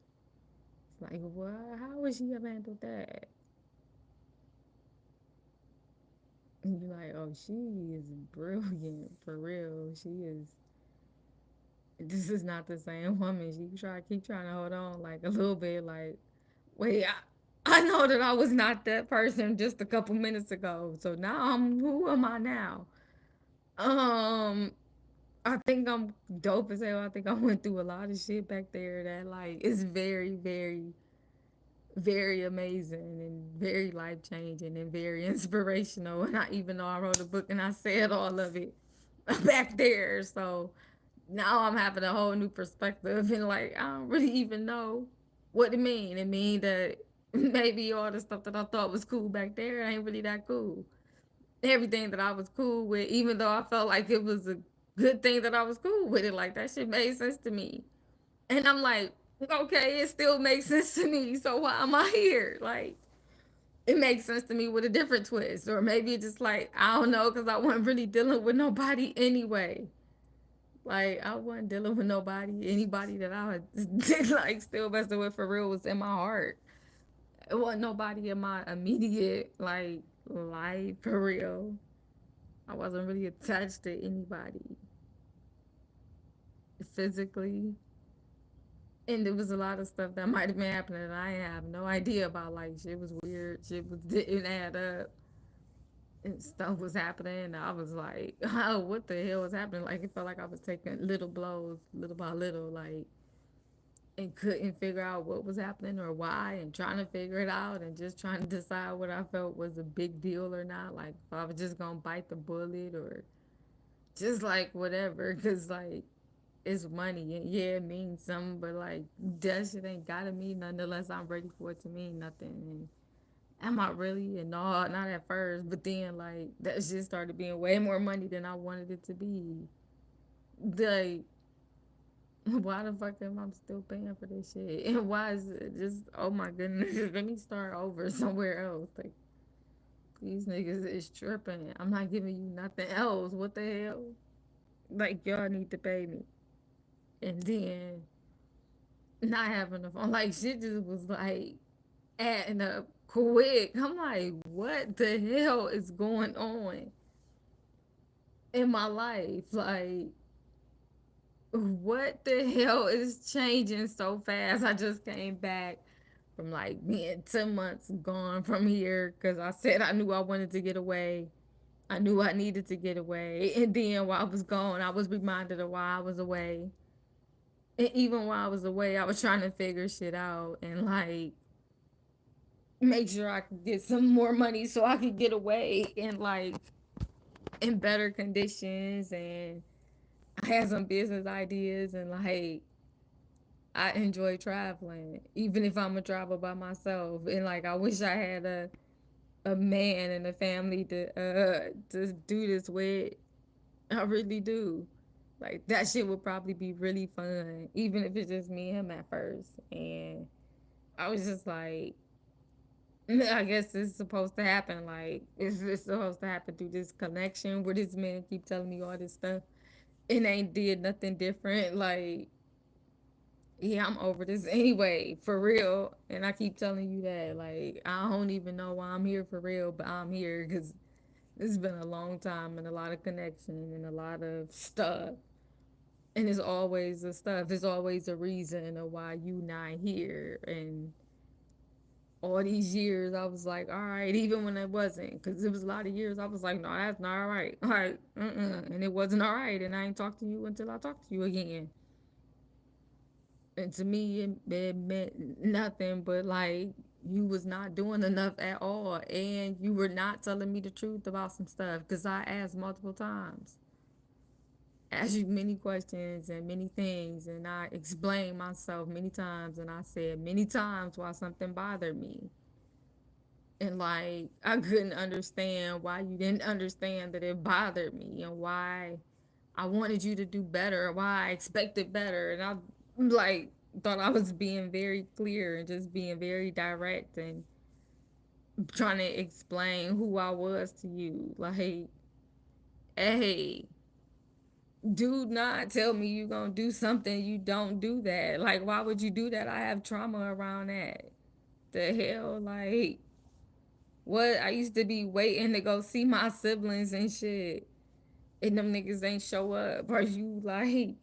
it's like, what? How would she have handled that? And you're like, oh, she is brilliant for real. She is. This is not the same woman. She keep trying to hold on like a little bit. Like, wait, I know that I was not that person just a couple minutes ago. So now who am I now? Um, I think I'm dope as hell. I think I went through a lot of shit back there that like is very, very, very amazing and very life changing and very inspirational. And I even though I wrote a book and I said all of it back there. So now I'm having a whole new perspective and like I don't really even know what it mean. It mean that maybe all the stuff that I thought was cool back there ain't really that cool. Everything that I was cool with, even though I felt like it was a good thing that I was cool with it, like that shit made sense to me. And I'm like, okay, it still makes sense to me. So why am I here? Like, it makes sense to me with a different twist. Or maybe it's just like, I don't know, because I wasn't really dealing with nobody anyway. Like, I wasn't dealing with nobody. Anybody that I did like still messing with for real was in my heart. It wasn't nobody in my immediate, like, life for real. I wasn't really attached to anybody physically. And there was a lot of stuff that might have been happening that I have no idea about. Like shit was weird, didn't add up, and stuff was happening. And I was like, oh, what the hell was happening? Like it felt like I was taking little blows, little by little, like, and couldn't figure out what was happening or why, and trying to figure it out, and just trying to decide what I felt was a big deal or not. Like if I was just gonna bite the bullet or just like whatever, cause like it's money and yeah, it means something, but like that shit ain't gotta mean nothing unless I'm ready for it to mean nothing. And am I really? And no, not at first, but then like that shit started being way more money than I wanted it to be. Like, why the fuck am I still paying for this shit? And why is it just, oh my goodness, let me start over somewhere else. Like, these niggas is tripping. I'm not giving you nothing else. What the hell? Like, y'all need to pay me. And then not having the phone. Like shit just was like adding up quick. I'm like, what the hell is going on in my life? Like, what the hell is changing so fast? I just came back from like being 10 months gone from here because I said I knew I wanted to get away. I knew I needed to get away. And then while I was gone, I was reminded of why I was away. And even while I was away, I was trying to figure shit out and like make sure I could get some more money so I could get away and like in better conditions and I had some business ideas and like I enjoy traveling even if I'm a travel by myself and like I wish I had a man and a family to do this with. I really do. Like that shit would probably be really fun even if it's just me and him at first. And I was just like, I guess it's supposed to happen. Like it's supposed to happen through this connection where this man keep telling me all this stuff and ain't did nothing different. Like, yeah, I'm over this anyway, for real. And I keep telling you that. Like, I don't even know why I'm here for real, but I'm here because it's been a long time and a lot of connection and a lot of stuff. And it's always a stuff. There's always a reason of why you not here. And all these years, I was like, all right, even when it wasn't, because it was a lot of years, I was like, no, that's not all right. All right, and it wasn't all right, and I ain't talk to you until I talk to you again. And to me, it meant nothing but like you was not doing enough at all, and you were not telling me the truth about some stuff because I asked multiple times, asked you many questions and many things, and I explained myself many times, and I said many times why something bothered me. And like, I couldn't understand why you didn't understand that it bothered me and why I wanted you to do better, why I expected better. And I like thought I was being very clear and just being very direct and trying to explain who I was to you. Like, hey, do not tell me you gonna do something you don't do that. Like, why would you do that? I have trauma around that. The hell, like, what? I used to be waiting to go see my siblings and shit, and them niggas ain't show up. Are you like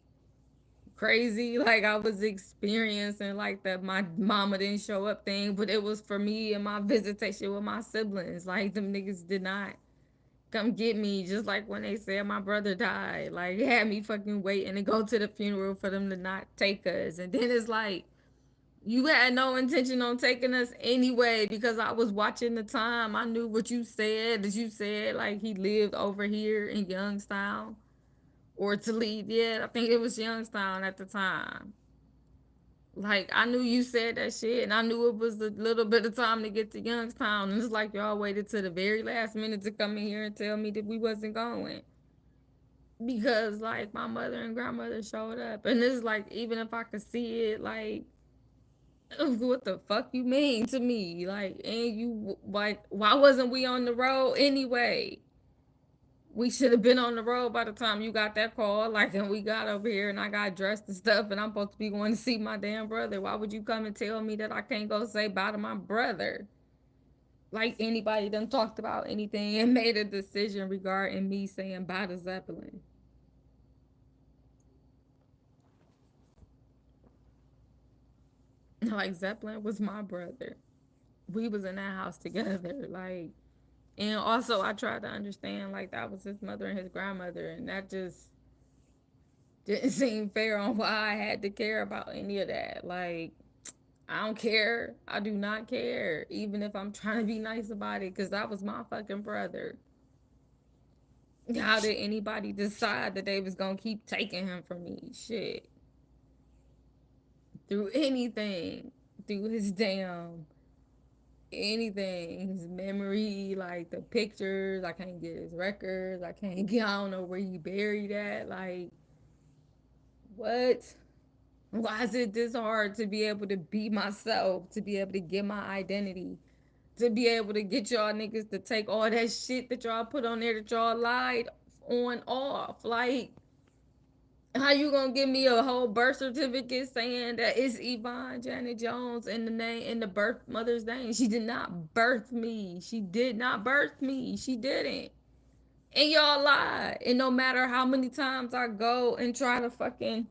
crazy? Like, I was experiencing like the my mama didn't show up thing, but it was for me and my visitation with my siblings. Like, them niggas did not come get me, just like when they said my brother died. Like, it had me fucking waiting to go to the funeral for them to not take us. And then it's like, you had no intention on taking us anyway because I was watching the time. I knew what you said, that you said like he lived over here in Youngstown or Toledo. Yeah, I think it was Youngstown at the time. Like, I knew you said that shit, and I knew it was a little bit of time to get to Youngstown. And it's like y'all waited to the very last minute to come in here and tell me that we wasn't going because like my mother and grandmother showed up. And it's like, even if I could see it, like, what the fuck you mean to me? Like, and you like, why wasn't we on the road anyway? We should have been on the road by the time you got that call. Like, and we got over here and I got dressed and stuff, and I'm supposed to be going to see my damn brother. Why would you come and tell me that I can't go say bye to my brother? Like, anybody done talked about anything and made a decision regarding me saying bye to Zeppelin. Like, Zeppelin was my brother. We was in that house together. Like, and also I tried to understand like that was his mother and his grandmother, and that just didn't seem fair on why I had to care about any of that. Like, I don't care. I do not care, even if I'm trying to be nice about it, because that was my fucking brother. How did anybody decide that they was gonna keep taking him from me? Shit, through anything, through his damn anything, his memory, like the pictures. I can't get his records. I can't get. I don't know where he buried at. Like, what? Why is it this hard to be able to be myself, to be able to get my identity, to be able to get y'all niggas to take all that shit that y'all put on there that y'all lied on off? Like, how you gonna give me a whole birth certificate saying that it's Yvonne Janet Jones in the name, in the birth mother's name? She did not birth me. She did not birth me. She didn't. And y'all lie. And no matter how many times I go and try to fucking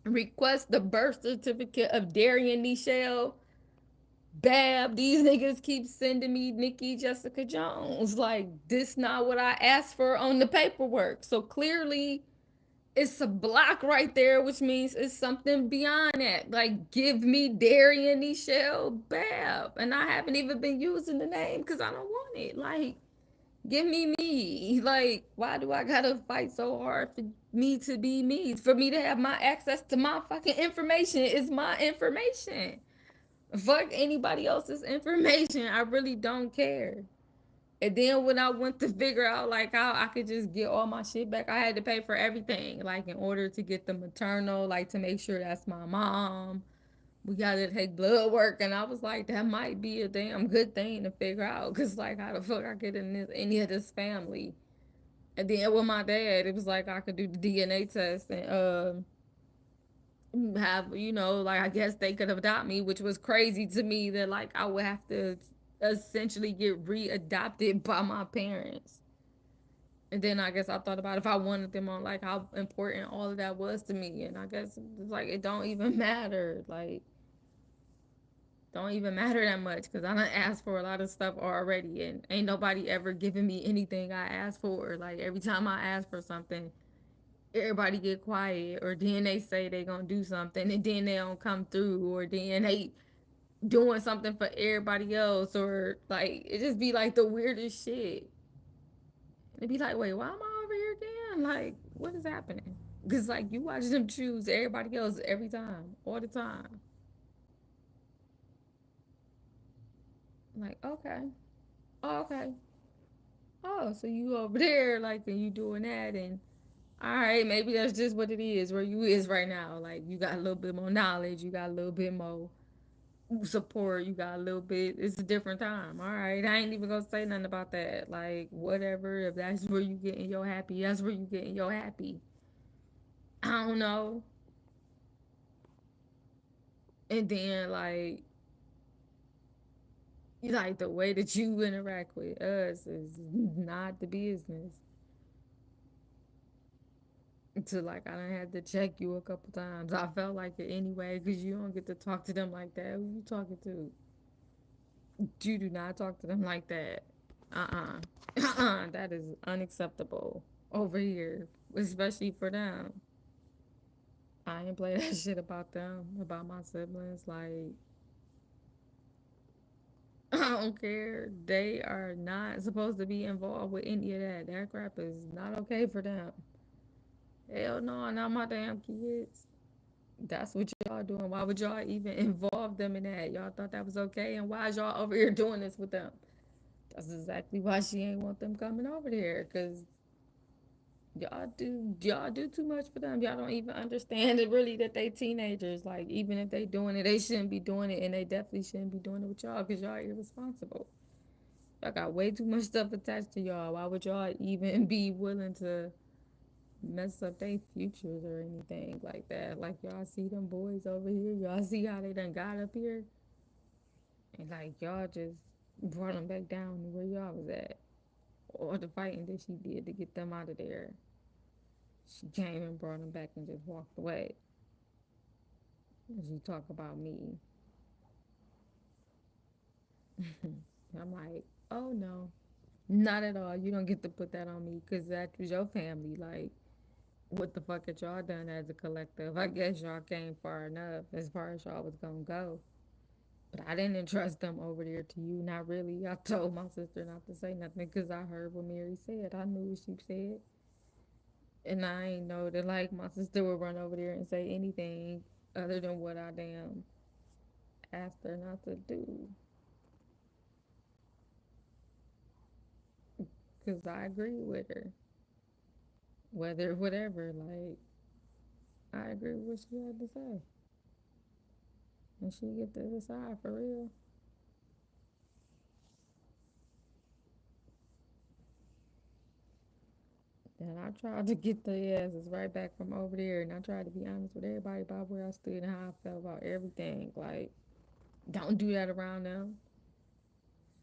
request the birth certificate of Darian Nichelle Bab, these niggas keep sending me Nikki Jessica Jones. Like, this not what I asked for on the paperwork. So clearly it's a block right there, which means it's something beyond that. Like, give me Darian Nichelle Bab. And I haven't even been using the name because I don't want it. Like, give me me. Like, why do I gotta fight so hard for me to be me? For me to have my access to my fucking information is my information. Fuck anybody else's information. I really don't care. And then when I went to figure out like how I could just get all my shit back, I had to pay for everything. Like, in order to get the maternal, like to make sure that's my mom. We gotta take blood work, and I was like, that might be a damn good thing to figure out, cause like, how the fuck I get in this, any of this family? And then with my dad, it was like I could do the DNA test and have, like, I guess they could adopt me, which was crazy to me that like I would have to essentially get readopted by my parents. And then I guess I thought about if I wanted them on, like, how important all of that was to me, and I guess it's like it don't even matter. Like, don't even matter that much because I done asked for a lot of stuff already, and ain't nobody ever given me anything I asked for. Like, every time I ask for something, everybody get quiet, or then they say they gonna do something and then they don't come through, or then they doing something for everybody else, or like it just be like the weirdest shit. It'd be like, wait, why am I over here again? Like, what is happening? Because like, you watch them choose everybody else every time, all the time. Like, okay. Oh, okay. Oh, so you over there, like, and you doing that, and all right, maybe that's just what it is where you is right now. Like, you got a little bit more knowledge, you got a little bit more support, you got a little bit. It's a different time. All right, I ain't even gonna say nothing about that. Like, whatever. If that's where you getting your happy, that's where you getting your happy. I don't know. And then like the way that you interact with us is not the business. To like I done had to check you a couple times. I felt like it anyway because you don't get to talk to them like that. Who you talking to? You do not talk to them like that. That is unacceptable over here, especially for them. I ain't play that shit about them, about my siblings. Like, I don't care. They are not supposed to be involved with any of that. That crap is not okay for them. Hell no, not my damn kids. That's what y'all doing. Why would y'all even involve them in that? Y'all thought that was okay, and why is y'all over here doing this with them? That's exactly why she ain't want them coming over there, cause y'all do too much for them. Y'all don't even understand it really that they teenagers. Like even if they doing it, they shouldn't be doing it, and they definitely shouldn't be doing it with y'all, cause y'all irresponsible. Y'all got way too much stuff attached to y'all. Why would y'all even be willing to mess up their futures or anything like that? Like y'all see them boys over here, y'all see how they done got up here, and like y'all just brought them back down to where y'all was at, or the fighting that she did to get them out of there. She came and brought them back and just walked away. As you talk about me, I'm like, oh no, not at all. You don't get to put that on me because that was your family. Like, what the fuck had y'all done as a collective? I guess y'all came far enough as far as y'all was gonna go. But I didn't entrust them over there to you. Not really. I told my sister not to say nothing because I heard what Mary said. I knew what she said. And I ain't know that, like, my sister would run over there and say anything other than what I damn asked her not to do. Because I agree with her. Whether, whatever, like, I agree with what she had to say. And she get to decide for real. And I tried to get the asses right back from over there, and I tried to be honest with everybody about where I stood and how I felt about everything. Like, don't do that around them.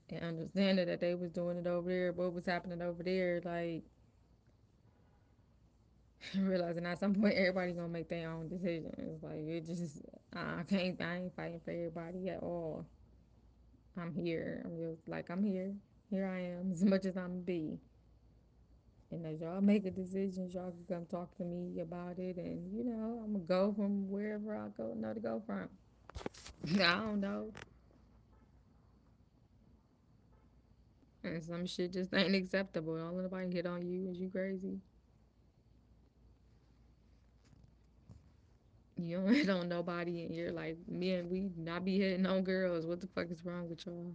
And understanding that they was doing it over there, what was happening over there, like realizing at some point everybody gonna make their own decisions. Like it just, I ain't fighting for everybody at all. I'm here. I'm just like I'm here. Here I am, as much as I'm gonna be. And as y'all make a decision, y'all can come talk to me about it, and I'm gonna go from wherever I go know to go from. I don't know, and some shit just ain't acceptable. Don't let nobody hit on you. Is you crazy? You don't hit on nobody, and you're like, man, we not be hitting on girls. What the fuck is wrong with y'all?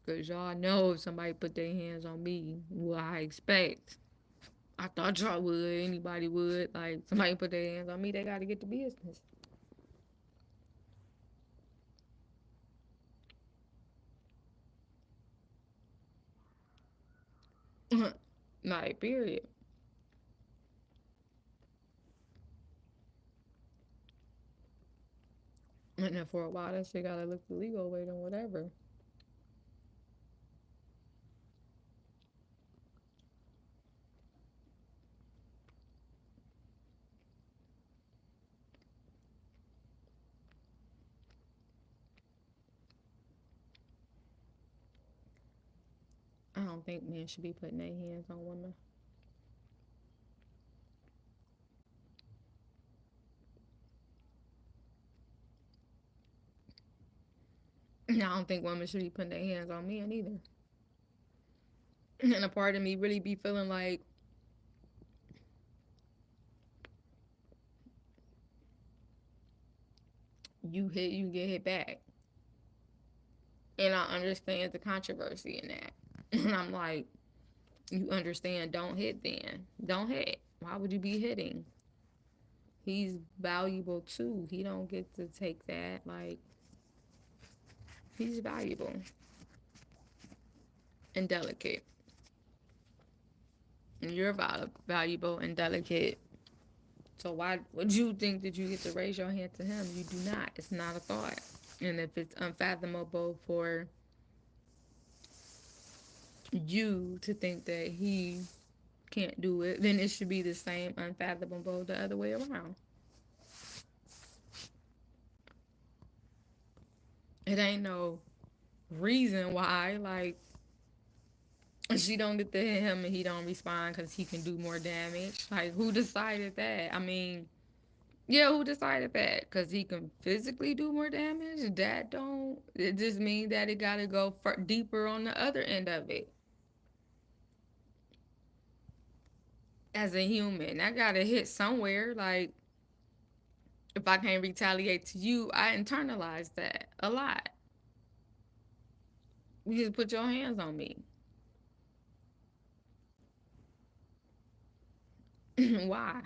Cause y'all know if somebody put their hands on me, what I expect. I thought y'all would. Anybody would. Like somebody put their hands on me, they gotta get the business. Like period. And then for a while, that shit gotta look the legal way, then whatever. I don't think men should be putting their hands on women. I don't think women should be putting their hands on men either. And a part of me really be feeling like you get hit back. And I understand the controversy in that. And I'm like, you understand, don't hit then. Don't hit. Why would you be hitting? He's valuable too. He don't get to take that. Like, he's valuable and delicate. And you're valuable and delicate. So why would you think that you get to raise your hand to him? You do not. It's not a thought. And if it's unfathomable for you to think that he can't do it, then it should be the same unfathomable the other way around. It ain't no reason why, like, she don't get to hit him and he don't respond because he can do more damage. Like, who decided that? I mean, yeah, who decided that? Because he can physically do more damage? That don't, it just mean that it got to go deeper on the other end of it. As a human, I got to hit somewhere. Like, if I can't retaliate to you, I internalize that a lot. You just put your hands on me. Why?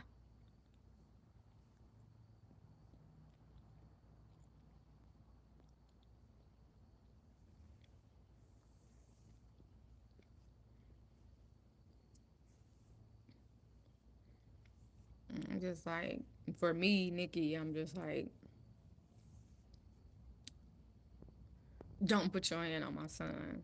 I'm just like, for me, Nikki, I'm just like, don't put your hand on my son.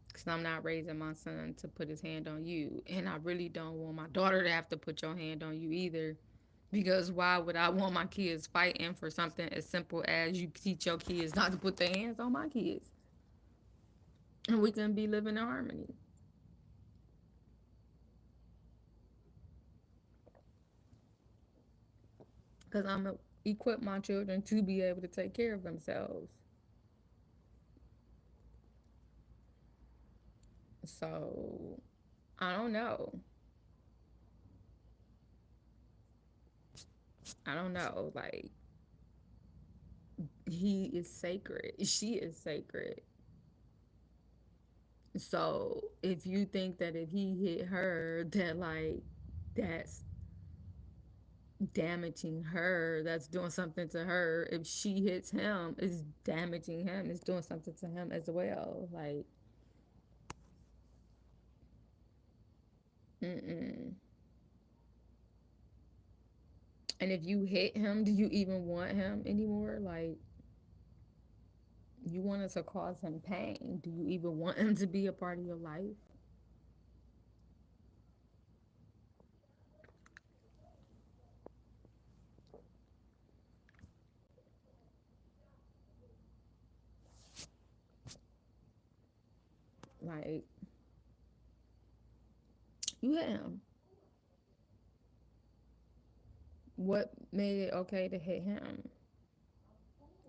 Because I'm not raising my son to put his hand on you. And I really don't want my daughter to have to put your hand on you either. Because why would I want my kids fighting for something as simple as you teach your kids not to put their hands on my kids? And we can be living in harmony. Because I'm going to equip my children to be able to take care of themselves. So, I don't know. I don't know. Like, he is sacred. She is sacred. So if you think that if he hit her, that like that's damaging her, that's doing something to her. If she hits him, it's damaging him. It's doing something to him as well. Like, mm-mm. And if you hit him, do you even want him anymore? Like, you wanted to cause him pain. Do you even want him to be a part of your life? Like, you hit him. What made it okay to hit him?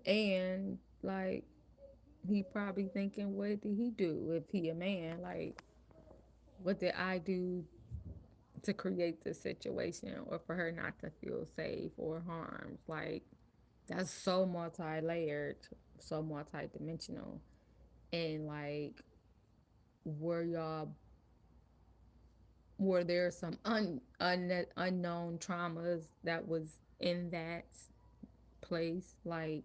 And like, he probably thinking, what did he do if he a man? Like, what did I do to create this situation or for her not to feel safe or harmed? Like, that's so multi-layered, so multi-dimensional. And like, were y'all, were there some unknown traumas that was in that place? Like,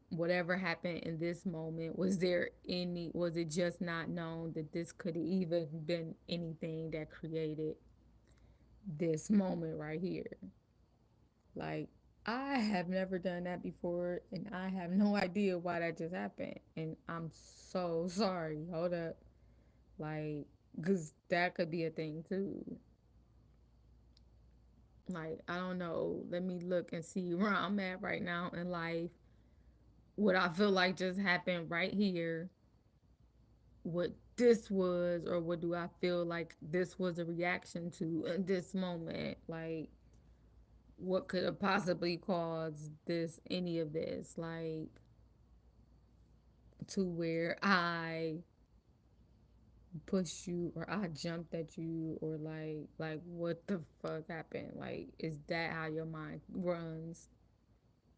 whatever happened in this moment, was it just not known that this could have even been anything that created this moment right here? Like, I have never done that before and I have no idea why that just happened, and I'm so sorry. Hold up. Like, because that could be a thing too. Like, I don't know, let me look and see where I'm at right now in life, what I feel like just happened right here, what this was, or what do I feel like this was a reaction to in this moment. Like, what could have possibly caused this, any of this, like, to where I pushed you or I jumped at you, or like what the fuck happened? Like, is that how your mind runs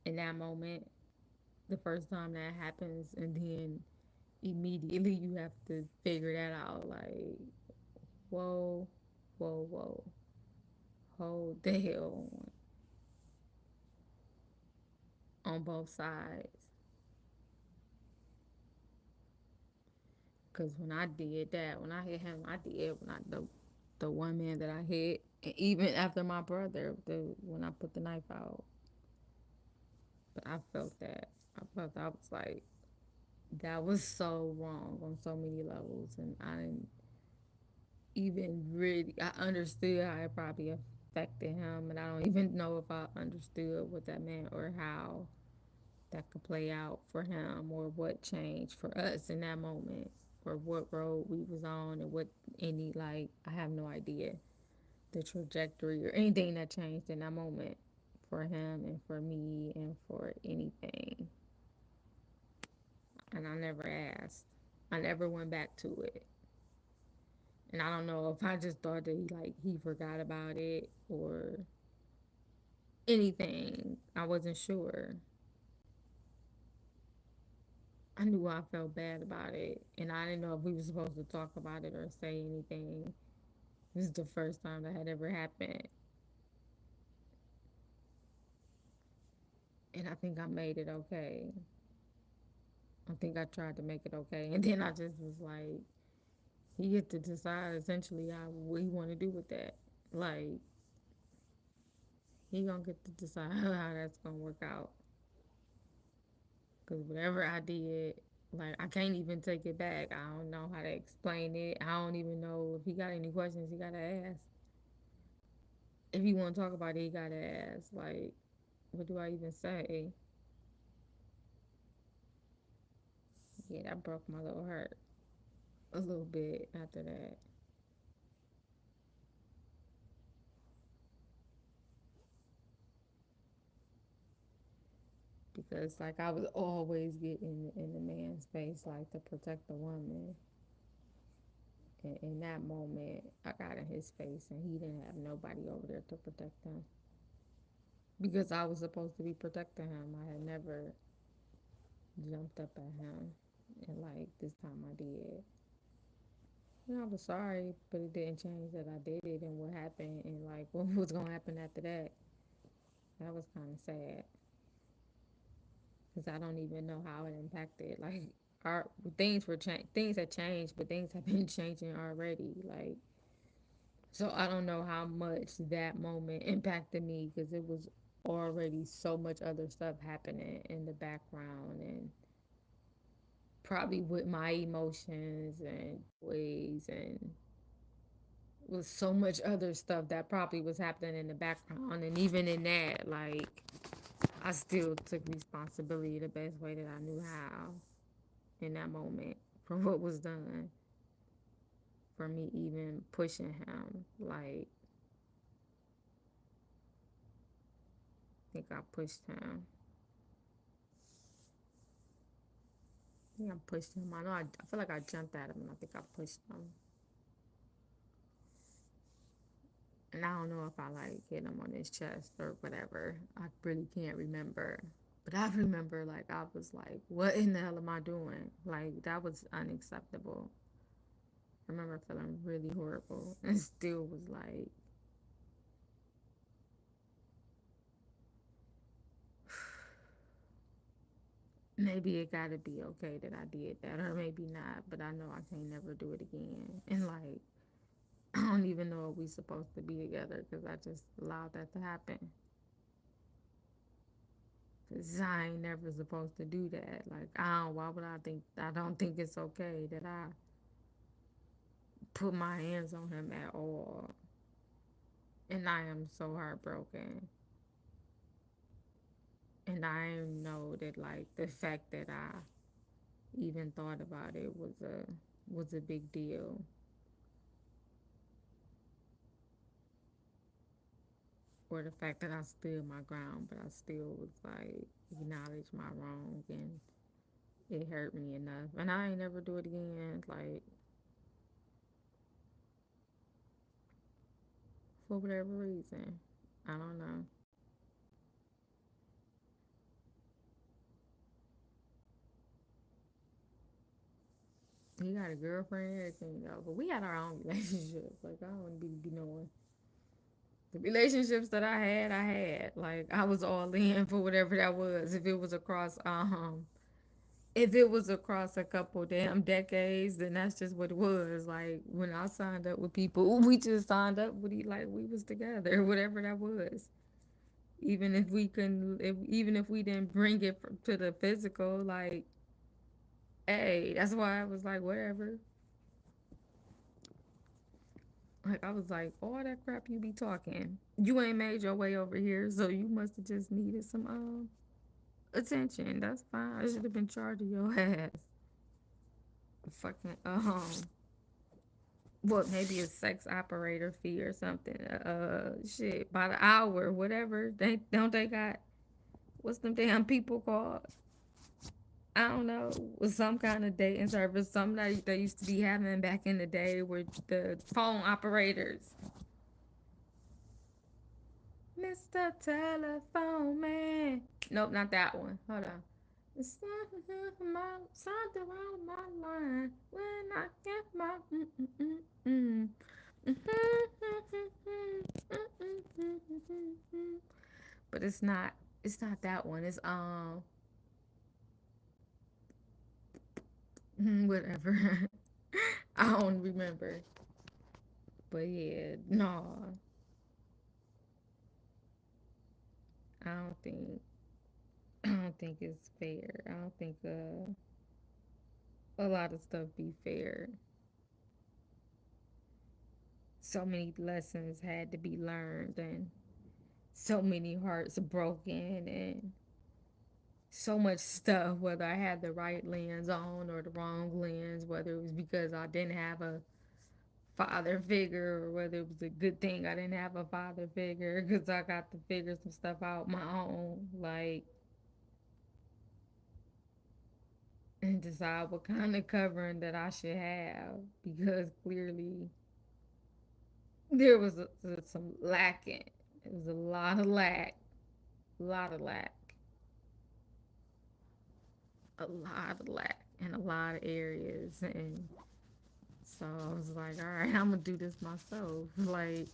in that moment? the first time that happens, and then immediately you have to figure that out. Like, whoa, whoa, hold the hell on both sides. Cause when I did that, when I hit him, I did when I the one man that I hit, and even after my brother, when I put the knife out. But I felt that. I was like, that was so wrong on so many levels, and I didn't even really. I understood how it probably affected him, and I don't even know if I understood what that meant or how that could play out for him, or what changed for us in that moment, or what road we was on, and what any like. I have no idea the trajectory or anything that changed in that moment for him and for me and for anything. And I never asked. I never went back to it. And I don't know if I just thought that he forgot about it or anything. I wasn't sure. I knew I felt bad about it, and I didn't know if we were supposed to talk about it or say anything. This is the first time that had ever happened, and I think I made it okay. I think I tried to make it okay, and then I just was like, he get to decide essentially what he want to do with that. Like, he gonna get to decide how that's gonna work out. Cause whatever I did, like, I can't even take it back. I don't know how to explain it. I don't even know if he got any questions he gotta ask. If he want to talk about it, he gotta ask. Like, what do I even say? Yeah, that broke my little heart a little bit after that. Because like I was always getting in the man's face, like to protect the woman. And in that moment, I got in his face, and he didn't have nobody over there to protect him. Because I was supposed to be protecting him. I had never jumped up at him. And like this time I did. And I was sorry, but it didn't change that I did it and what happened and like what was gonna happen after that. That was kind of sad because I don't even know how it impacted. Like our things had changed, but things have been changing already. Like, so I don't know how much that moment impacted me because it was already so much other stuff happening in the background, and probably with my emotions and ways, and with so much other stuff that probably was happening in the background. And even in that, like, I still took responsibility the best way that I knew how in that moment for what was done, for me even pushing him. Like, I think I pushed him. I think I pushed him. I feel like I jumped at him, and I think I pushed him. And I don't know if I like hit him on his chest or whatever. I really can't remember. But I remember like I was like, what in the hell am I doing? Like, that was unacceptable. I remember feeling really horrible and still was like, maybe it gotta be okay that I did that, or maybe not, but I know I can't never do it again. And like, I don't even know if we supposed to be together because I just allowed that to happen. Cause I ain't never supposed to do that. Like, why would I think, I don't think it's okay that I put my hands on him at all. And I am so heartbroken. And I know that like the fact that I even thought about it was a big deal. Or the fact that I stood my ground, but I still was like acknowledge my wrong, and it hurt me enough. And I ain't never do it again, like, for whatever reason. I don't know. He got a girlfriend and everything though. But we had our own relationships. Like I don't want to be knowing. The relationships that I had. Like I was all in for whatever that was. If it was across a couple damn decades, then that's just what it was. Like when I signed up with people, we just signed up with like we was together, whatever that was. Even if we couldn't, even if we didn't bring it to the physical, like, hey, that's why I was like, whatever. Like I was like, all that crap you be talking, you ain't made your way over here, so you must have just needed some attention. That's fine. I should have been charging your ass. Fucking what, maybe a sex operator fee or something. Shit, by the hour, whatever. They got what's them damn people called? I don't know, with some kind of dating service, somebody they used to be having back in the day where the phone operators. Mr. Telephone Man. Nope, not that one. Hold on. It's something on my line when I get my but it's not that one. It's whatever. I don't remember. But yeah, no. I don't think I don't think it's fair. I don't think a lot of stuff be fair. So many lessons had to be learned and so many hearts broken and so much stuff, whether I had the right lens on or the wrong lens, whether it was because I didn't have a father figure or whether it was a good thing I didn't have a father figure because I got to figure some stuff out my own, like, and decide what kind of covering that I should have because clearly there was some lacking. It was a lot of lack, a lot of lack, a lot of lack in a lot of areas. And so I was like, all right, I'm gonna do this myself. Like,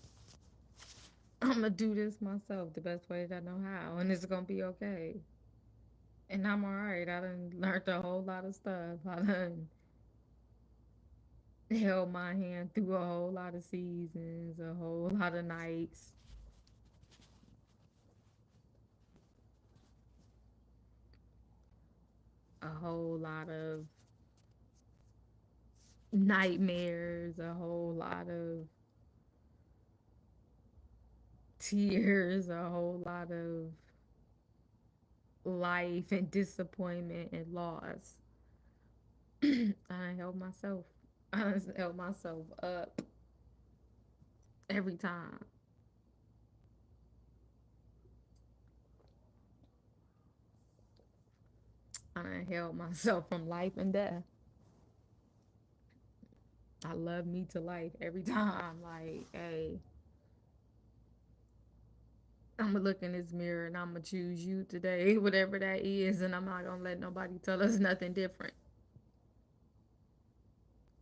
I'm gonna do this myself the best way that I know how, and it's gonna be okay. And I'm all right. I done learned a whole lot of stuff. I done held my hand through a whole lot of seasons, a whole lot of nights, a whole lot of nightmares, a whole lot of tears, a whole lot of life and disappointment and loss. I held myself. I held myself up every time. I held myself from life and death. I love me to life every time. Like, hey, I'm gonna look in this mirror and I'm gonna choose you today, whatever that is, and I'm not gonna let nobody tell us nothing different.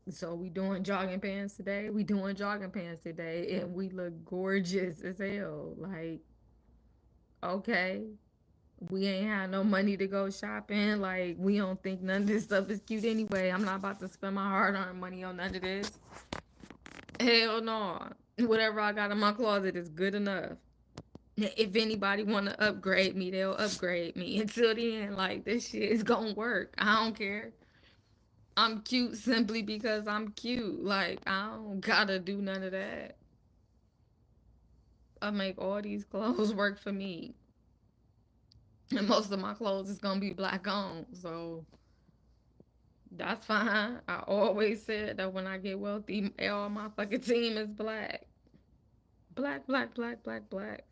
So we doing jogging pants today. We doing jogging pants today, and we look gorgeous as hell. Like, okay, we ain't had no money to go shopping. Like, we don't think none of this stuff is cute anyway. I'm not about to spend my hard-earned money on none of this. Hell no. Whatever I got in my closet is good enough. If anybody want to upgrade me, they'll upgrade me. Until then, like, this shit is gonna work. I don't care. I'm cute simply because I'm cute. Like, I don't gotta do none of that. I make all these clothes work for me. And most of my clothes is gonna be black on. So that's fine. I always said that when I get wealthy, all my fucking team is black. Black, black, black, black, black.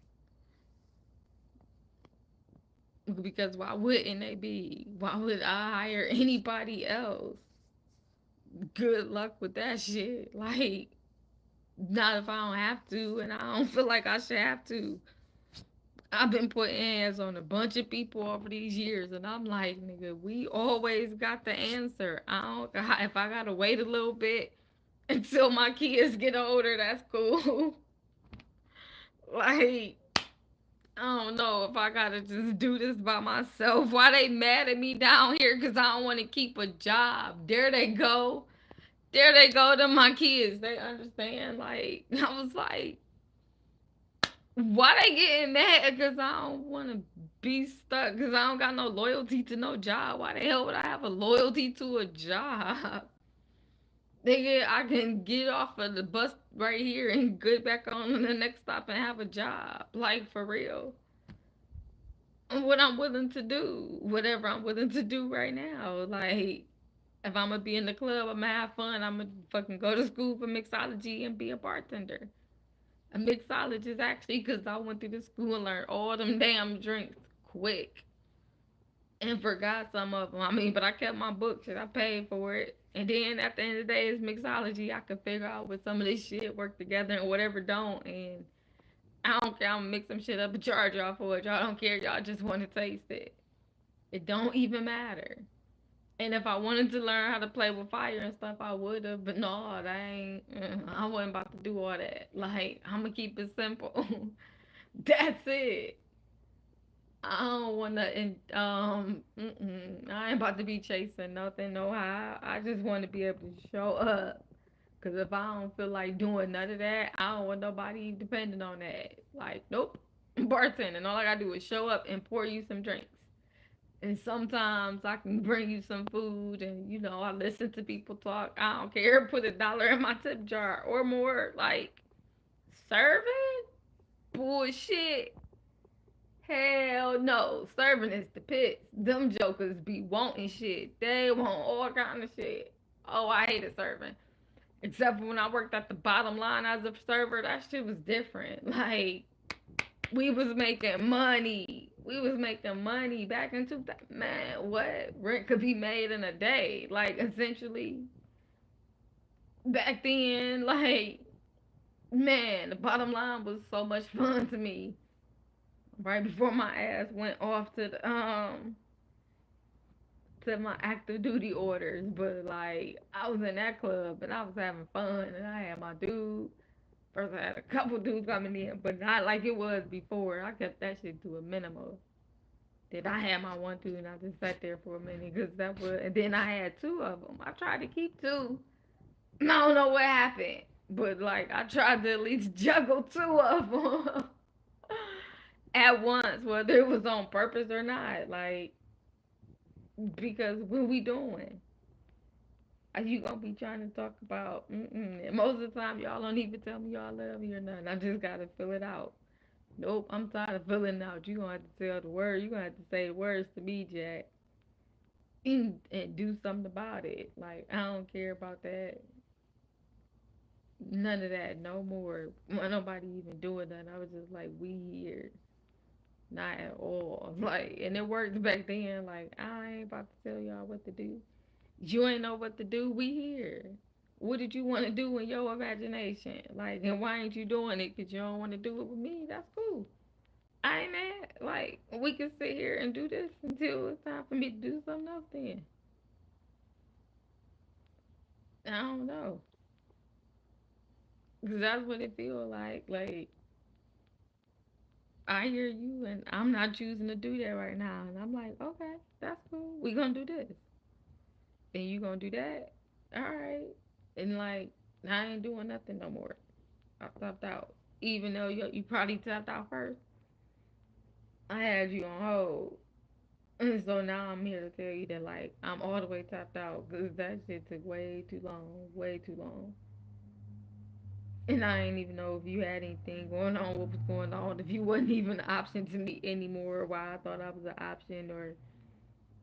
Because why wouldn't they be? Why would I hire anybody else? Good luck with that shit. Like, not if I don't have to, and I don't feel like I should have to. I've been putting hands on a bunch of people over these years, and I'm like, nigga, we always got the answer. I don't. If I gotta wait a little bit until my kids get older, that's cool. Like, I don't know if I gotta just do this by myself. Why they mad at me down here? Cause I don't want to keep a job. There they go. There they go to my kids. They understand. Like, I was like, why they getting mad? Cause I don't want to be stuck. Cause I don't got no loyalty to no job. Why the hell would I have a loyalty to a job? Nigga, I can get off of the bus right here and get back on the next stop and have a job. Like, for real. What I'm willing to do, whatever I'm willing to do right now. Like, if I'm gonna be in the club, I'm gonna have fun. I'm gonna fucking go to school for mixology and be a bartender. A mixologist, actually, because I went through the school and learned all them damn drinks quick and forgot some of them. I mean, but I kept my books and I paid for it. And then at the end of the day, it's mixology. I could figure out what some of this shit work together and whatever don't. And I don't care. I'm gonna mix some shit up and charge y'all for it. Y'all don't care. Y'all just want to taste it. It don't even matter. And if I wanted to learn how to play with fire and stuff, I would have. But no, that ain't. I wasn't about to do all that. Like, I'm gonna keep it simple. That's it. I don't wanna. I ain't about to be chasing nothing, no how. I just want to be able to show up. Cause if I don't feel like doing none of that, I don't want nobody depending on that. Like, nope. Bartending. All I gotta do is show up and pour you some drinks. And sometimes I can bring you some food and I listen to people talk. I don't care. Put $1 in my tip jar or more. Like, serving? Bullshit. Hell no. Serving is the pits. Them jokers be wanting shit. They want all kind of shit. Oh, I hated serving. Except for when I worked at the bottom line as a server, that shit was different. Like, we was making money. We was making money back in 2000. Man, what? Rent could be made in a day. Like, essentially, back then, like, man, the bottom line was so much fun to me. Right before my ass went off to my active duty orders. But, like, I was in that club and I was having fun and I had my dude. First, I had a couple dudes coming in, but not like it was before. I kept that shit to a minimum. Then I had my one two, and I just sat there for a minute because that was. And then I had two of them. I tried to keep two. I don't know what happened, but like I tried to at least juggle two of them at once, whether it was on purpose or not. Like, because what we doing? Are you gonna be trying to talk about? And most of the time, y'all don't even tell me y'all love me or nothing. I just gotta fill it out. Nope, I'm tired of filling out. You gonna have to tell the word. You gonna have to say the words to me, Jack, and do something about it. Like, I don't care about that. None of that. No more. Well, nobody even doing that. I was just like, we here. Not at all. Like, and it worked back then. Like, I ain't about to tell y'all what to do. You ain't know what to do. We here. What did you want to do in your imagination? Like, and why ain't you doing it? Because you don't want to do it with me. That's cool. I ain't mad. Like, we can sit here and do this until it's time for me to do something else then. I don't know. Because that's what it feels like. Like, I hear you, and I'm not choosing to do that right now. And I'm like, okay, that's cool. We gonna do this, and you gonna do that. All right. And like, I ain't doing nothing no more. I tapped out. Even though you probably tapped out first, I had you on hold. And so now I'm here to tell you that like I'm all the way tapped out because that shit took way too long, way too long. And I didn't even know if you had anything going on, what was going on, if you wasn't even an option to me anymore, why I thought I was an option or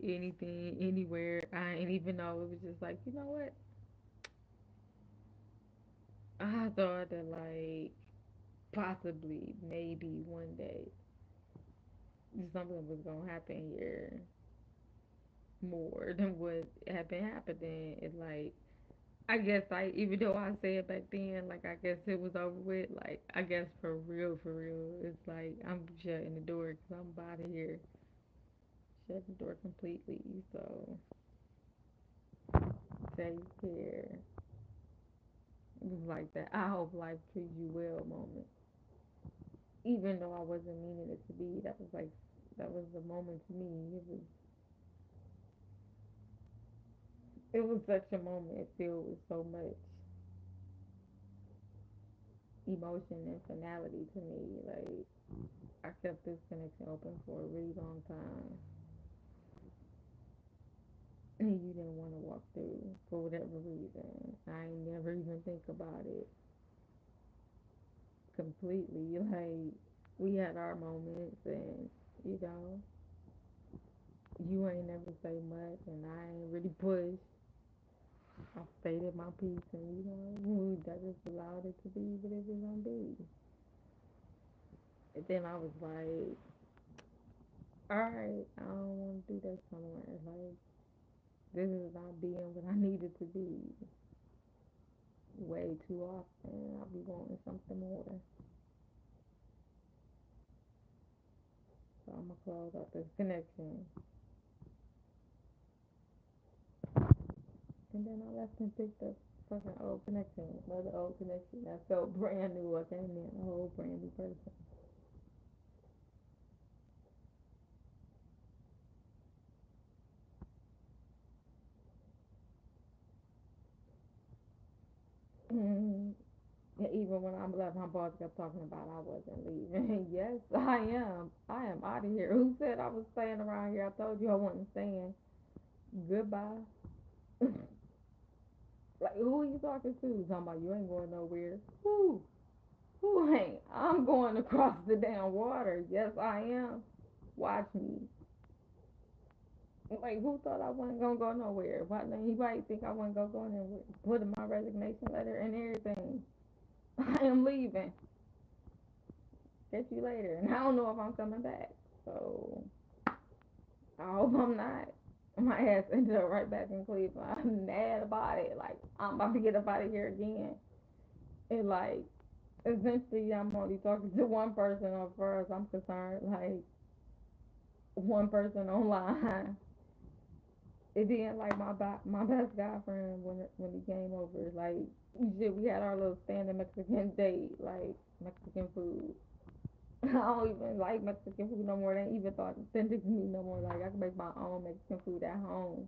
anything, anywhere. I didn't even know. It was just like, you know what? I thought that, like, possibly, maybe one day, something was going to happen here more than what had been happening. It's like, I guess like even though I said back then, like I guess it was over with. Like I guess for real, it's like I'm shutting the door because I'm out of here. Shut the door completely. So take care. It was like that. I hope life treats you well moment. Even though I wasn't meaning it to be, that was the moment to me. It was such a moment filled with so much emotion and finality to me. Like I kept this connection open for a really long time, and you didn't want to walk through for whatever reason. I ain't never even think about it completely. Like we had our moments, and you know, you ain't never say much, and I ain't really push. I stated my piece, and you know, that just allowed it to be what it was gonna be. And then I was like, all right, I don't want to do that somewhere. Like this is not being what I needed to be. Way too often, I'll be wanting something more. So I'm gonna close up this connection, and then I left and picked up fucking old connection, another old connection that felt brand new. I came in a whole brand new person. Mm. Yeah, even when I left, my boss kept talking about I wasn't leaving. Yes, I am. I am out of here. Who said I was staying around here? I told you I wasn't staying. Goodbye. Like, who are you talking to? Talking about you ain't going nowhere. Who ain't? I'm going across the damn water. Yes, I am. Watch me. Like, who thought I wasn't gonna go nowhere? Why? He might think I wasn't gonna go nowhere. Put in my resignation letter and everything. I am leaving. Catch you later. And I don't know if I'm coming back. So I hope I'm not. My ass ended up right back in Cleveland. I'm mad about it. Like I'm about to get up out of here again. And like essentially I'm only talking to one person as far as I'm concerned. Like one person online. It didn't like my best guy friend when he came over. Like we had our little standing Mexican date, like Mexican food. I don't even like Mexican food no more. They ain't even thought authentic to me no more. Like I can make my own Mexican food at home.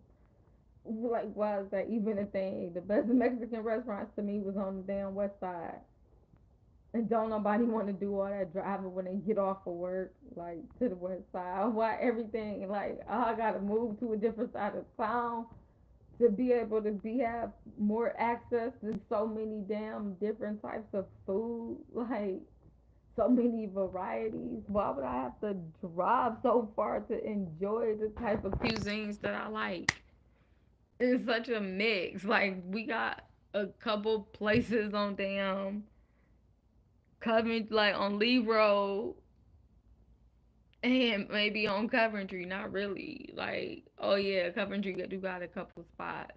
Like why is that even a thing? The best Mexican restaurants to me was on the damn west side. And don't nobody want to do all that driving when they get off of work, like to the west side. Why everything like oh, I gotta move to a different side of town to be able to be have more access to so many damn different types of food, like so many varieties. Why would I have to drive so far to enjoy the type of cuisines that I like? It's such a mix. Like we got a couple places on damn Coventry, like on Lee Road, and maybe on Coventry. Not really. Like oh yeah, Coventry do got a couple spots.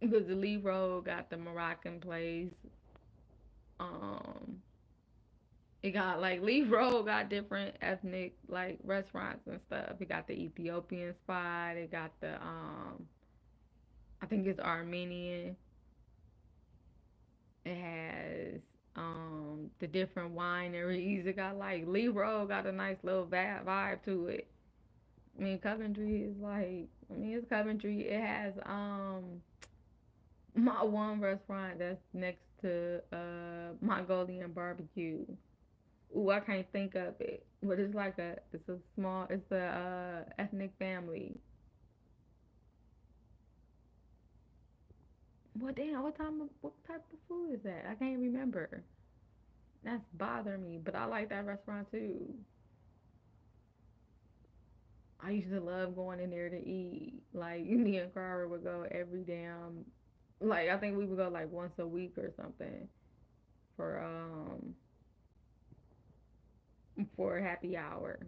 Because the Lee Road got the Moroccan place. Um, it got like Lee Road got different ethnic like restaurants and stuff. It got the Ethiopian spot. It got the I think it's Armenian. It has the different wineries. It got like Lee Road got a nice little vibe to it. I mean Coventry is like I mean it's Coventry. It has my one restaurant that's next to Mongolian barbecue. Ooh, I can't think of it, but it's a small it's a ethnic family. What damn? What type of food is that? I can't remember. That's bothering me, but I like that restaurant too. I used to love going in there to eat. Like me and Carver would go every damn. Like I think we would go like once a week or something for for happy hour.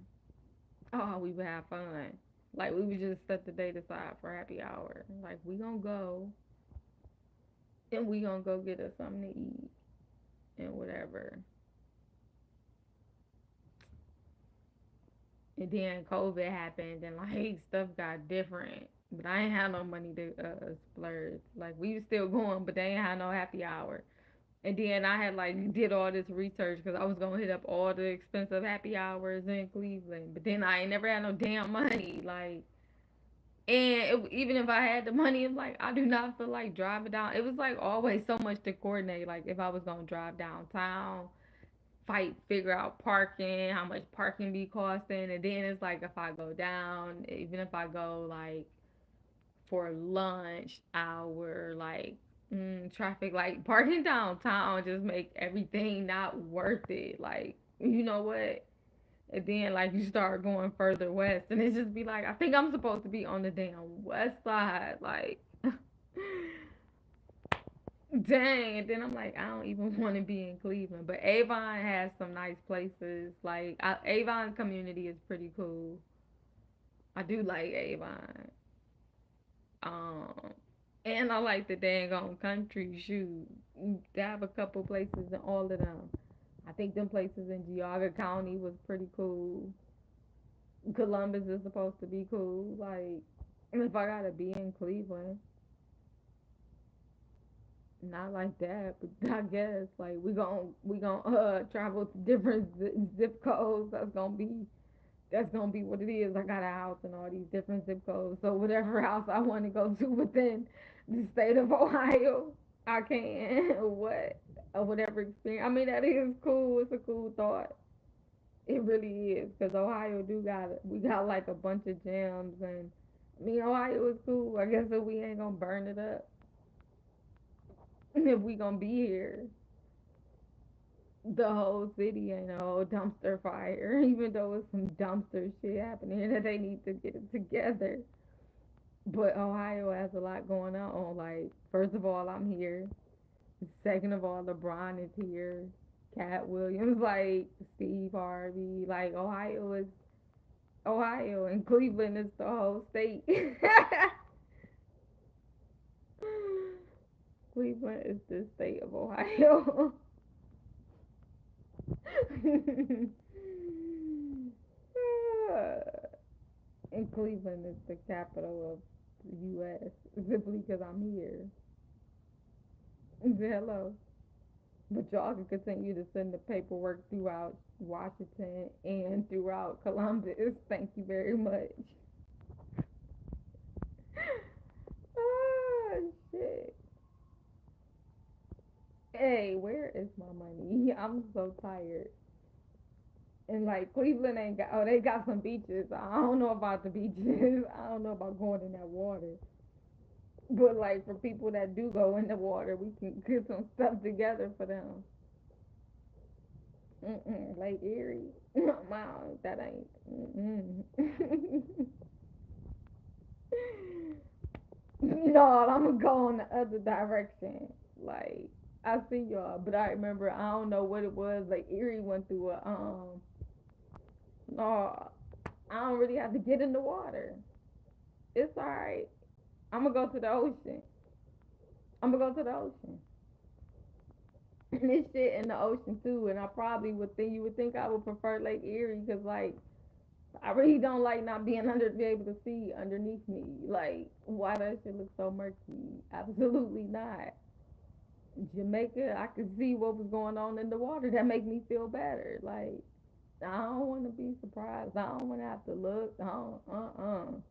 Oh, we would have fun. Like we would just set the date aside for happy hour. Like we gonna go and we gonna go get us something to eat and whatever. And then COVID happened and like stuff got different. But I ain't had no money to splurge. Like we was still going, but they ain't had no happy hour. And then I had like did all this research because I was gonna hit up all the expensive happy hours in Cleveland. But then I ain't never had no damn money. Like, and even if I had the money, it's like I do not feel like driving down. It was like always so much to coordinate. Like if I was gonna drive downtown, figure out parking, how much parking be costing, and then it's like if I go down, even if I go like for lunch hour, like traffic, like parking downtown just make everything not worth it. Like you know what? And then like you start going further west, and it just be like I think I'm supposed to be on the damn west side, like. Dang, and then I'm like, I don't even want to be in Cleveland. But Avon has some nice places. Like Avon community is pretty cool. I do like Avon. Um, and I like the dang on country shoes. They have a couple places in all of them. I think them places in Geauga County was pretty cool. Columbus is supposed to be cool. Like, if I gotta be in Cleveland, not like that, but I guess like we gonna travel to different zip codes. That's gonna be what it is. I got a house in all these different zip codes, so whatever house I want to go to within the state of Ohio, I can. What or whatever experience. I mean that is cool. It's a cool thought. It really is because Ohio do got it. We got like a bunch of gems and. I mean, Ohio is cool. I guess if we ain't gonna burn it up, if we gonna be here, the whole city ain't a whole dumpster fire, even though it's some dumpster shit happening that they need to get it together. But Ohio has a lot going on. Like, first of all, I'm here. Second of all, LeBron is here. Cat Williams, like Steve Harvey, like Ohio is Ohio, and Cleveland is the whole state. Cleveland is the state of Ohio. And Cleveland is the capital of the U.S. simply because I'm here. Hello. But y'all can continue to send the paperwork throughout Washington and throughout Columbus. Thank you very much. Ah, shit. Hey, where is my money? I'm so tired. And like Cleveland ain't got, oh, they got some beaches. I don't know about the beaches. I don't know about going in that water. But like for people that do go in the water, we can get some stuff together for them. Lake Erie. Wow, that ain't. No, I'm gonna go in the other direction. Like I see y'all, but I remember I don't know what it was. Like Erie went through a no, I don't really have to get in the water. It's alright. I'm gonna go to the ocean. I'm gonna go to the ocean. And this shit in the ocean too. And I probably would think you would think I would prefer Lake Erie because like I really don't like not being under be able to see underneath me. Like why that shit look so murky? Absolutely not. Jamaica, I could see what was going on in the water. That make me feel better. Like I don't want to be surprised. I don't want to have to look. I don't.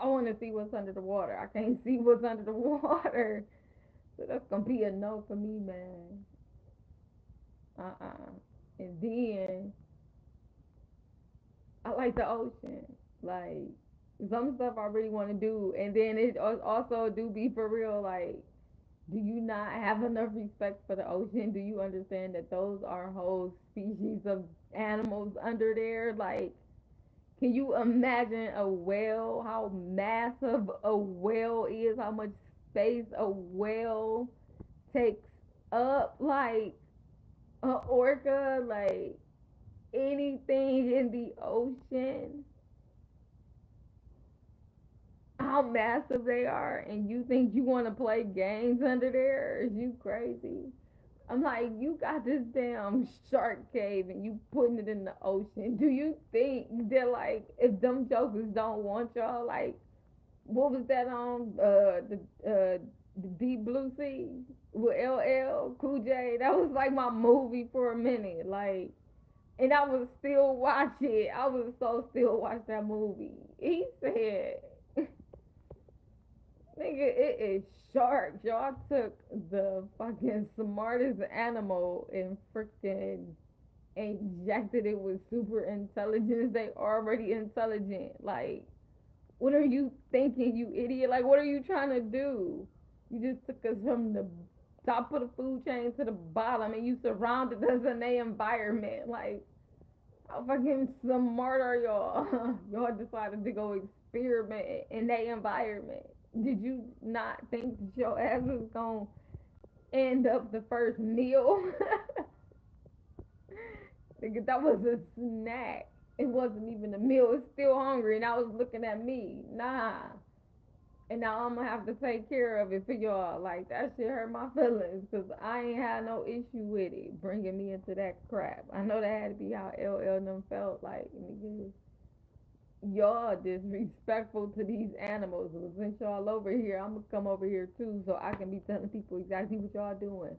I want to see what's under the water. I can't see what's under the water. So that's gonna be a no for me, man. And then I like the ocean. Like some stuff I really want to do, and then it also do be for real. Like, do you not have enough respect for the ocean? Do you understand that those are whole species of animals under there? Like, can you imagine a whale? How massive a whale is? How much space a whale takes up? Like a orca? Like anything in the ocean? how massive they are, and you think you want to play games under there? Is you crazy? I'm like, you got this damn shark cave and you putting it in the ocean. Do you think they're like, if them jokers don't want y'all, like, what was that on the Deep Blue Sea with LL Cool J? That was like my movie for a minute, like, and I would still watch it. I would so still watch that movie. He said, "Nigga, it is sharks. Y'all took the fucking smartest animal and freaking injected it with super intelligence. They already intelligent. Like, what are you thinking, you idiot? Like, what are you trying to do? You just took us from the top of the food chain to the bottom, and you surrounded us in a environment. Like, how fucking smart are y'all? Y'all decided to go experiment in that environment. Did you not think that your ass was gonna end up the first meal? Nigga, that was a snack. It wasn't even a meal. It's still hungry, and I was looking at me. Nah. And now I'm gonna have to take care of it for y'all. Like, that shit hurt my feelings because I ain't had no issue with it bringing me into that crap. I know that had to be how LL and them felt. Like, nigga, y'all disrespectful to these animals. Well, since y'all over here, I'm gonna come over here too, so I can be telling people exactly what y'all doing.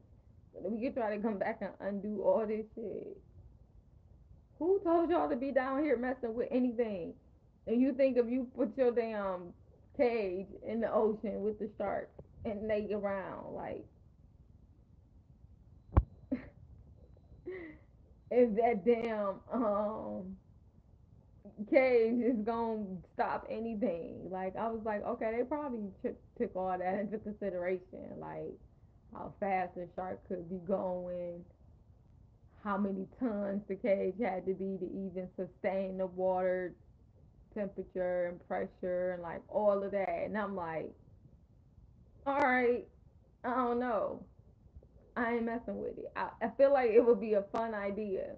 So we can try to come back and undo all this shit. Who told y'all to be down here messing with anything? And you think if you put your damn cage in the ocean with the sharks and they around, like, if that damn cage is gonna stop anything? Like, I was like, okay, they probably took all that into consideration, like how fast the shark could be going, how many tons the cage had to be to even sustain the water temperature and pressure and like all of that. And I'm like, all right, I don't know. I ain't messing with it. I feel like it would be a fun idea,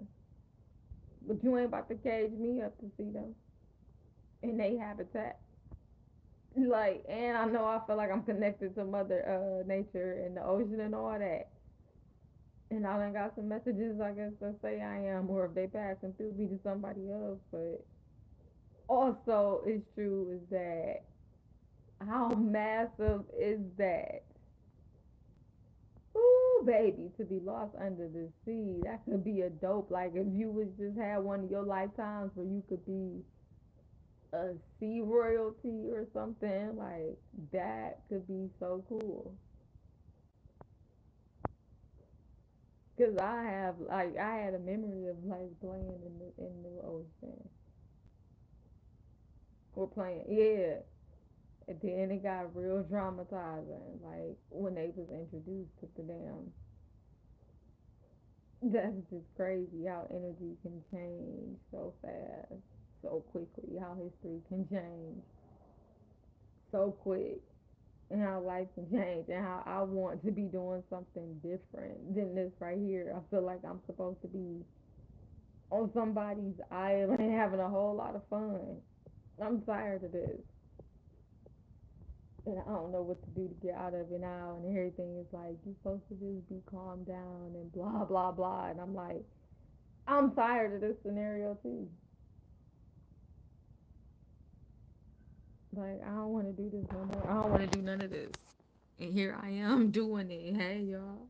but you ain't about to cage me up to see them in their habitat. Like, and I know I feel like I'm connected to Mother Nature and the ocean and all that. And I done got some messages, I guess, that say I am, or if they passing through me to somebody else. But also, it's true is that how massive is that? Ooh, baby, to be lost under the sea. That could be a dope. Like, if you was just had one of your lifetimes where you could be a sea royalty or something, like, that could be so cool. Cause I have, like, I had a memory of like playing in the ocean or playing, yeah. And then it got real dramatizing, like when they was introduced to the damn. That's just crazy how energy can change so fast, so quickly. How history can change so quick, and how life can change, and how I want to be doing something different than this right here. I feel like I'm supposed to be on somebody's island having a whole lot of fun. I'm tired of this. And I don't know what to do to get out of it now. And everything is like, you're supposed to just be calm down and blah, blah, blah. And I'm like, I'm tired of this scenario too. Like, I don't want to do this no more. I don't want to do none of this. And here I am doing it. Hey, y'all.